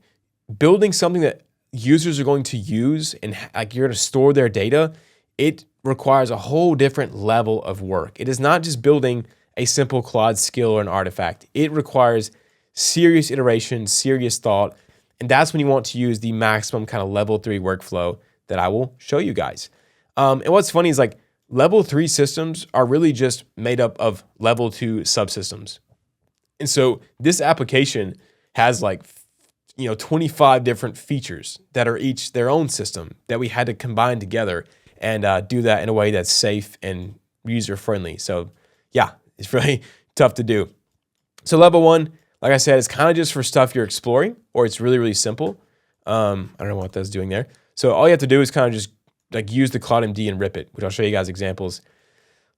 building something that users are going to use and like you're going to store their data, it requires a whole different level of work. It is not just building a simple Claude skill or an artifact. It requires serious iteration, serious thought, and that's when you want to use the maximum kind of level 3 workflow that I will show you guys. And what's funny is like level 3 systems are really just made up of level 2 subsystems. And so this application has like 25 different features that are each their own system that we had to combine together and do that in a way that's safe and user-friendly. So yeah, it's really tough to do. So level 1, like I said, it's kind of just for stuff you're exploring, or it's really, really simple. I don't know what that's doing there. So all you have to do is kind of just like use the Claude MD and rip it, which I'll show you guys examples.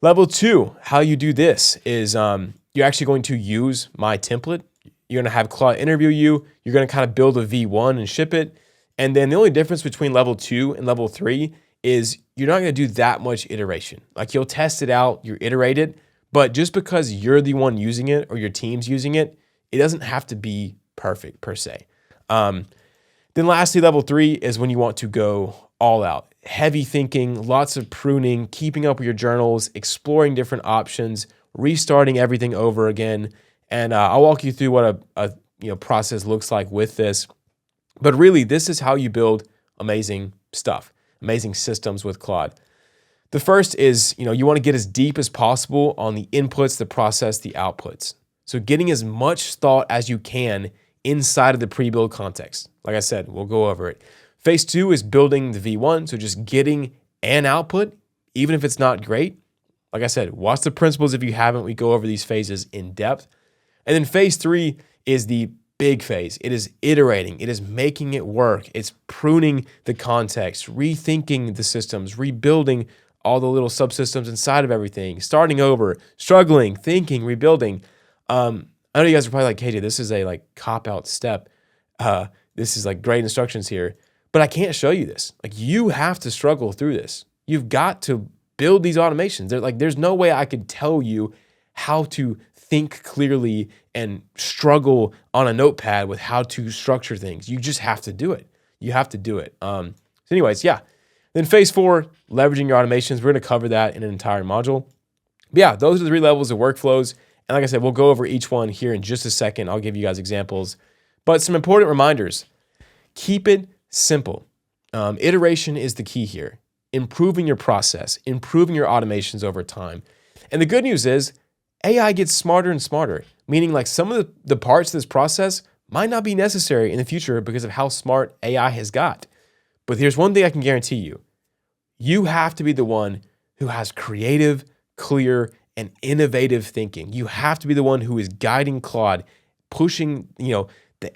Level 2, how you do this is you're actually going to use my template. You're going to have Claude interview you. You're going to kind of build a V1 and ship it. And then the only difference between level 2 and level 3 is you're not going to do that much iteration. Like you'll test it out, you iterate it, but just because you're the one using it or your team's using it, it doesn't have to be perfect per se. Then lastly, level 3 is when you want to go all out. Heavy thinking, lots of pruning, keeping up with your journals, exploring different options, restarting everything over again. And I'll walk you through what a process looks like with this. But really, this is how you build amazing stuff, amazing systems with Claude. The first is, you want to get as deep as possible on the inputs, the process, the outputs. So getting as much thought as you can inside of the pre-build context. Like I said, we'll go over it. Phase 2 is building the V1, so just getting an output, even if it's not great. Like I said, watch the principles if you haven't. We go over these phases in depth. And then phase 3 is the big phase. It is iterating. It is making it work. It's pruning the context, rethinking the systems, rebuilding all the little subsystems inside of everything, starting over, struggling, thinking, rebuilding. I know you guys are probably like, KJ, this is a cop-out step. This is great instructions here, but I can't show you this. You have to struggle through this. You've got to build these automations. There's no way I could tell you how to think clearly and struggle on a notepad with how to structure things. You just have to do it. You have to do it. So anyways, yeah. Then phase 4, leveraging your automations. We're going to cover that in an entire module. But yeah, those are the 3 levels of workflows. And like I said, we'll go over each one here in just a second. I'll give you guys examples. But some important reminders. Keep it simple. Iteration is the key here. Improving your process, improving your automations over time. And the good news is AI gets smarter and smarter, meaning some of the parts of this process might not be necessary in the future because of how smart AI has got. But here's one thing I can guarantee you. You have to be the one who has creative, clear, and innovative thinking. You have to be the one who is guiding Claude, pushing, the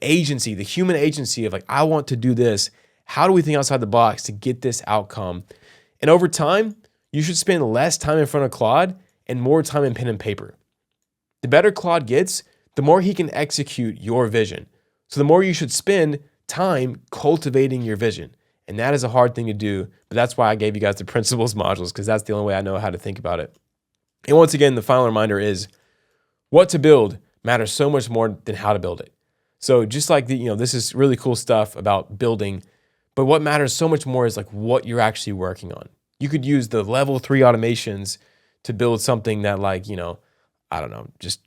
agency, the human agency of I want to do this. How do we think outside the box to get this outcome? And over time, you should spend less time in front of Claude and more time in pen and paper. The better Claude gets, the more he can execute your vision. So the more you should spend time cultivating your vision. And that is a hard thing to do, but that's why I gave you guys the principles modules, because that's the only way I know how to think about it. And once again, the final reminder is what to build matters so much more than how to build it. So just this is really cool stuff about building, but what matters so much more is what you're actually working on. You could use the level 3 automations to build something that I don't know, just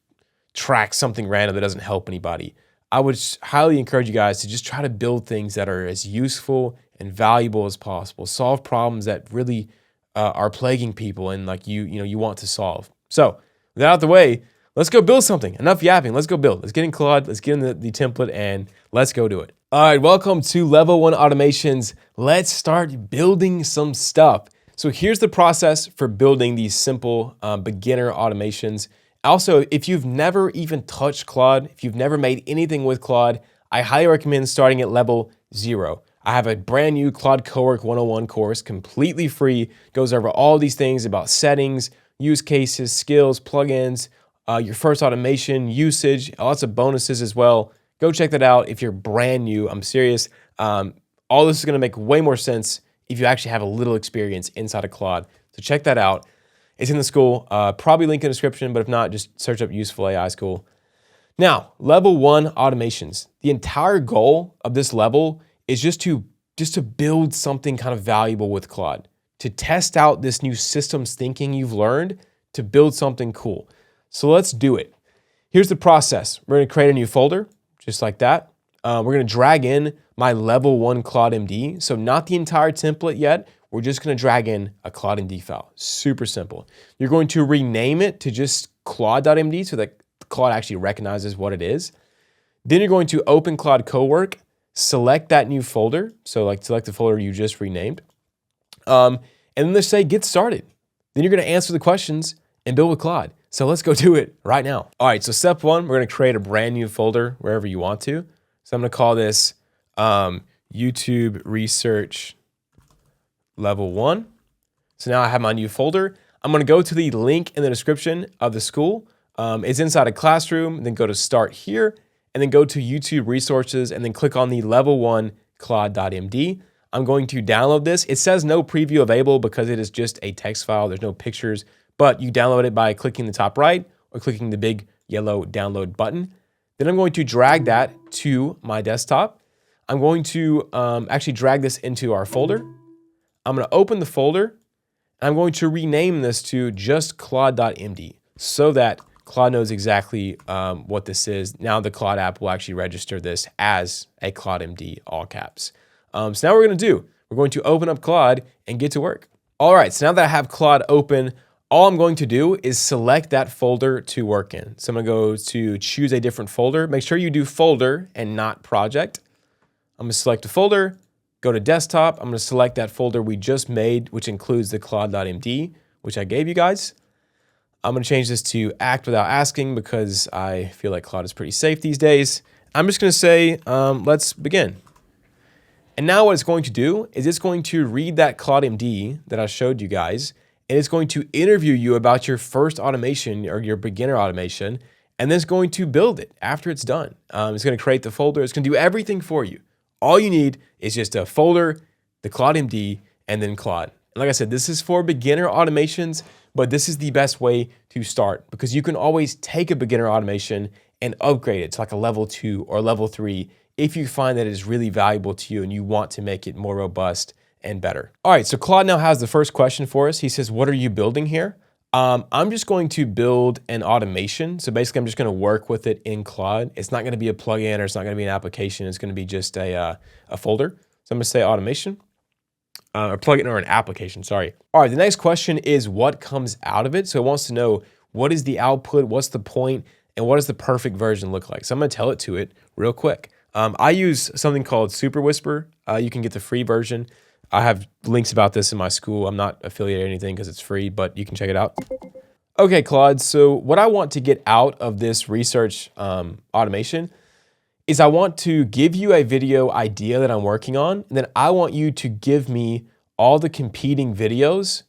track something random that doesn't help anybody. I would highly encourage you guys to just try to build things that are as useful and valuable as possible. Solve problems that really are plaguing people and you want to solve. So with that out of the way, let's go build something. Enough yapping. Let's go build. Let's get in Claude. Let's get in the template and let's go do it. All right, welcome to Level 1 Automations. Let's start building some stuff. So here's the process for building these simple beginner automations. Also, if you've never even touched Claude, if you've never made anything with Claude, I highly recommend starting at level 0. I have a brand new Claude Cowork 101 course, completely free, goes over all these things about settings, use cases, skills, plugins, your first automation, usage, lots of bonuses as well. Go check that out if you're brand new. I'm serious. All this is going to make way more sense if you actually have a little experience inside of Claude. So check that out. It's in the school, probably link in the description, but if not, just search up Useful AI School. Now, level 1 automations. The entire goal of this level is just to build something kind of valuable with Claude, to test out this new systems thinking you've learned to build something cool. So let's do it. Here's the process. We're going to create a new folder, just like that. We're going to drag in my level 1 Claude MD. So not the entire template yet. We're just going to drag in a Claude MD file. Super simple. You're going to rename it to just Claude.md so that Claude actually recognizes what it is. Then you're going to open Claude Cowork, select that new folder. So like select the folder you just renamed. And then let's say get started. Then you're going to answer the questions and build with Claude. So let's go do it right now. All right, so step 1, we're going to create a brand new folder wherever you want to. So I'm going to call this YouTube Research Level 1. So now I have my new folder. I'm going to go to the link in the description of the school. It's inside a classroom, then go to start here, and then go to YouTube resources, and then click on the level 1 Claude.md. I'm going to download this. It says no preview available because it is just a text file. There's no pictures, but you download it by clicking the top right or clicking the big yellow download button. Then I'm going to drag that to my desktop. I'm going to actually drag this into our folder. I'm going to open the folder, and I'm going to rename this to just Claude.md so that Claude knows exactly what this is. Now the Claude app will actually register this as a Claude MD, all caps. So now what we're going to open up Claude and get to work. All right, so now that I have Claude open, all I'm going to do is select that folder to work in. So I'm going to go to choose a different folder. Make sure you do folder and not project. I'm going to select a folder, go to desktop. I'm going to select that folder we just made, which includes the Claude.md, which I gave you guys. I'm going to change this to act without asking because I feel like Claude is pretty safe these days. I'm just going to say, let's begin. And now what it's going to do is it's going to read that Claude MD that I showed you guys, and it's going to interview you about your first automation or your beginner automation, and then it's going to build it after it's done. It's going to create the folder. It's going to do everything for you. All you need is just a folder, the Claude MD, and then Claude. And like I said, this is for beginner automations, but this is the best way to start because you can always take a beginner automation and upgrade it to like a level 2 or level 3 if you find that it is really valuable to you and you want to make it more robust and better. All right, so Claude now has the first question for us. He says, what are you building here? I'm just going to build an automation. So basically, I'm just going to work with it in Claude. It's not going to be a plugin or it's not going to be an application. It's going to be just a folder. So I'm going to say automation. Or plugin or an application, sorry. All right, the next question is what comes out of it. So it wants to know what is the output, what's the point, and what does the perfect version look like? So I'm gonna tell it to it real quick. I use something called Super Whisper. You can get the free version. I have links about this in my school. I'm not affiliated or anything because it's free, but you can check it out. Okay, Claude, so what I want to get out of this research automation is I want to give you a video idea that I'm working on, and then I want you to give me all the competing videos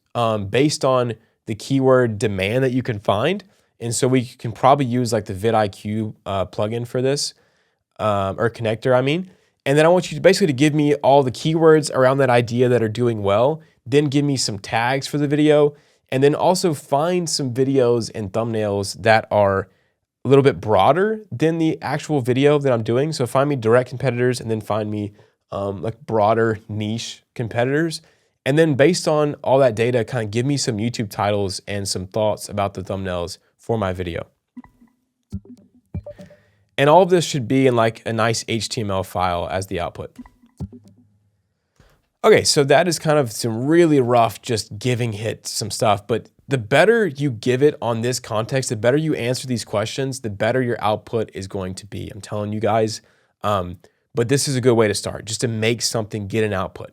based on the keyword demand that you can find. And so we can probably use like the vidIQ plugin for this, or connector, I mean. And then I want you to basically to give me all the keywords around that idea that are doing well, then give me some tags for the video, and then also find some videos and thumbnails that are a little bit broader than the actual video that I'm doing. So find me direct competitors and then find me like broader niche competitors. And then based on all that data, kind of give me some YouTube titles and some thoughts about the thumbnails for my video. And all of this should be in like a nice HTML file as the output. Okay, so that is kind of some really rough, just giving it some stuff, but the better you give it on this context, the better you answer these questions, the better your output is going to be. I'm telling you guys, but this is a good way to start, just to make something get an output.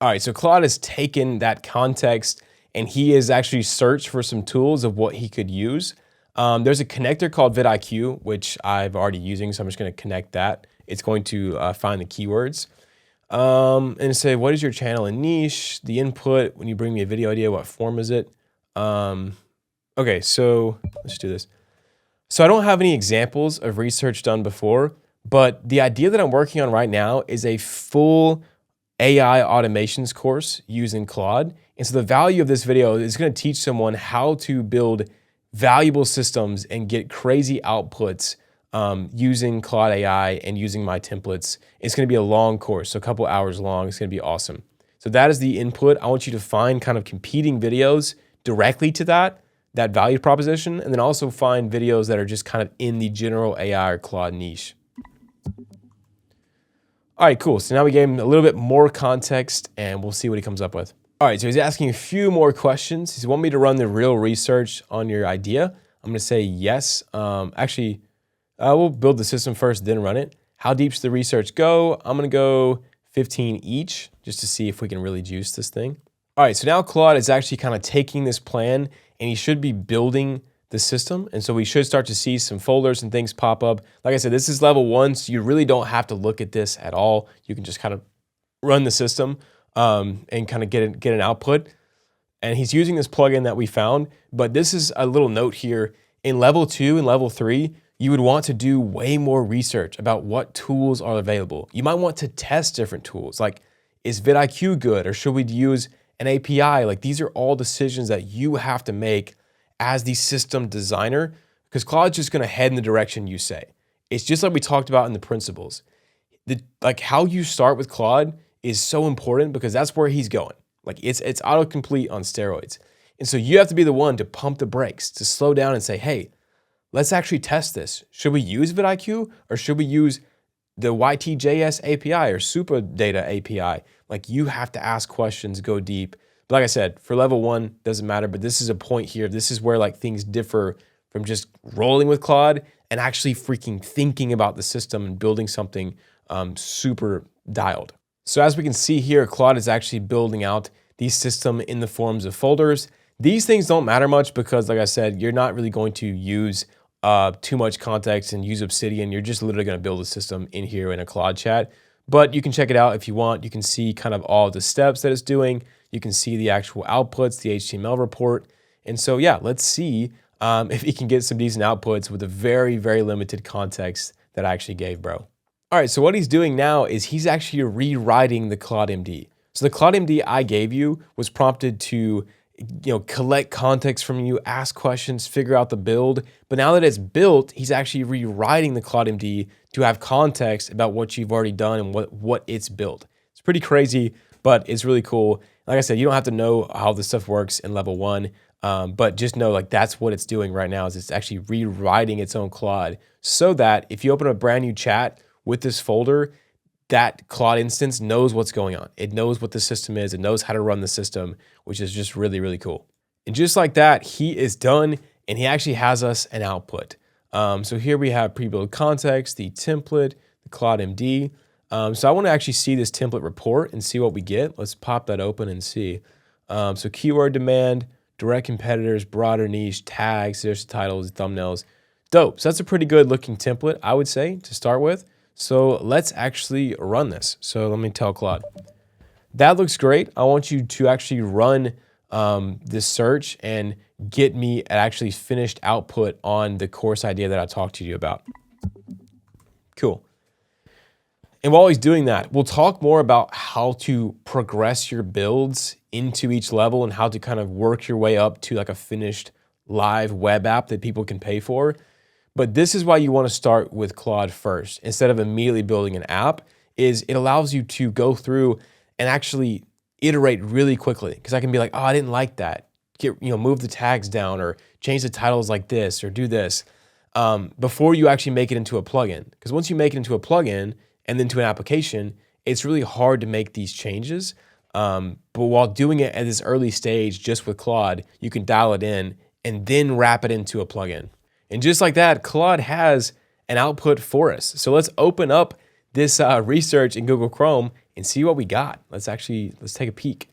All right, so Claude has taken that context and he has actually searched for some tools of what he could use. There's a connector called vidIQ, which I've already using, so I'm just gonna connect that. It's going to find the keywords. And say, what is your channel and niche? The input, when you bring me a video idea, what form is it? Okay, so let's do this. So I don't have any examples of research done before, but the idea that I'm working on right now is a full AI automations course using Claude. And so the value of this video is going to teach someone how to build valuable systems and get crazy outputs using Claude AI and using my templates. It's going to be a long course, so a couple hours long. It's going to be awesome. So that is the input. I want you to find kind of competing videos directly to that value proposition, and then also find videos that are just kind of in the general AI or Claude niche. All right, cool. So now we gave him a little bit more context, and we'll see what he comes up with. All right, so he's asking a few more questions. He's wanting me to run the real research on your idea. I'm going to say yes. Actually, we'll build the system first, then run it. How deep should the research go? I'm going to go 15 each, just to see if we can really juice this thing. All right, so now Claude is actually kind of taking this plan, and he should be building the system. And so we should start to see some folders and things pop up. Like I said, this is level 1, so you really don't have to look at this at all. You can just kind of run the system and kind of get an output. And he's using this plugin that we found, but this is a little note here. In level 2 and level 3, you would want to do way more research about what tools are available. You might want to test different tools, like is vidIQ good, or should we use an API? Like, these are all decisions that you have to make as the system designer, because Claude's just gonna head in the direction you say. It's just like we talked about in the principles. Like how you start with Claude is so important because that's where he's going. Like it's autocomplete on steroids. And so you have to be the one to pump the brakes, to slow down and say, hey, let's actually test this. Should we use vidIQ or should we use the YTJS API or SuperData API? Like, you have to ask questions, go deep. But like I said, for level 1, doesn't matter, but this is a point here. This is where like things differ from just rolling with Claude and actually freaking thinking about the system and building something super dialed. So as we can see here, Claude is actually building out the system in the forms of folders. These things don't matter much because, like I said, you're not really going to use too much context and use Obsidian. You're just literally going to build a system in here in a Claude chat. But you can check it out if you want. You can see kind of all the steps that it's doing. You can see the actual outputs, the HTML report. And so, yeah, let's see if he can get some decent outputs with a very, very limited context that I actually gave, bro. All right, so what he's doing now is he's actually rewriting the Claude MD. So the Claude MD I gave you was prompted to collect context from you, ask questions, figure out the build. But now that it's built, he's actually rewriting the Claude MD to have context about what you've already done and what it's built. It's pretty crazy, but it's really cool. Like I said, you don't have to know how this stuff works in level 1, but just know like that's what it's doing right now is it's actually rewriting its own Claude so that if you open a brand new chat with this folder, that Claude instance knows what's going on. It knows what the system is. It knows how to run the system, which is just really, really cool. And just like that, he is done, and he actually has us an output. So here we have pre-built context, the template, the Claude MD. So I want to actually see this template report and see what we get. Let's pop that open and see. So keyword demand, direct competitors, broader niche, tags, there's the titles, thumbnails. Dope. So that's a pretty good looking template, I would say, to start with. So let's actually run this. So let me tell Claude. That looks great. I want you to actually run this search and get me an actually finished output on the course idea that I talked to you about. Cool. And while he's doing that, we'll talk more about how to progress your builds into each level and how to kind of work your way up to like a finished live web app that people can pay for. But this is why you want to start with Claude first instead of immediately building an app. Is it allows you to go through and actually iterate really quickly, because I can be like, oh, I didn't like that. Move the tags down or change the titles like this or do this before you actually make it into a plugin. Because once you make it into a plugin and then to an application, it's really hard to make these changes. But while doing it at this early stage just with Claude, you can dial it in and then wrap it into a plugin. And just like that, Claude has an output for us. So let's open up this research in Google Chrome and see what we got. Let's take a peek.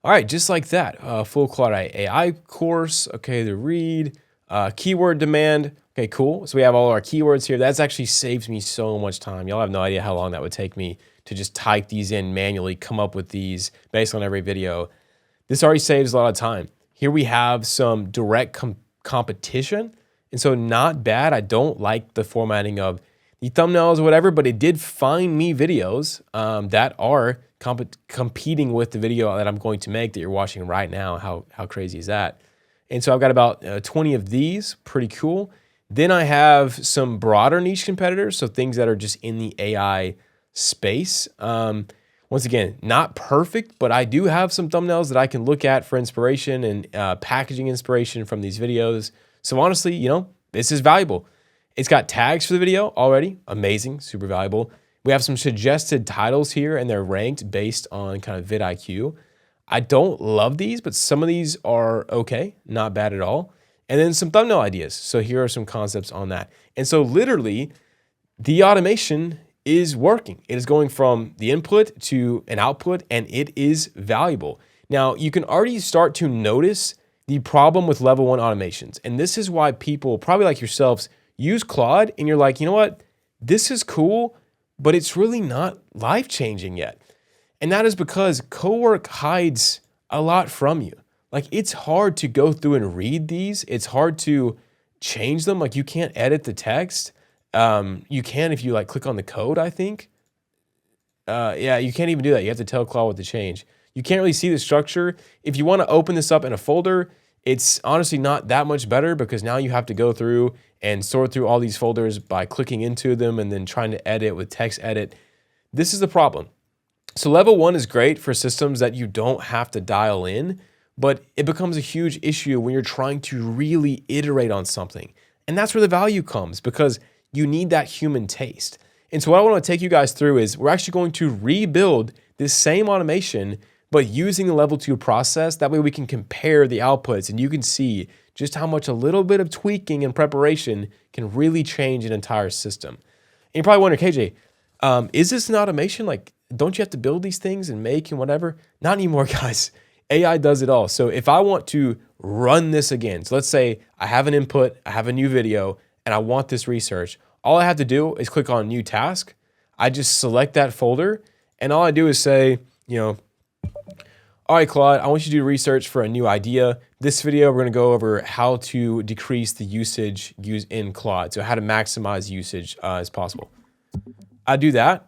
All right, just like that, full Claude AI course. Okay, the read, keyword demand. Okay, cool. So we have all our keywords here. That's actually saves me so much time. Y'all have no idea how long that would take me to just type these in manually, come up with these based on every video. This already saves a lot of time. Here we have some direct competition. And so not bad. I don't like the formatting of the thumbnails or whatever, but it did find me videos that are competing with the video that I'm going to make that you're watching right now. How crazy is that? And so I've got about 20 of these, pretty cool. Then I have some broader niche competitors, so things that are just in the AI space. Once again, not perfect, but I do have some thumbnails that I can look at for inspiration and packaging inspiration from these videos. So honestly, you know, this is valuable. It's got tags for the video already. Amazing, super valuable. We have some suggested titles here, and they're ranked based on kind of vidIQ. I don't love these, but some of these are okay, not bad at all. And then some thumbnail ideas. So here are some concepts on that. And so literally, the automation is working. It is going from the input to an output, and it is valuable. Now, you can already start to notice the problem with level 1 automations. And this is why people, probably like yourselves, use Claude, and you're like, you know what? This is cool, but it's really not life-changing yet. And that is because Cowork hides a lot from you. Like, it's hard to go through and read these. It's hard to change them. Like, you can't edit the text. You can if you like click on the code, I think. Yeah, you can't even do that. You have to tell Claude what to change. You can't really see the structure. If you want to open this up in a folder, it's honestly not that much better because now you have to go through and sort through all these folders by clicking into them and then trying to edit with text edit. This is the problem. So level 1 is great for systems that you don't have to dial in, but it becomes a huge issue when you're trying to really iterate on something. And that's where the value comes, because you need that human taste. And so what I want to take you guys through is we're actually going to rebuild this same automation, but using the level 2 process. That way we can compare the outputs and you can see just how much a little bit of tweaking and preparation can really change an entire system. And you probably wonder, KJ, is this an automation? Like, don't you have to build these things and make and whatever? Not anymore, guys. AI does it all. So if I want to run this again, so let's say I have an input, I have a new video, and I want this research, all I have to do is click on new task. I just select that folder, and all I do is say, you know, all right, Claude, I want you to do research for a new idea. This video, we're gonna go over how to decrease the usage in Claude, so how to maximize usage as possible. I do that.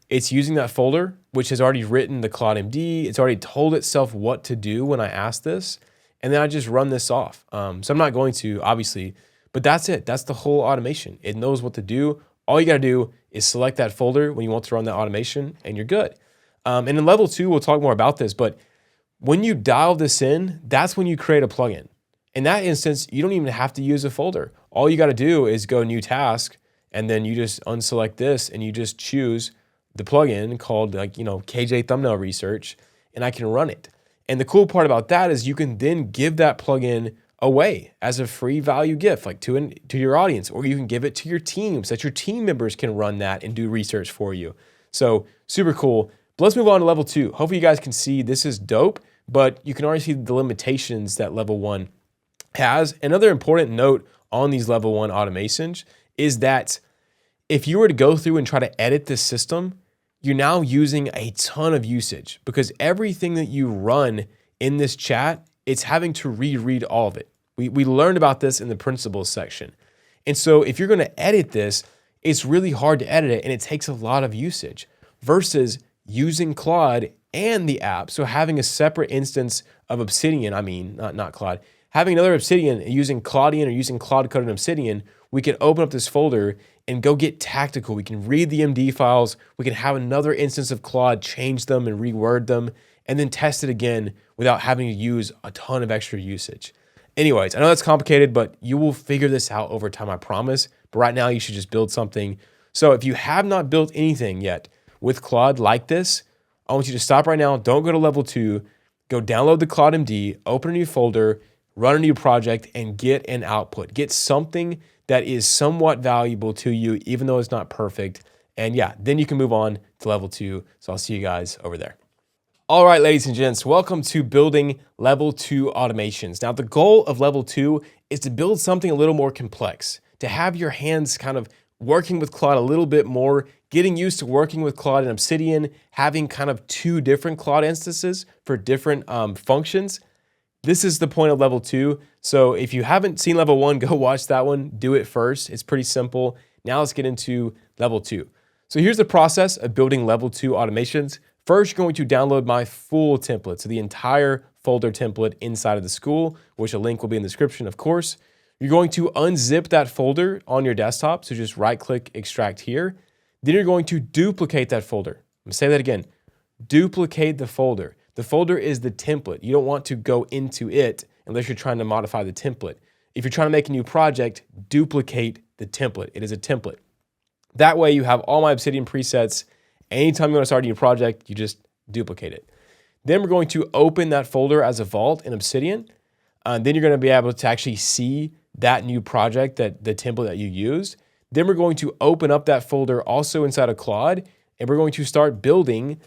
It's using that folder, which has already written the Claude MD. It's already told itself what to do when I ask this. And then I just run this off. So I'm not going to, obviously, but that's it. That's the whole automation. It knows what to do. All you got to do is select that folder when you want to run that automation, and you're good. And in level 2, we'll talk more about this, but when you dial this in, that's when you create a plugin. In that instance, you don't even have to use a folder. All you got to do is go new task, and then you just unselect this, and you just choose the plugin called, like, you know, KJ Thumbnail Research, and I can run it. And the cool part about that is you can then give that plugin away as a free value gift, like to your audience, or you can give it to your team so that your team members can run that and do research for you. So super cool. But let's move on to level 2. Hopefully you guys can see this is dope, but you can already see the limitations that level 1 has. Another important note on these level 1 automations is that if you were to go through and try to edit this system, you're now using a ton of usage, because everything that you run in this chat, it's having to reread all of it. We learned about this in the principles section. And so if you're going to edit this, it's really hard to edit it, and it takes a lot of usage versus using Claude and the app. So having a separate instance of Obsidian, not Claude, having another Obsidian using Claudian or using Claude Code and Obsidian, we can open up this folder and go get tactical. We can read the MD files. We can have another instance of Claude, change them and reword them, and then test it again without having to use a ton of extra usage. Anyways, I know that's complicated, but you will figure this out over time, I promise. But right now, you should just build something. So if you have not built anything yet with Claude like this, I want you to stop right now. Don't go to level 2. Go download the Claude MD, open a new folder, run a new project, and get an output. Get something that is somewhat valuable to you, even though it's not perfect. And yeah, then you can move on to level 2. So I'll see you guys over there. All right, ladies and gents, welcome to building level 2 automations. Now, the goal of level 2 is to build something a little more complex, to have your hands kind of working with Claude a little bit more, getting used to working with Claude and Obsidian, having kind of 2 different Claude instances for different functions. This is the point of level 2. So if you haven't seen level 1, go watch that one. Do it first. It's pretty simple. Now let's get into level 2. So here's the process of building level 2 automations. First, you're going to download my full template, so the entire folder template inside of the school, which a link will be in the description, of course. You're going to unzip that folder on your desktop. So just right click, extract here. Then you're going to duplicate that folder. I'm gonna say that again, duplicate the folder. The folder is the template. You don't want to go into it unless you're trying to modify the template. If you're trying to make a new project, duplicate the template. It is a template. That way you have all my Obsidian presets. Anytime you want to start a new project, you just duplicate it. Then we're going to open that folder as a vault in Obsidian. Then you're going to be able to actually see that new project, that the template that you used. Then we're going to open up that folder also inside of Claude, and we're going to start building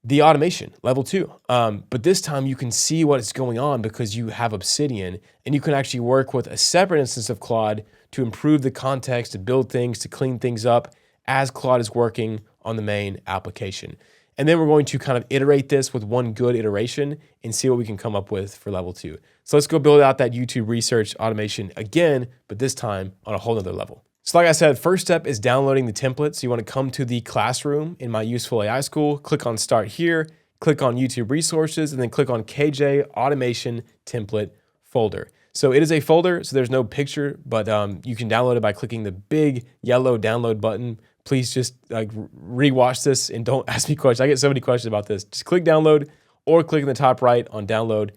the automation, level 2. But this time you can see what is going on because you have Obsidian, and you can actually work with a separate instance of Claude to improve the context, to build things, to clean things up as Claude is working on the main application. And then we're going to kind of iterate this with one good iteration and see what we can come up with for level 2. So let's go build out that YouTube research automation again, but this time on a whole nother level. So like I said, first step is downloading the template. So you want to come to the classroom in my Useful AI school, click on Start Here, click on YouTube Resources, and then click on KJ Automation Template Folder. So it is a folder, so there's no picture, but you can download it by clicking the big yellow download button. Please just rewatch this and don't ask me questions. I get so many questions about this. Just click download or click in the top right on download,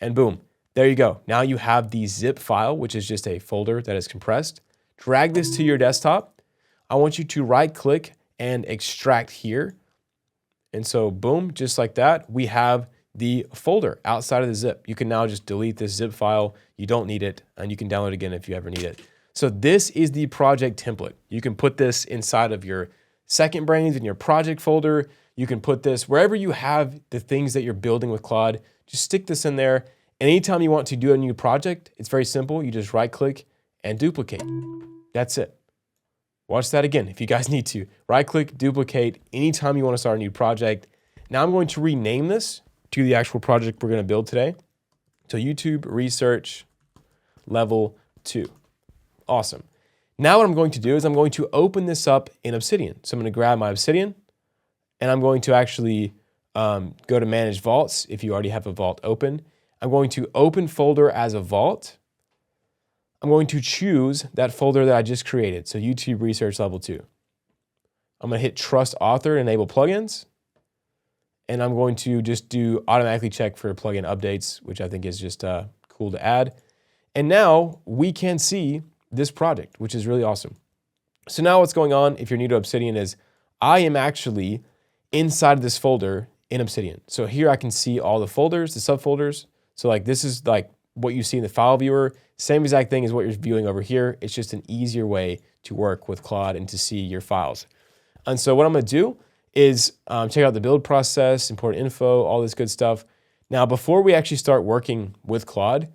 and boom, there you go. Now you have the zip file, which is just a folder that is compressed. Drag this to your desktop. I want you to right click and extract here. And so boom, just like that, we have the folder outside of the zip. You can now just delete this zip file. You don't need it, and you can download it again if you ever need it. So this is the project template. You can put this inside of your second brains in your project folder. You can put this wherever you have the things that you're building with Claude. Just stick this in there. And anytime you want to do a new project, it's very simple. You just right click and duplicate. That's it. Watch that again if you guys need to. Right click, duplicate anytime you want to start a new project. Now I'm going to rename this to the actual project we're going to build today. So YouTube Research Level 2. Awesome. Now what I'm going to do is I'm going to open this up in Obsidian. So I'm going to grab my Obsidian, and I'm going to actually go to Manage Vaults if you already have a vault open. I'm going to open folder as a vault. I'm going to choose that folder that I just created, so YouTube Research Level 2. I'm going to hit Trust Author and Enable Plugins, and I'm going to just do automatically check for plugin updates, which I think is just cool to add. And now we can see this project, which is really awesome. So now what's going on, if you're new to Obsidian, is I am actually inside of this folder in Obsidian. So here I can see all the folders, the subfolders. So like this is like what you see in the file viewer. Same exact thing as what you're viewing over here. It's just an easier way to work with Claude and to see your files. And so what I'm going to do is check out the build process, import info, all this good stuff. Now, before we actually start working with Claude,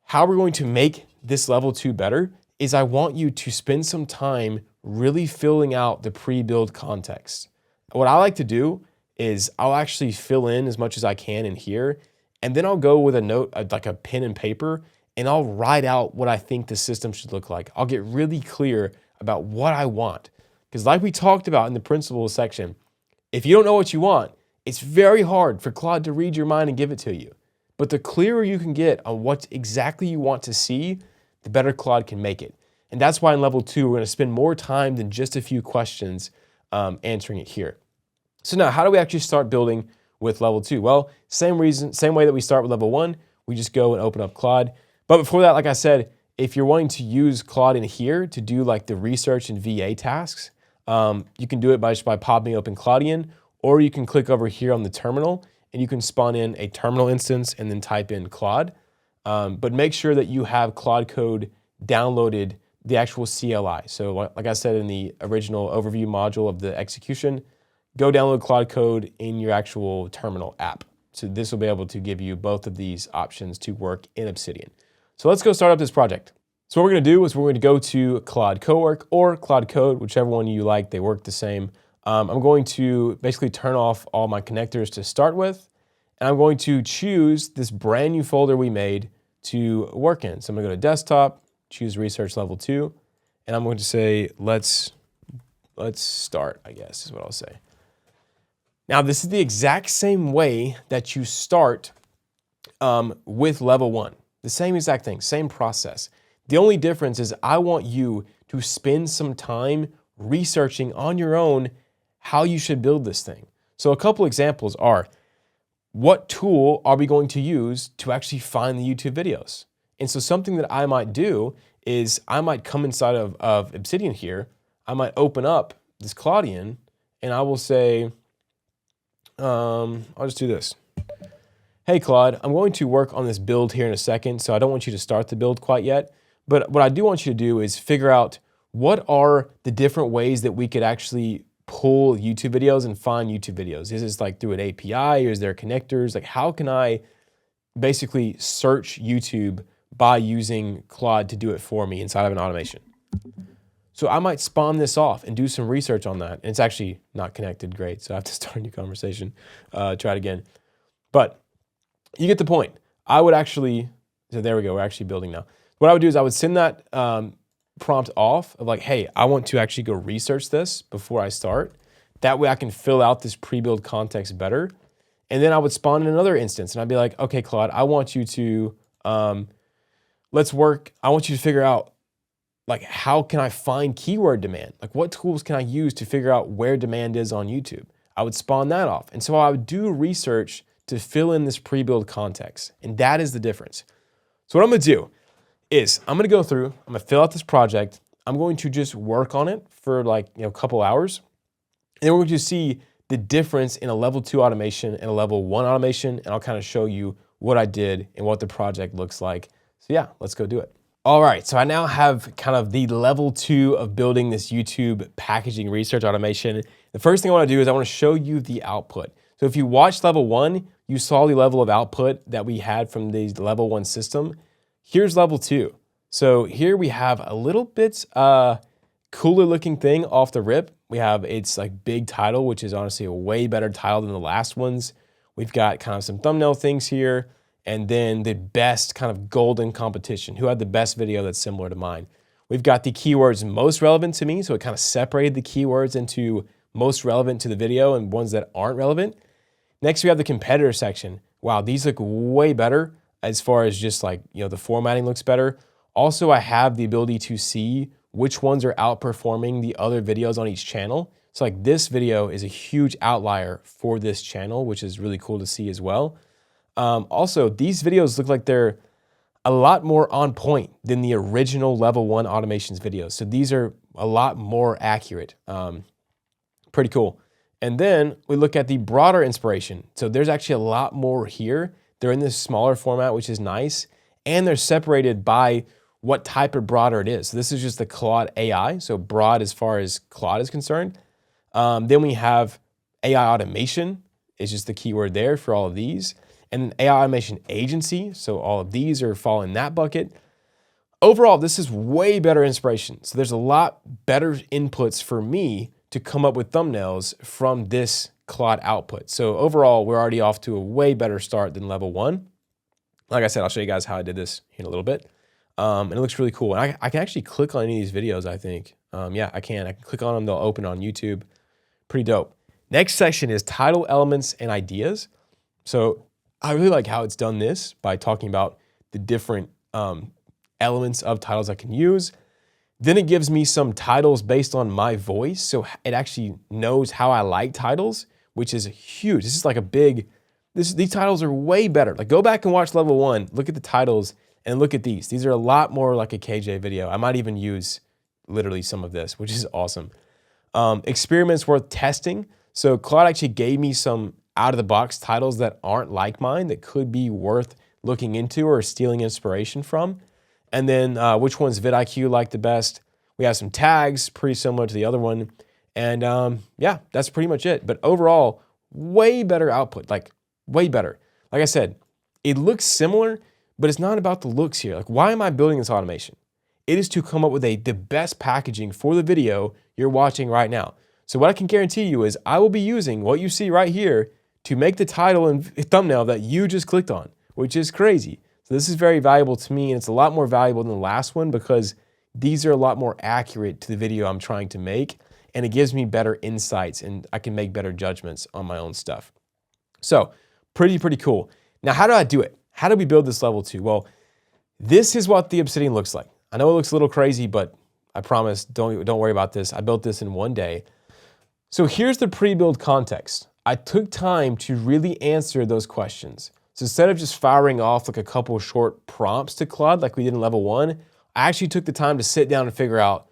how we're going to make this level 2 better is I want you to spend some time really filling out the pre-build context. What I like to do is I'll actually fill in as much as I can in here, and then I'll go with a note, like a pen and paper, and I'll write out what I think the system should look like. I'll get really clear about what I want. Because like we talked about in the principles section, if you don't know what you want, it's very hard for Claude to read your mind and give it to you. But the clearer you can get on what exactly you want to see, the better Claude can make it. And that's why in level 2, we're going to spend more time than just a few questions answering it here. So now, how do we actually start building with level 2? Well, same way that we start with level 1, we just go and open up Claude. But before that, like I said, if you're wanting to use Claude in here to do like the research and VA tasks, you can do it just by popping open Claudian, or you can click over here on the terminal and you can spawn in a terminal instance and then type in Claude. But make sure that you have Claude Code downloaded, the actual CLI. So like I said in the original overview module of the execution, go download Claude Code in your actual terminal app. So this will be able to give you both of these options to work in Obsidian. So let's go start up this project. So what we're going to do is we're going to go to Claude Cowork or Claude Code, whichever one you like, they work the same. I'm going to basically turn off all my connectors to start with, and I'm going to choose this brand new folder we made to work in. So I'm going to go to Desktop, choose Research Level 2, and I'm going to say, let's start, I guess is what I'll say. Now, this is the exact same way that you start with level 1. The same exact thing, same process. The only difference is I want you to spend some time researching on your own how you should build this thing. So a couple examples are, what tool are we going to use to actually find the YouTube videos? And so something that I might do is I might come inside of Obsidian here, I might open up this Claudian, and I will say, I'll just do this. Hey Claude, I'm going to work on this build here in a second, so I don't want you to start the build quite yet. But what I do want you to do is figure out what are the different ways that we could actually pull YouTube videos and find YouTube videos. Is this like through an API, or is there connectors? Like, how can I basically search YouTube by using Claude to do it for me inside of an automation? So I might spawn this off and do some research on that. And it's actually not connected. Great. So I have to start a new conversation. Try it again. But you get the point. I would actually, so there we go. We're actually building now. What I would do is I would send that prompt off of like, hey, I want to actually go research this before I start. That way I can fill out this pre-build context better. And then I would spawn in another instance and I'd be like, okay, Claude, I want you to, let's work. I want you to figure out like, how can I find keyword demand? Like, what tools can I use to figure out where demand is on YouTube? I would spawn that off. And so I would do research to fill in this pre-build context. And that is the difference. So what I'm gonna do is I'm gonna go through, I'm gonna fill out this project. I'm going to just work on it for like, a couple hours. And then we're going to see the difference in a level 2 automation and a level 1 automation. And I'll kind of show you what I did and what the project looks like. So yeah, let's go do it. All right, so I now have kind of the level 2 of building this YouTube packaging research automation. The first thing I wanna do is I wanna show you the output. So if you watched level 1, you saw the level of output that we had from the level 1 system. Here's level 2. So here we have a little bit cooler looking thing off the rip. We have its like big title, which is honestly a way better title than the last ones. We've got kind of some thumbnail things here, and then the best kind of golden competition. Who had the best video that's similar to mine? We've got the keywords most relevant to me, so it kind of separated the keywords into most relevant to the video and ones that aren't relevant. Next, we have the competitor section. Wow, these look way better as far as just like, the formatting looks better. Also, I have the ability to see which ones are outperforming the other videos on each channel. So like this video is a huge outlier for this channel, which is really cool to see as well. Also, these videos look like they're a lot more on point than the original level 1 automations videos. So these are a lot more accurate. Pretty cool. And then we look at the broader inspiration. So there's actually a lot more here. They're in this smaller format, which is nice. And they're separated by what type of broader it is. So this is just the Claude AI. So broad as far as Claude is concerned. Then we have AI automation is just the keyword there for all of these. And AI automation agency. So all of these are fall in that bucket. Overall, this is way better inspiration. So there's a lot better inputs for me to come up with thumbnails from this Claude output. So overall, we're already off to a way better start than level 1. Like I said, I'll show you guys how I did this in a little bit. And it looks really cool. And I can actually click on any of these videos, I think. Yeah, I can click on them. They'll open on YouTube. Pretty dope. Next section is title elements and ideas. So I really like how it's done this by talking about the different elements of titles I can use. Then it gives me some titles based on my voice. So it actually knows how I like titles, which is huge. This is like a big, these titles are way better. Like go back and watch level 1, look at the titles and look at these. These are a lot more like a KJ video. I might even use literally some of this, which is awesome. Experiments worth testing. So Claude actually gave me some out of the box titles that aren't like mine that could be worth looking into or stealing inspiration from. And then which ones vidIQ like the best. We have some tags pretty similar to the other one. And yeah, that's pretty much it. But overall, way better output, like way better. Like I said, it looks similar, but it's not about the looks here. Like why am I building this automation? It is to come up with the best packaging for the video you're watching right now. So what I can guarantee you is I will be using what you see right here to make the title and thumbnail that you just clicked on, which is crazy. So this is very valuable to me, and it's a lot more valuable than the last one because these are a lot more accurate to the video I'm trying to make, and it gives me better insights and I can make better judgments on my own stuff. So pretty cool. Now, how do I do it? How do we build this level 2? Well, this is what the Obsidian looks like. I know it looks a little crazy, but I promise, don't worry about this. I built this in one day. So here's the pre-build context. I took time to really answer those questions. So instead of just firing off like a couple short prompts to Claude like we did in level 1, I actually took the time to sit down and figure out,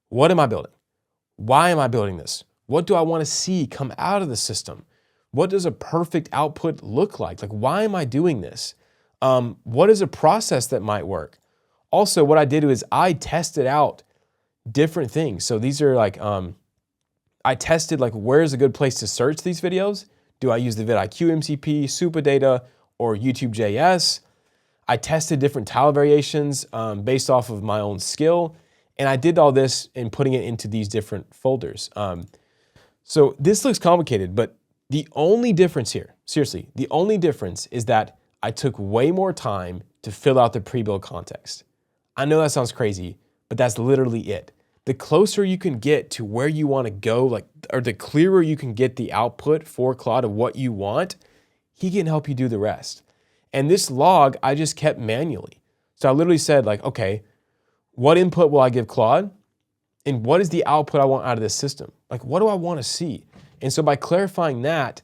what am I building? Why am I building this? What do I want to see come out of the system? What does a perfect output look like? Like, why am I doing this? What is a process that might work? Also, what I did was I tested out different things. So these are like, I tested like, where's a good place to search these videos? Do I use the vidIQ MCP, Superdata, or YouTube JS? I tested different tile variations based off of my own skill. And I did all this and putting it into these different folders. So this looks complicated, but the only difference here, seriously, the only difference is that I took way more time to fill out the pre-build context. I know that sounds crazy, but that's literally it. The closer you can get to where you want to go, like, or the clearer you can get the output for Claude of what you want, he can help you do the rest. And this log, I just kept manually. So I literally said like, okay, what input will I give Claude? And what is the output I want out of this system? Like, what do I want to see? And so by clarifying that,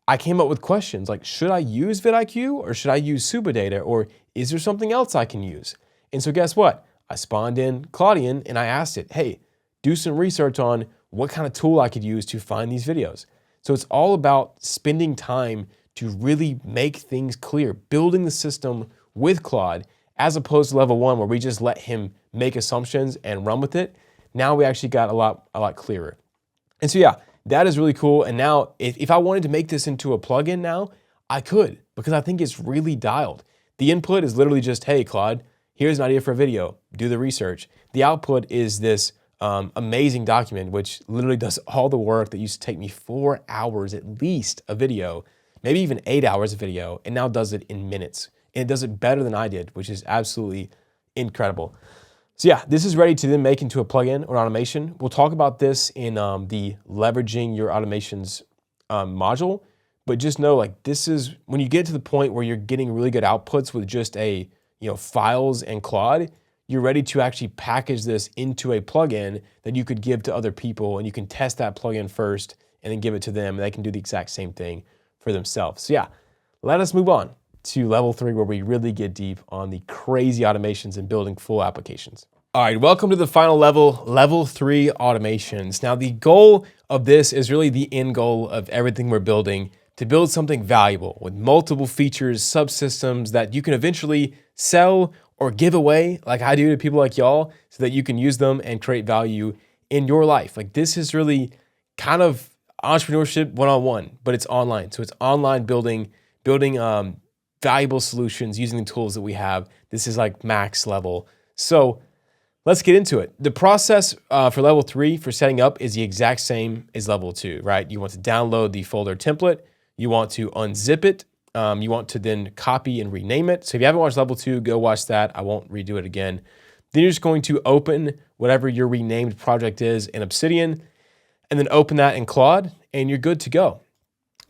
I came up with questions like, should I use vidIQ or should I use Superdata, or is there something else I can use? And so guess what? I spawned in Claudian and I asked it, hey, do some research on what kind of tool I could use to find these videos. So it's all about spending time to really make things clear, building the system with Claude, as opposed to level 1 where we just let him make assumptions and run with it. Now we actually got a lot clearer. And so yeah, that is really cool. And now if I wanted to make this into a plugin now, I could, because I think it's really dialed. The input is literally just, hey, Claude, here's an idea for a video, do the research. The output is this amazing document, which literally does all the work that used to take me 4 hours at least a video, maybe even 8 hours a video, and now does it in minutes. And it does it better than I did, which is absolutely incredible. So yeah, this is ready to then make into a plugin or automation. We'll talk about this in the leveraging your automations module, but just know like this is when you get to the point where you're getting really good outputs with just files and Claude, you're ready to actually package this into a plugin that you could give to other people, and you can test that plugin first and then give it to them, and they can do the exact same thing for themselves. So yeah, let us move on to level 3, where we really get deep on the crazy automations and building full applications. All right, welcome to the final level, level 3 automations. Now the goal of this is really the end goal of everything we're building, to build something valuable with multiple features, subsystems that you can eventually sell or give away like I do to people like y'all, so that you can use them and create value in your life. Like this is really kind of entrepreneurship 101, but it's online. So it's online building valuable solutions using the tools that we have. This is like max level. So let's get into it. The process for level 3 for setting up is the exact same as level 2, right? You want to download the folder template. You want to unzip it. You want to then copy and rename it. So if you haven't watched level 2, go watch that. I won't redo it again. Then you're just going to open whatever your renamed project is in Obsidian, and then open that in Claude, and you're good to go.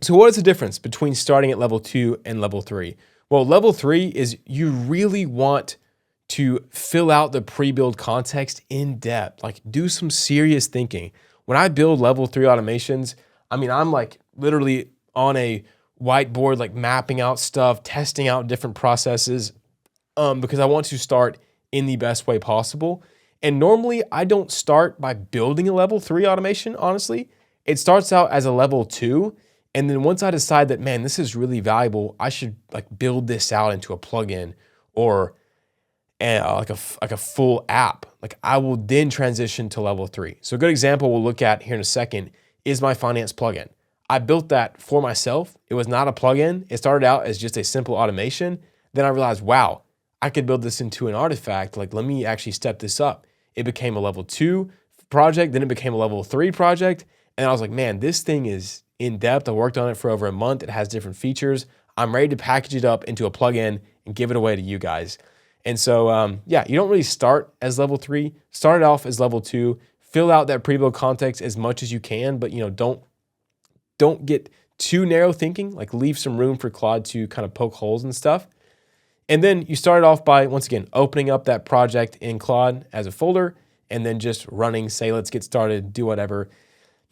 So what is the difference between starting at level 2 and level 3? Well, level 3 is you really want to fill out the pre-build context in depth, like do some serious thinking. When I build level 3 automations, I mean, I'm like literally on a whiteboard, like mapping out stuff, testing out different processes, because I want to start in the best way possible. And normally I don't start by building a level 3 automation, honestly. It starts out as a level 2. And then once I decide that, man, this is really valuable, I should like build this out into a plugin or like a full app. Like I will then transition to level 3. So a good example we'll look at here in a second is my finance plugin. I built that for myself. It was not a plugin. It started out as just a simple automation. Then I realized, wow, I could build this into an artifact. Like, let me actually step this up. It became a level 2 project. Then it became a level 3 project. And I was like, man, this thing is in depth. I worked on it for over a month. It has different features. I'm ready to package it up into a plugin and give it away to you guys. And so, yeah, you don't really start as level 3. Start it off as level 2. Fill out that pre-build context as much as you can, but don't get too narrow thinking. Like leave some room for Claude to kind of poke holes and stuff. And then you start off by, once again, opening up that project in Claude as a folder and then just running, say, let's get started, do whatever.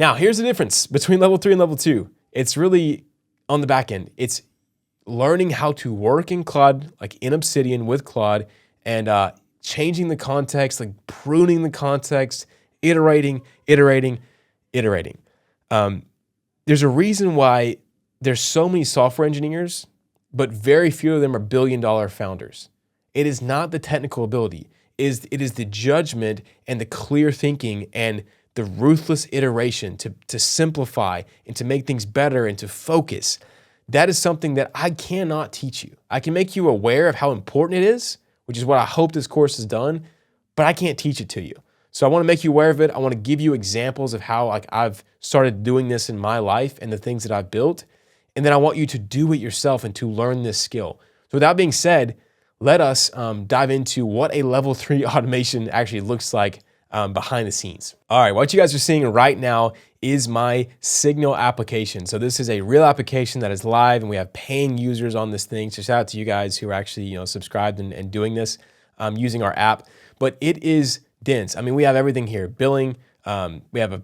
Now, here's the difference between level 3 and level 2. It's really on the back end. It's learning how to work in Claude, like in Obsidian with Claude, and changing the context, like pruning the context, iterating. There's a reason why there's so many software engineers, but very few of them are billion-dollar founders. It is not the technical ability. It is the judgment and the clear thinking and the ruthless iteration to simplify and to make things better and to focus. That is something that I cannot teach you. I can make you aware of how important it is, which is what I hope this course has done, but I can't teach it to you. So I want to make you aware of it. I want to give you examples of how I've started doing this in my life and the things that I've built. And then I want you to do it yourself and to learn this skill. So with that being said, let us dive into what a level 3 automation actually looks like behind the scenes. All right, what you guys are seeing right now is my Signal application. So this is a real application that is live, and we have paying users on this thing. So shout out to you guys who are actually subscribed and doing this using our app. But it is dense. I mean, we have everything here: billing. We have a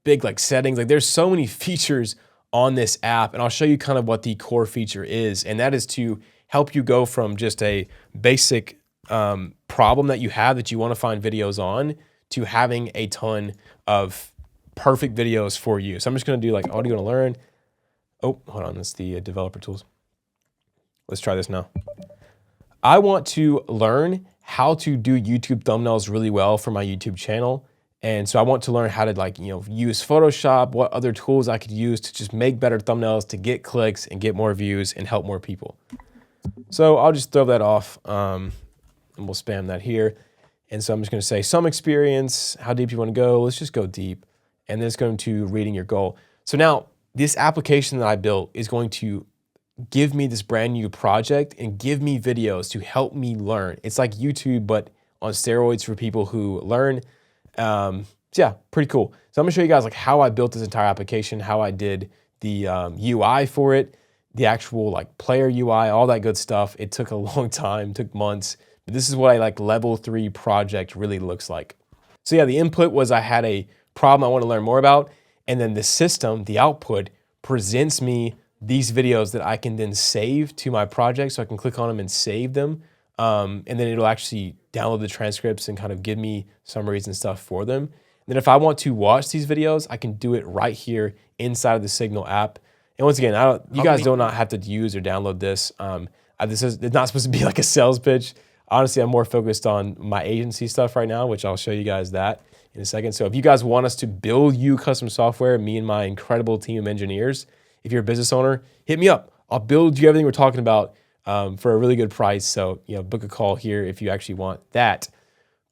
big settings. There's so many features on this app, and I'll show you kind of what the core feature is, and that is to help you go from just a basic problem that you have that you want to find videos on to having a ton of perfect videos for you. So I'm just going to do audio to learn. Oh, hold on. That's the developer tools. Let's try this now. I want to learn how to do YouTube thumbnails really well for my YouTube channel. And so I want to learn how to use Photoshop, what other tools I could use to just make better thumbnails, to get clicks and get more views and help more people. So I'll just throw that off and we'll spam that here. And so I'm just going to say some experience, how deep you want to go. Let's just go deep. And then it's going to reading your goal. So now this application that I built is going to give me this brand new project and give me videos to help me learn. It's like YouTube, but on steroids for people who learn. So yeah, pretty cool. So I'm gonna show you guys how I built this entire application, how I did the UI for it, the actual player UI, all that good stuff. It took a long time, took months, but this is what a level 3 project really looks like. So yeah, the input was I had a problem I want to learn more about, and then the system, the output, presents me these videos that I can then save to my project, so I can click on them and save them. And then it'll actually download the transcripts and kind of give me summaries and stuff for them. And then if I want to watch these videos, I can do it right here inside of the Signal app. And once again, you guys do not have to use or download this. It's not supposed to be like a sales pitch. Honestly, I'm more focused on my agency stuff right now, which I'll show you guys that in a second. So if you guys want us to build you custom software, me and my incredible team of engineers, if you're a business owner, hit me up. I'll build you everything we're talking about for a really good price. So, book a call here if you actually want that.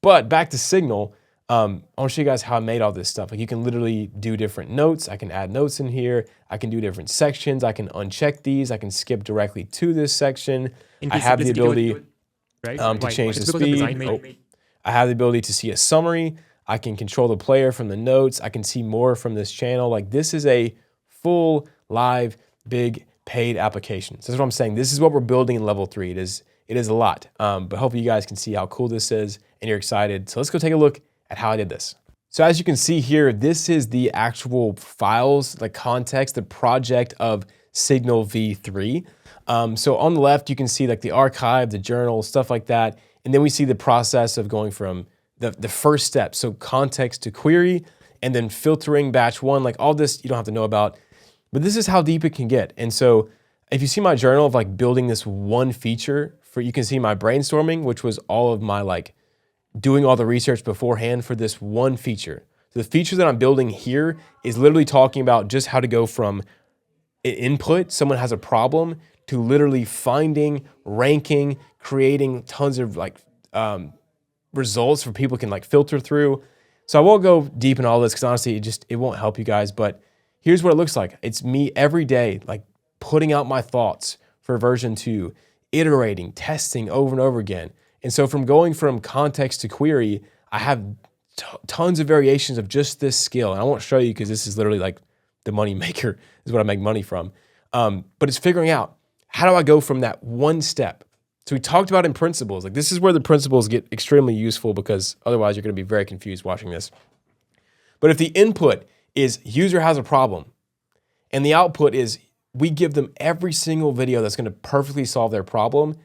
But back to Signal, I want to show you guys how I made all this stuff. You can literally do different notes. I can add notes in here. I can do different sections. I can uncheck these. I can skip directly to this section. I have the ability to change the speed. I have the ability to see a summary. I can control the player from the notes. I can see more from this channel. This is a full, live, big, paid application. So that's what I'm saying. This is what we're building in level 3. It is a lot, but hopefully you guys can see how cool this is and you're excited. So let's go take a look at how I did this. So as you can see here, this is the actual files, the context, the project of Signal v3. So on the left, you can see the archive, the journal, stuff like that. And then we see the process of going from the first step. So context to query, and then filtering batch 1, all this you don't have to know about. But this is how deep it can get. And so if you see my journal of building this one feature, you can see my brainstorming, which was all of my doing all the research beforehand for this one feature. So the feature that I'm building here is literally talking about just how to go from an input, someone has a problem, to literally finding, ranking, creating tons of results for people can filter through. So I won't go deep in all this because honestly, it won't help you guys, but here's what it looks like. It's me every day, putting out my thoughts for version 2, iterating, testing over and over again. And so from going from context to query, I have tons of variations of just this skill. And I won't show you because this is literally the money maker, is what I make money from. But it's figuring out, how do I go from that one step So we talked about in principles, like this is where the principles get extremely useful because otherwise you're going to be very confused watching this. But if the input is user has a problem and the output is we give them every single video that's going to perfectly solve their problem,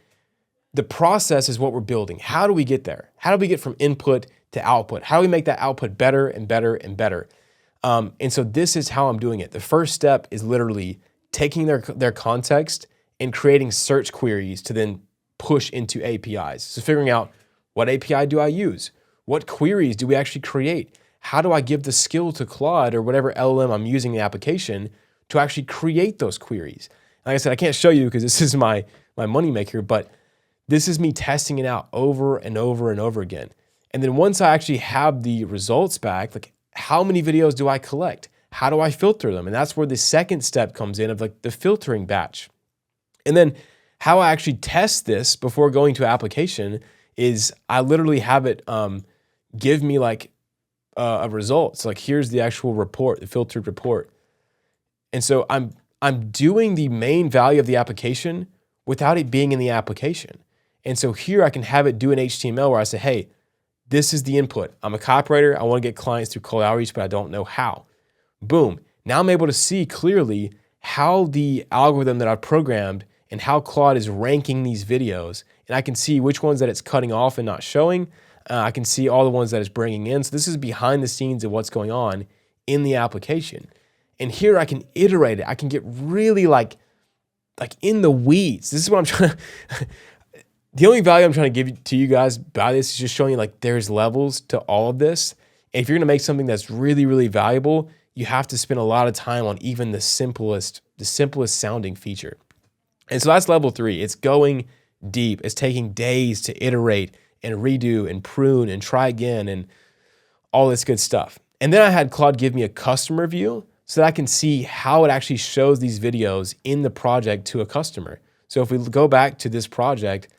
the process is what we're building. How do we get there? How do we get from input to output? How do we make that output better and better and better? And so this is how I'm doing it. The first step is literally taking their context and creating search queries to then push into APIs. So figuring out what API do I use? What queries do we actually create? How do I give the skill to Claude or whatever LLM I'm using in the application to actually create those queries? Like I said, I can't show you because this is my moneymaker, but this is me testing it out over and over and over again. And then once I actually have the results back, like how many videos do I collect? How do I filter them? And that's where the second step comes in of like the filtering batch. And then how I actually test this before going to application is I literally have it give me like a result. So like here's the actual report, the filtered report. And so I'm doing the main value of the application without it being in the application. And so here I can have it do an HTML where I say, hey, this is the input. I'm a copywriter. I want to get clients through cold outreach, but I don't know how. Boom. Now I'm able to see clearly how the algorithm that I've programmed and how Claude is ranking these videos. And I can see which ones that it's cutting off and not showing. I can see all the ones that it's bringing in. So this is behind the scenes of what's going on in the application. And here I can iterate it. I can get really like in the weeds. This is what I'm trying to, the only value I'm trying to give to you guys by this is just showing you like there's levels to all of this. And if you're going to make something that's really, really valuable, you have to spend a lot of time on even the simplest sounding feature. And so that's level 3. It's going deep. It's taking days to iterate and redo and prune and try again and all this good stuff. And then I had Claude give me a customer view so that I can see how it actually shows these videos in the project to a customer. So if we go back to this project,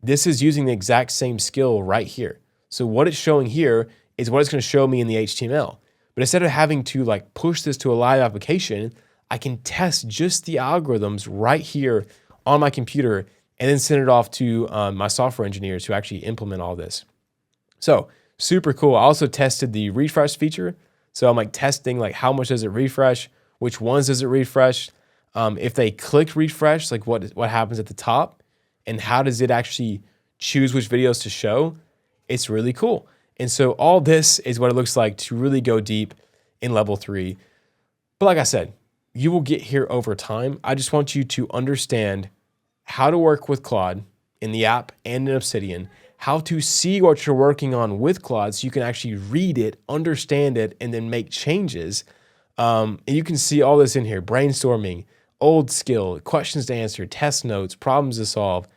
this is using the exact same skill right here. So what it's showing here is what it's going to show me in the HTML. But instead of having to like push this to a live application, I can test just the algorithms right here on my computer and then send it off to my software engineers who actually implement all this. So super cool. I also tested the refresh feature. So I'm like testing like how much does it refresh? Which ones does it refresh? If they click refresh, like what happens at the top? And how does it actually choose which videos to show? It's really cool. And so all this is what it looks like to really go deep in level 3. But like I said, you will get here over time. I just want you to understand how to work with Claude in the app and in Obsidian, how to see what you're working on with Claude so you can actually read it, understand it, and then make changes. And you can see all this in here, brainstorming, old skill, questions to answer, test notes, problems to solve.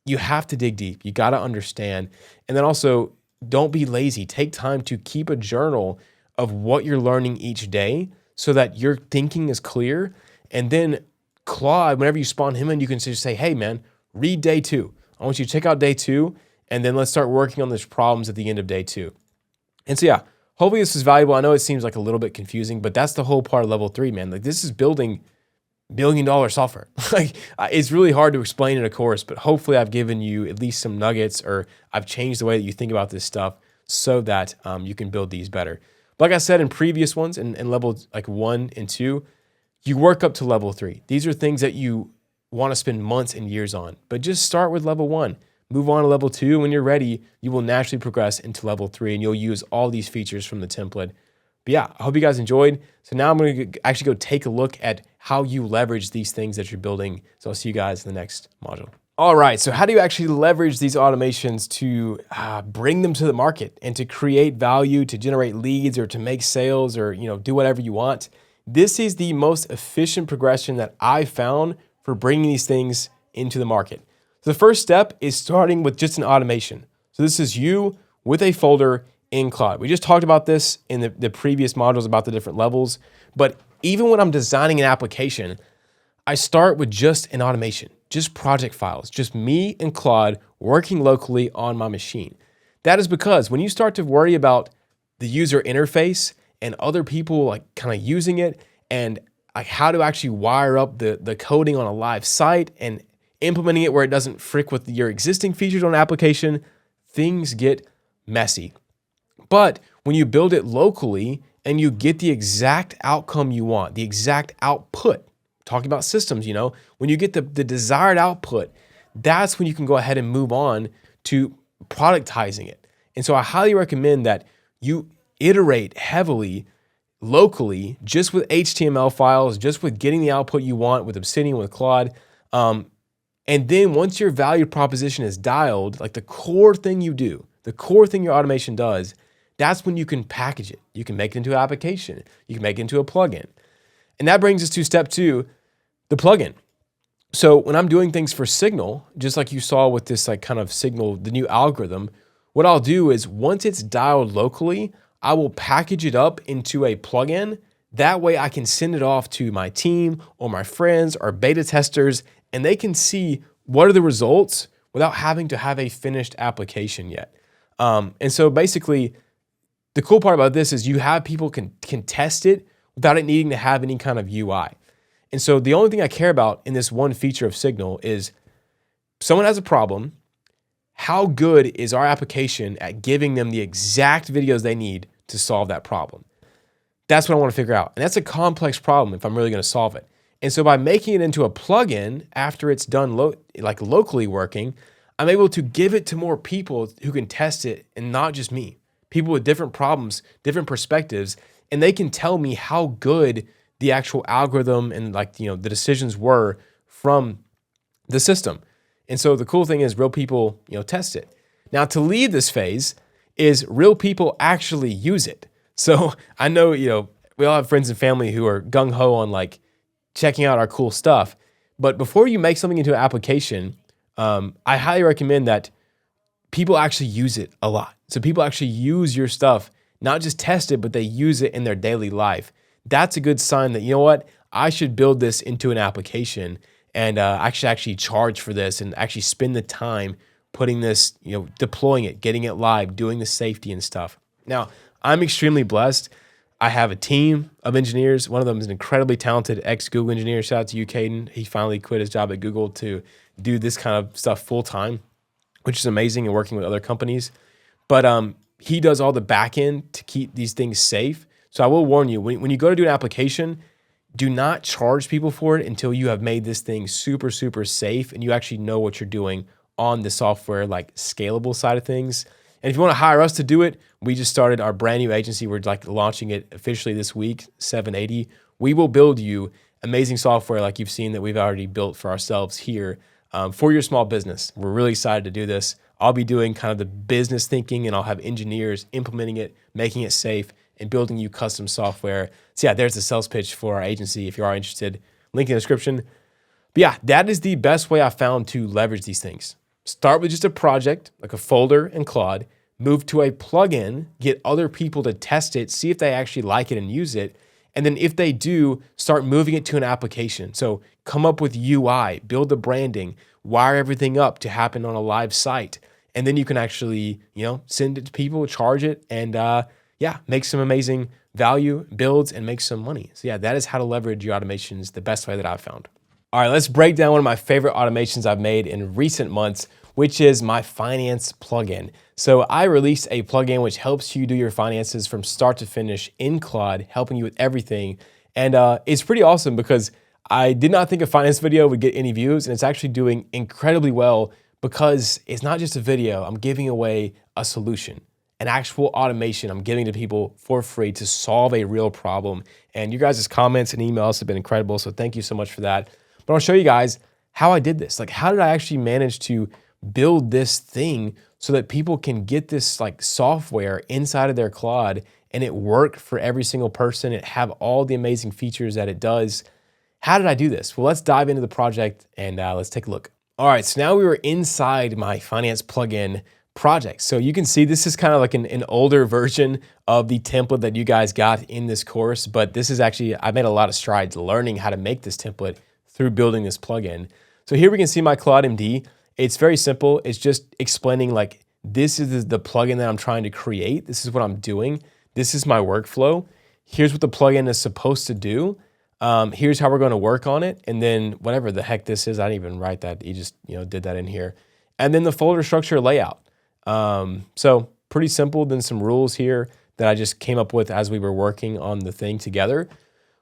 You have to dig deep. You got to understand. And then also, don't be lazy. Take time to keep a journal of what you're learning each day so that your thinking is clear. And then Claude, whenever you spawn him in, you can just say, hey, man, read day 2. I want you to check out day 2, and then let's start working on those problems at the end of day 2. And so, yeah, hopefully this is valuable. I know it seems like a little bit confusing, but that's the whole part of level 3, man. Like this is building billion-dollar software. Like it's really hard to explain in a course, but hopefully I've given you at least some nuggets or I've changed the way that you think about this stuff so that you can build these better. But like I said in previous ones, in level like 1 and 2, you work up to level 3. These are things that you want to spend months and years on, but just start with level 1. Move on to level 2. When you're ready, you will naturally progress into level 3 and you'll use all these features from the template. But yeah, I hope you guys enjoyed. So now I'm going to actually go take a look at how you leverage these things that you're building. So I'll see you guys in the next module. All right, so how do you actually leverage these automations to bring them to the market and to create value, to generate leads or to make sales or do whatever you want? This is the most efficient progression that I found for bringing these things into the market. So the first step is starting with just an automation. So this is you with a folder in Claude. We just talked about this in the previous modules about the different levels, but even when I'm designing an application, I start with just an automation, just project files, just me and Claude working locally on my machine. That is because when you start to worry about the user interface and other people like kind of using it and like how to actually wire up the coding on a live site and implementing it where it doesn't frick with your existing features on an application, things get messy. But when you build it locally and you get the exact outcome you want, the exact output, talking about systems, when you get the desired output, that's when you can go ahead and move on to productizing it. And so I highly recommend that you iterate heavily locally, just with HTML files, just with getting the output you want with Obsidian, with Claude. And then once your value proposition is dialed, like the core thing you do, the core thing your automation does, that's when you can package it. You can make it into an application. You can make it into a plugin. And that brings us to step 2, the plugin. So when I'm doing things for Signal, just like you saw with this like kind of Signal, the new algorithm, what I'll do is once it's dialed locally, I will package it up into a plugin. That way I can send it off to my team or my friends or beta testers, and they can see what are the results without having to have a finished application yet. And so basically, the cool part about this is you have people can test it without it needing to have any kind of UI. And so the only thing I care about in this one feature of Signal is someone has a problem. How good is our application at giving them the exact videos they need to solve that problem? That's what I want to figure out. And that's a complex problem if I'm really going to solve it. And so by making it into a plugin after it's done locally working, I'm able to give it to more people who can test it and not just me. People with different problems, different perspectives, and they can tell me how good the actual algorithm and the decisions were from the system. And so the cool thing is real people, test it. Now to leave this phase is real people actually use it. So I know, we all have friends and family who are gung-ho on checking out our cool stuff. But before you make something into an application, I highly recommend that people actually use it a lot. So people actually use your stuff, not just test it, but they use it in their daily life. That's a good sign that, I should build this into an application and I should actually charge for this and actually spend the time putting this, deploying it, getting it live, doing the safety and stuff. Now, I'm extremely blessed. I have a team of engineers. One of them is an incredibly talented ex-Google engineer. Shout out to you, Caden. He finally quit his job at Google to do this kind of stuff full time, which is amazing, and working with other companies. But he does all the back end to keep these things safe. So I will warn you, when you go to do an application, do not charge people for it until you have made this thing super, super safe and you actually know what you're doing on the software, scalable side of things. And if you want to hire us to do it, we just started our brand new agency. We're launching it officially this week, 780. We will build you amazing software like you've seen that we've already built for ourselves here for your small business. We're really excited to do this. I'll be doing kind of the business thinking, and I'll have engineers implementing it, making it safe, and building you custom software. So yeah, there's the sales pitch for our agency if you are interested. Link in the description. But yeah, that is the best way I found to leverage these things. Start with just a project, like a folder in Claude, move to a plugin, get other people to test it, see if they actually like it and use it. And then if they do, start moving it to an application. So come up with UI, build the branding, wire everything up to happen on a live site. And then you can actually, send it to people, charge it, and make some amazing value, builds, and make some money. So yeah, that is how to leverage your automations the best way that I've found. All right, let's break down one of my favorite automations I've made in recent months, which is my finance plugin. So I released a plugin which helps you do your finances from start to finish in Claude, helping you with everything. And it's pretty awesome because I did not think a finance video would get any views, and it's actually doing incredibly well because it's not just a video. I'm giving away a solution, an actual automation I'm giving to people for free to solve a real problem. And you guys' comments and emails have been incredible, so thank you so much for that. But I'll show you guys how I did this. How did I actually manage to build this thing so that people can get this software inside of their Claude and it work for every single person, it have all the amazing features that it does. How did I do this? Well, let's dive into the project and let's take a look. All right, so now we were inside my finance plugin project. So you can see this is kind of an older version of the template that you guys got in this course, but this is actually, I made a lot of strides learning how to make this template through building this plugin. So here we can see my Claude MD. It's very simple. It's just explaining this is the plugin that I'm trying to create. This is what I'm doing. This is my workflow. Here's what the plugin is supposed to do. Here's how we're going to work on it. And then whatever the heck this is, I didn't even write that. You just, did that in here. And then the folder structure layout. So pretty simple. Then some rules here that I just came up with as we were working on the thing together.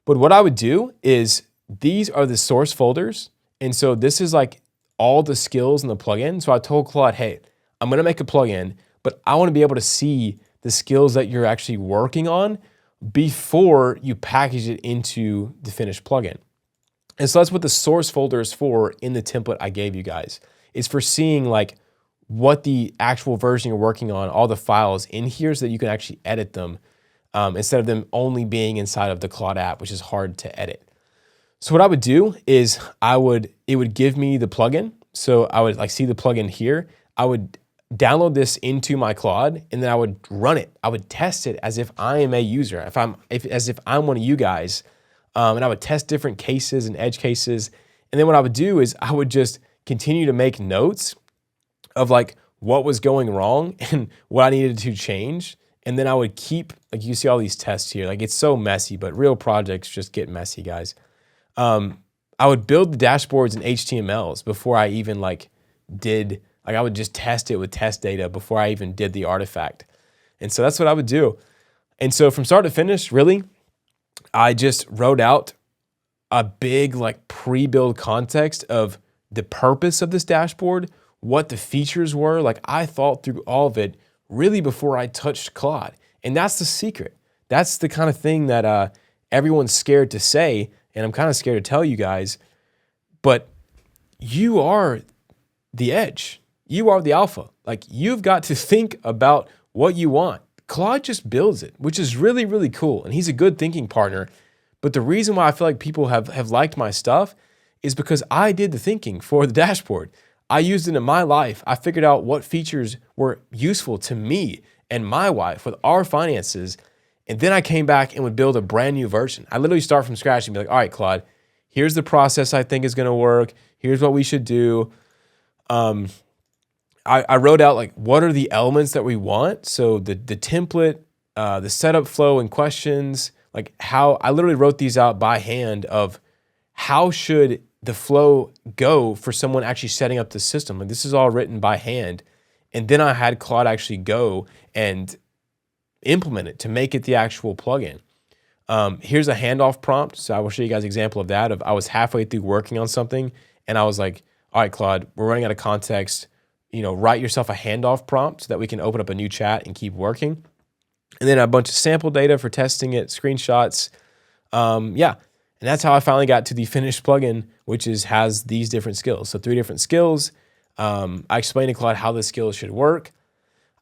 But what I would do is these are the source folders. And so this is like all the skills in the plugin. So I told Claude, hey, I'm going to make a plugin, but I want to be able to see the skills that you're actually working on before you package it into the finished plugin. And so that's what the source folder is for in the template I gave you guys. It's for seeing like what the actual version you're working on, all the files in here so that you can actually edit them instead of them only being inside of the Claude app, which is hard to edit. So what I would do is it would give me the plugin. So I would like see the plugin here. I would download this into my Claude and then I would run it. I would test it as if I am a user, as if I'm one of you guys. And I would test different cases and edge cases. And then what I would do is I would just continue to make notes of like what was going wrong and what I needed to change. And then I would keep, like you see all these tests here, like it's so messy, but real projects just get messy, guys. I would build the dashboards in HTMLs before I even I would just test it with test data before I even did the artifact. And so that's what I would do. And so from start to finish, really, I just wrote out a big pre-build context of the purpose of this dashboard, what the features were. Like I thought through all of it really before I touched Claude. And that's the secret. That's the kind of thing that everyone's scared to say. And I'm kind of scared to tell you guys, but you are the edge. You are the alpha. Like you've got to think about what you want. Claude just builds it, which is really, really cool. And he's a good thinking partner. But the reason why I feel like people have liked my stuff is because I did the thinking for the dashboard. I used it in my life. I figured out what features were useful to me and my wife with our finances. And then I came back and would build a brand new version. I literally start from scratch and be like, all right, Claude, here's the process I think is going to work. Here's what we should do. I wrote out what are the elements that we want. So the template, the setup flow and questions, I literally wrote these out by hand of how should the flow go for someone actually setting up the system. This is all written by hand. And then I had Claude actually go and implement it to make it the actual plugin. Here's a handoff prompt. So I will show you guys an example of that. I was halfway through working on something and I was like, all right, Claude, we're running out of context. Write yourself a handoff prompt so that we can open up a new chat and keep working. And then a bunch of sample data for testing it, screenshots. And that's how I finally got to the finished plugin, which has these different skills. So 3 different skills. I explained to Claude how the skills should work.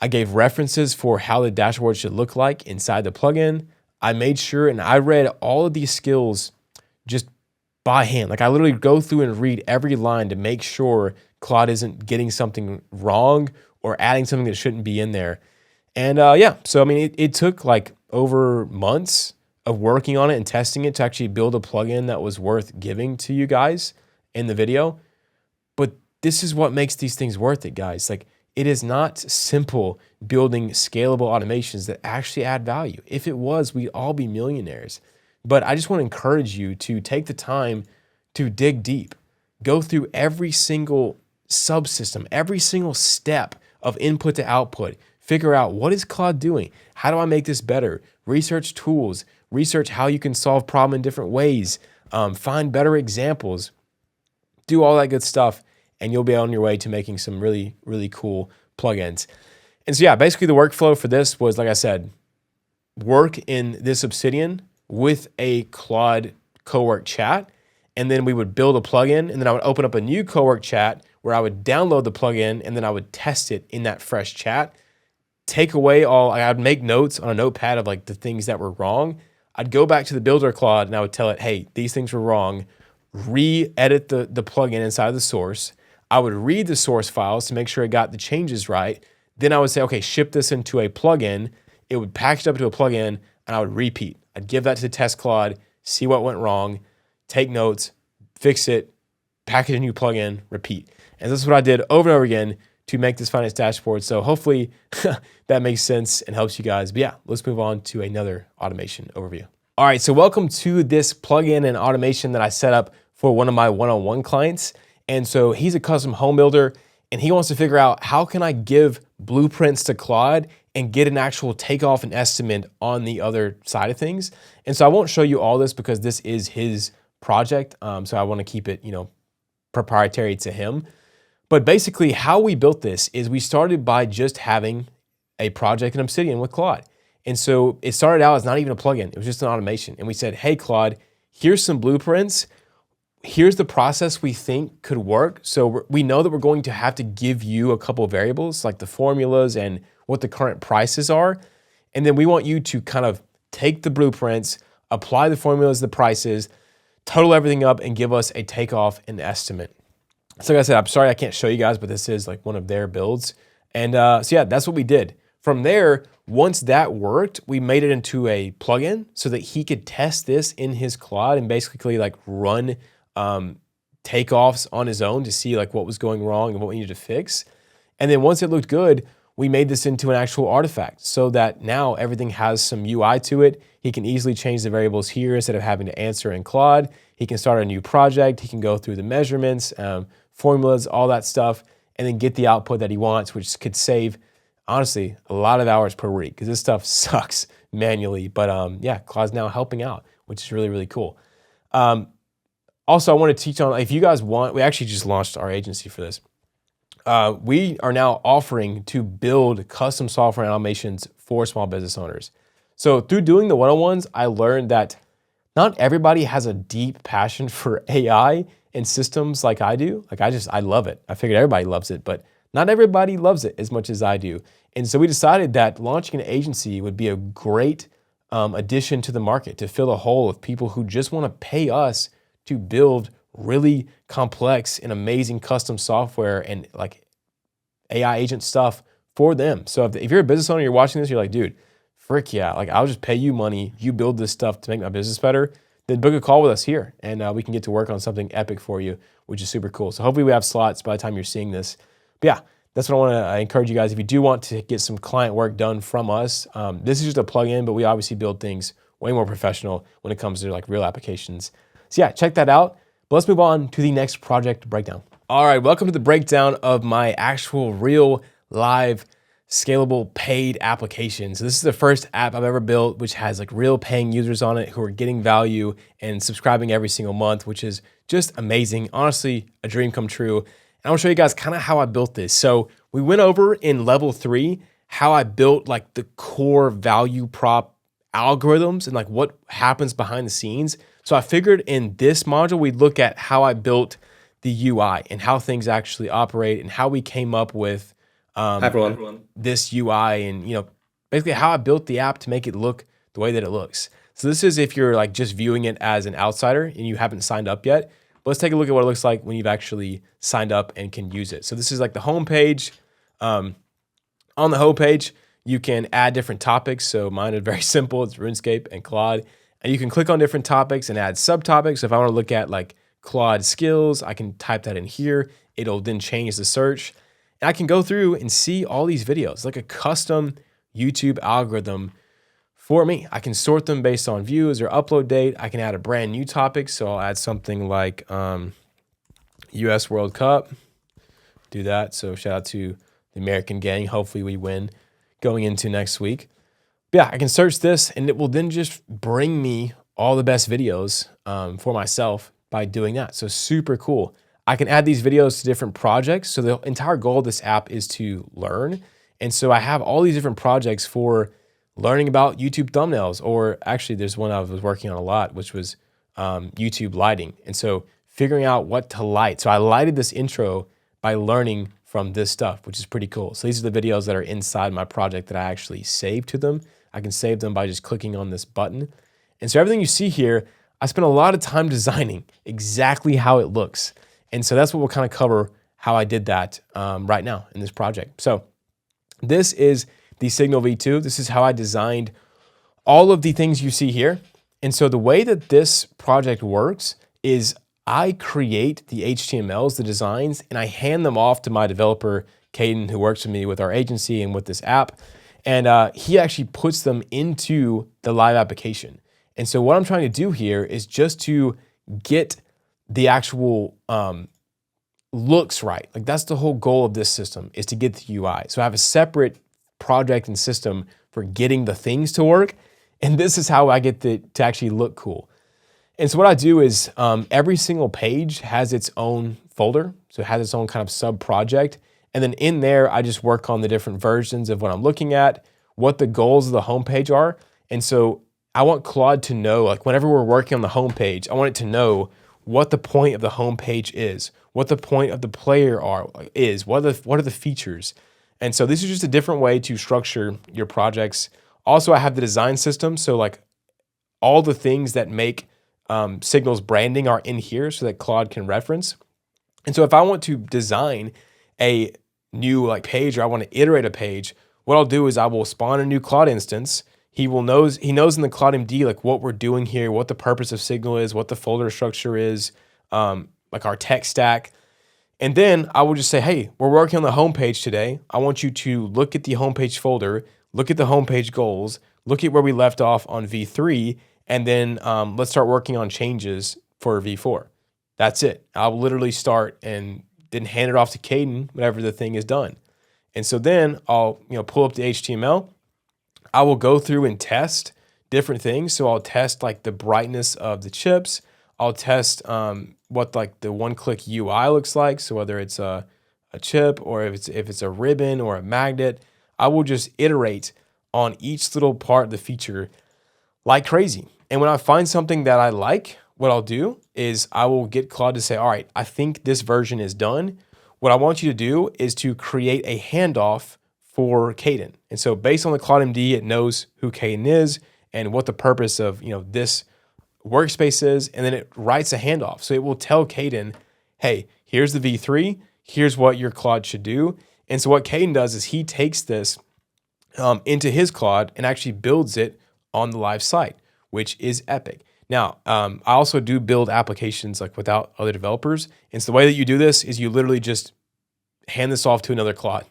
I gave references for how the dashboard should look like inside the plugin. I made sure, and I read all of these skills just by hand. I literally go through and read every line to make sure Claude isn't getting something wrong or adding something that shouldn't be in there. And so it took over months of working on it and testing it to actually build a plugin that was worth giving to you guys in the video. But this is what makes these things worth it, guys. It is not simple building scalable automations that actually add value. If it was, we'd all be millionaires. But I just want to encourage you to take the time to dig deep, go through every single subsystem, every single step of input to output, figure out what is Claude doing? How do I make this better? Research tools, research how you can solve problem in different ways, find better examples, do all that good stuff, and you'll be on your way to making some really, really cool plugins. And so yeah, basically the workflow for this was, like I said, work in this Obsidian with a Claude cowork chat, and then we would build a plugin, and then I would open up a new cowork chat where I would download the plugin, and then I would test it in that fresh chat, take away I'd make notes on a notepad of the things that were wrong. I'd go back to the builder Claude and I would tell it, hey, these things were wrong. Re-edit the plugin inside of the source. I would read the source files to make sure it got the changes right. Then I would say, okay, ship this into a plugin. It would package it up into a plugin and I would repeat. I'd give that to the test Claude, see what went wrong, take notes, fix it, package a new plugin, repeat. And this is what I did over and over again to make this finance dashboard. So hopefully that makes sense and helps you guys. But yeah, let's move on to another automation overview. All right, so welcome to this plugin and automation that I set up for one of my one-on-one clients. And so he's a custom home builder and he wants to figure out how can I give blueprints to Claude and get an actual takeoff and estimate on the other side of things. And so I won't show you all this because this is his project. So I want to keep it, proprietary to him. But basically how we built this is we started by just having a project in Obsidian with Claude. And so it started out as not even a plugin, it was just an automation. And we said, hey, Claude, here's some blueprints. Here's the process we think could work. So we know that we're going to have to give you a couple of variables like the formulas and what the current prices are. And then we want you to kind of take the blueprints, apply the formulas, the prices, total everything up and give us a takeoff and estimate. So like I said, I'm sorry I can't show you guys, but this is like one of their builds. And so yeah, that's what we did. From there, once that worked, we made it into a plugin so that he could test this in his Claude and basically like run takeoffs on his own to see like what was going wrong and what we needed to fix. And then once it looked good, we made this into an actual artifact so that now everything has some UI to it. He can easily change the variables here instead of having to answer in Claude. He can start a new project. He can go through the measurements, formulas, all that stuff, and then get the output that he wants, which could save, honestly, a lot of hours per week because this stuff sucks manually. But yeah, Claude's now helping out, which is really, really cool. Also, I want to teach on, if you guys want, we actually just launched our agency for this. We are now offering to build custom software and automations for small business owners. So through doing the one-on-ones, I learned that not everybody has a deep passion for AI and systems like I do. Like I love it. I figured everybody loves it, but not everybody loves it as much as I do. And so we decided that launching an agency would be a great addition to the market to fill a hole of people who just want to pay us to build really complex and amazing custom software and like AI agent stuff for them. So if you're a business owner, you're watching this, you're like, dude, frick yeah, like I'll just pay you money. You build this stuff to make my business better. Then book a call with us here and we can get to work on something epic for you, which is super cool. So hopefully we have slots by the time you're seeing this. But yeah, that's what I want to encourage you guys. If you do want to get some client work done from us, this is just a plugin, but we obviously build things way more professional when it comes to like real applications. So yeah, check that out. But let's move on to the next project breakdown. All right, welcome to the breakdown of my actual real live scalable paid application. So this is the first app I've ever built, which has like real paying users on it who are getting value and subscribing every single month, which is just amazing. Honestly, a dream come true. And I'll show you guys kind of how I built this. So we went over in level 3, how I built like the core value prop algorithms and like what happens behind the scenes. So I figured in this module, we'd look at how I built the UI and how things actually operate and how we came up with Hi everyone. this UI and, basically how I built the app to make it look the way that it looks. So this is if you're like just viewing it as an outsider and you haven't signed up yet. But let's take a look at what it looks like when you've actually signed up and can use it. So this is like the home page. On the home page, you can add different topics. So mine is very simple. It's RuneScape and Claude. And you can click on different topics and add subtopics. So if I want to look at like Claude skills, I can type that in here. It'll then change the search. And I can go through and see all these videos, like a custom YouTube algorithm for me. I can sort them based on views or upload date. I can add a brand new topic. So I'll add something like US World Cup. Do that. So shout out to the American gang. Hopefully we win going into next week. But yeah, I can search this and it will then just bring me all the best videos for myself by doing that. So super cool. I can add these videos to different projects. So the entire goal of this app is to learn. And so I have all these different projects for learning about YouTube thumbnails, or actually there's one I was working on a lot, which was YouTube lighting. And so figuring out what to light. So I lighted this intro by learning from this stuff, which is pretty cool. So these are the videos that are inside my project that I actually saved to them. I can save them by just clicking on this button. And so everything you see here, I spent a lot of time designing exactly how it looks. And so that's what we'll kind of cover how I did that right now in this project. So this is the Signal V2. This is how I designed all of the things you see here. And so the way that this project works is I create the HTMLs, the designs, and I hand them off to my developer, Caden, who works with me with our agency and with this app. And he actually puts them into the live application. And so what I'm trying to do here is just to get the actual looks right. Like that's the whole goal of this system, is to get the UI. So I have a separate project and system for getting the things to work. And this is how I get to actually look cool. And so what I do is every single page has its own folder. So it has its own kind of sub project. And then in there, I just work on the different versions of what I'm looking at, what the goals of the homepage are. And so I want Claude to know, like whenever we're working on the homepage, I want it to know what the point of the homepage is, what the point of the player is, what are the features. And so this is just a different way to structure your projects. Also, I have the design system. So like all the things that make Signal's branding are in here so that Claude can reference. And so if I want to design a new like page, or I want to iterate a page, what I'll do is I will spawn a new Claude instance. He knows in the Claude MD like what we're doing here, what the purpose of Signal is, what the folder structure is, like our tech stack. And then I will just say, hey, we're working on the homepage today. I want you to look at the homepage folder, look at the homepage goals, look at where we left off on V3, and then let's start working on changes for V4. That's it. I'll literally start and then hand it off to Caden whenever the thing is done. And so then I'll pull up the HTML. I will go through and test different things. So I'll test like the brightness of the chips. I'll test what like the one-click UI looks like. So whether it's a chip or if it's a ribbon or a magnet, I will just iterate on each little part of the feature like crazy. And when I find something that I like, what I'll do is I will get Claude to say, all right, I think this version is done. What I want you to do is to create a handoff for Caden. And so based on the Claude MD, it knows who Caden is and what the purpose of this workspace is, and then it writes a handoff. So it will tell Caden, hey, here's the V3, here's what your Claude should do. And so what Caden does is he takes this into his Claude and actually builds it on the live site, which is epic. Now, I also do build applications like without other developers. And so the way that you do this is you literally just hand this off to another Claude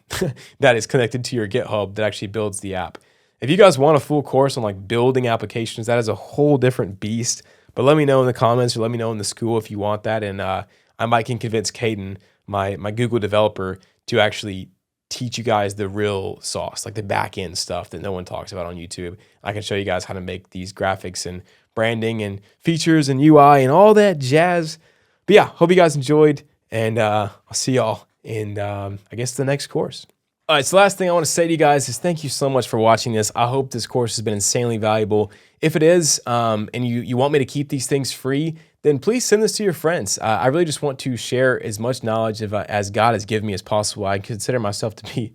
that is connected to your GitHub that actually builds the app. If you guys want a full course on like building applications, that is a whole different beast. But let me know in the comments or let me know in the school if you want that. And I might can convince Caden, my Google developer, to actually teach you guys the real sauce, like the back end stuff that no one talks about on YouTube. I can show you guys how to make these graphics and branding and features and UI and all that jazz. But yeah, hope you guys enjoyed, and I'll see y'all in, I guess, the next course. All right, so the last thing I want to say to you guys is thank you so much for watching this. I hope this course has been insanely valuable. If it is, and you want me to keep these things free, then please send this to your friends. I really just want to share as much knowledge as God has given me as possible. I consider myself to be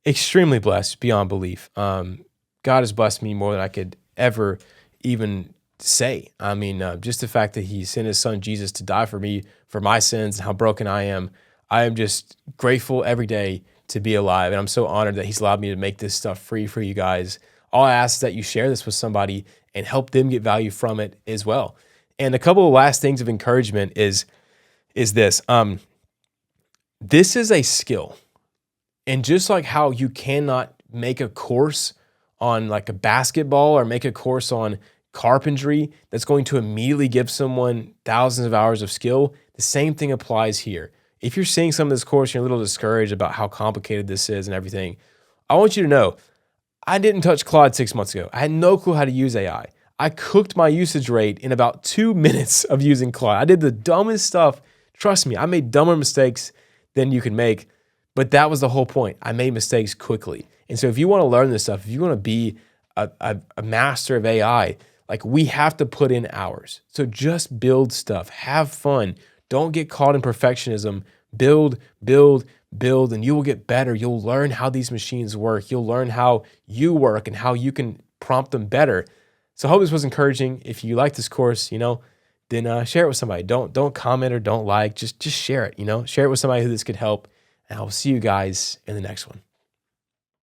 extremely blessed beyond belief. God has blessed me more than I could ever even say. I mean, just the fact that he sent his son Jesus to die for me, for my sins, and how broken I am just grateful every day to be alive. And I'm so honored that he's allowed me to make this stuff free for you guys. All I ask is that you share this with somebody and help them get value from it as well. And a couple of last things of encouragement is this. This is a skill. And just like how you cannot make a course on like a basketball or make a course on carpentry that's going to immediately give someone thousands of hours of skill, the same thing applies here. If you're seeing some of this course and you're a little discouraged about how complicated this is and everything, I want you to know, I didn't touch Claude 6 months ago. I had no clue how to use AI. I cooked my usage rate in about 2 minutes of using Claude. I did the dumbest stuff. Trust me, I made dumber mistakes than you can make, but that was the whole point. I made mistakes quickly. And so if you want to learn this stuff, if you want to be a master of AI, like we have to put in hours. So just build stuff, have fun. Don't get caught in perfectionism. Build, and you will get better. You'll learn how these machines work. You'll learn how you work and how you can prompt them better. So I hope this was encouraging. If you like this course, then share it with somebody. Don't comment or don't like. Just share it. Share it with somebody who this could help. And I will see you guys in the next one.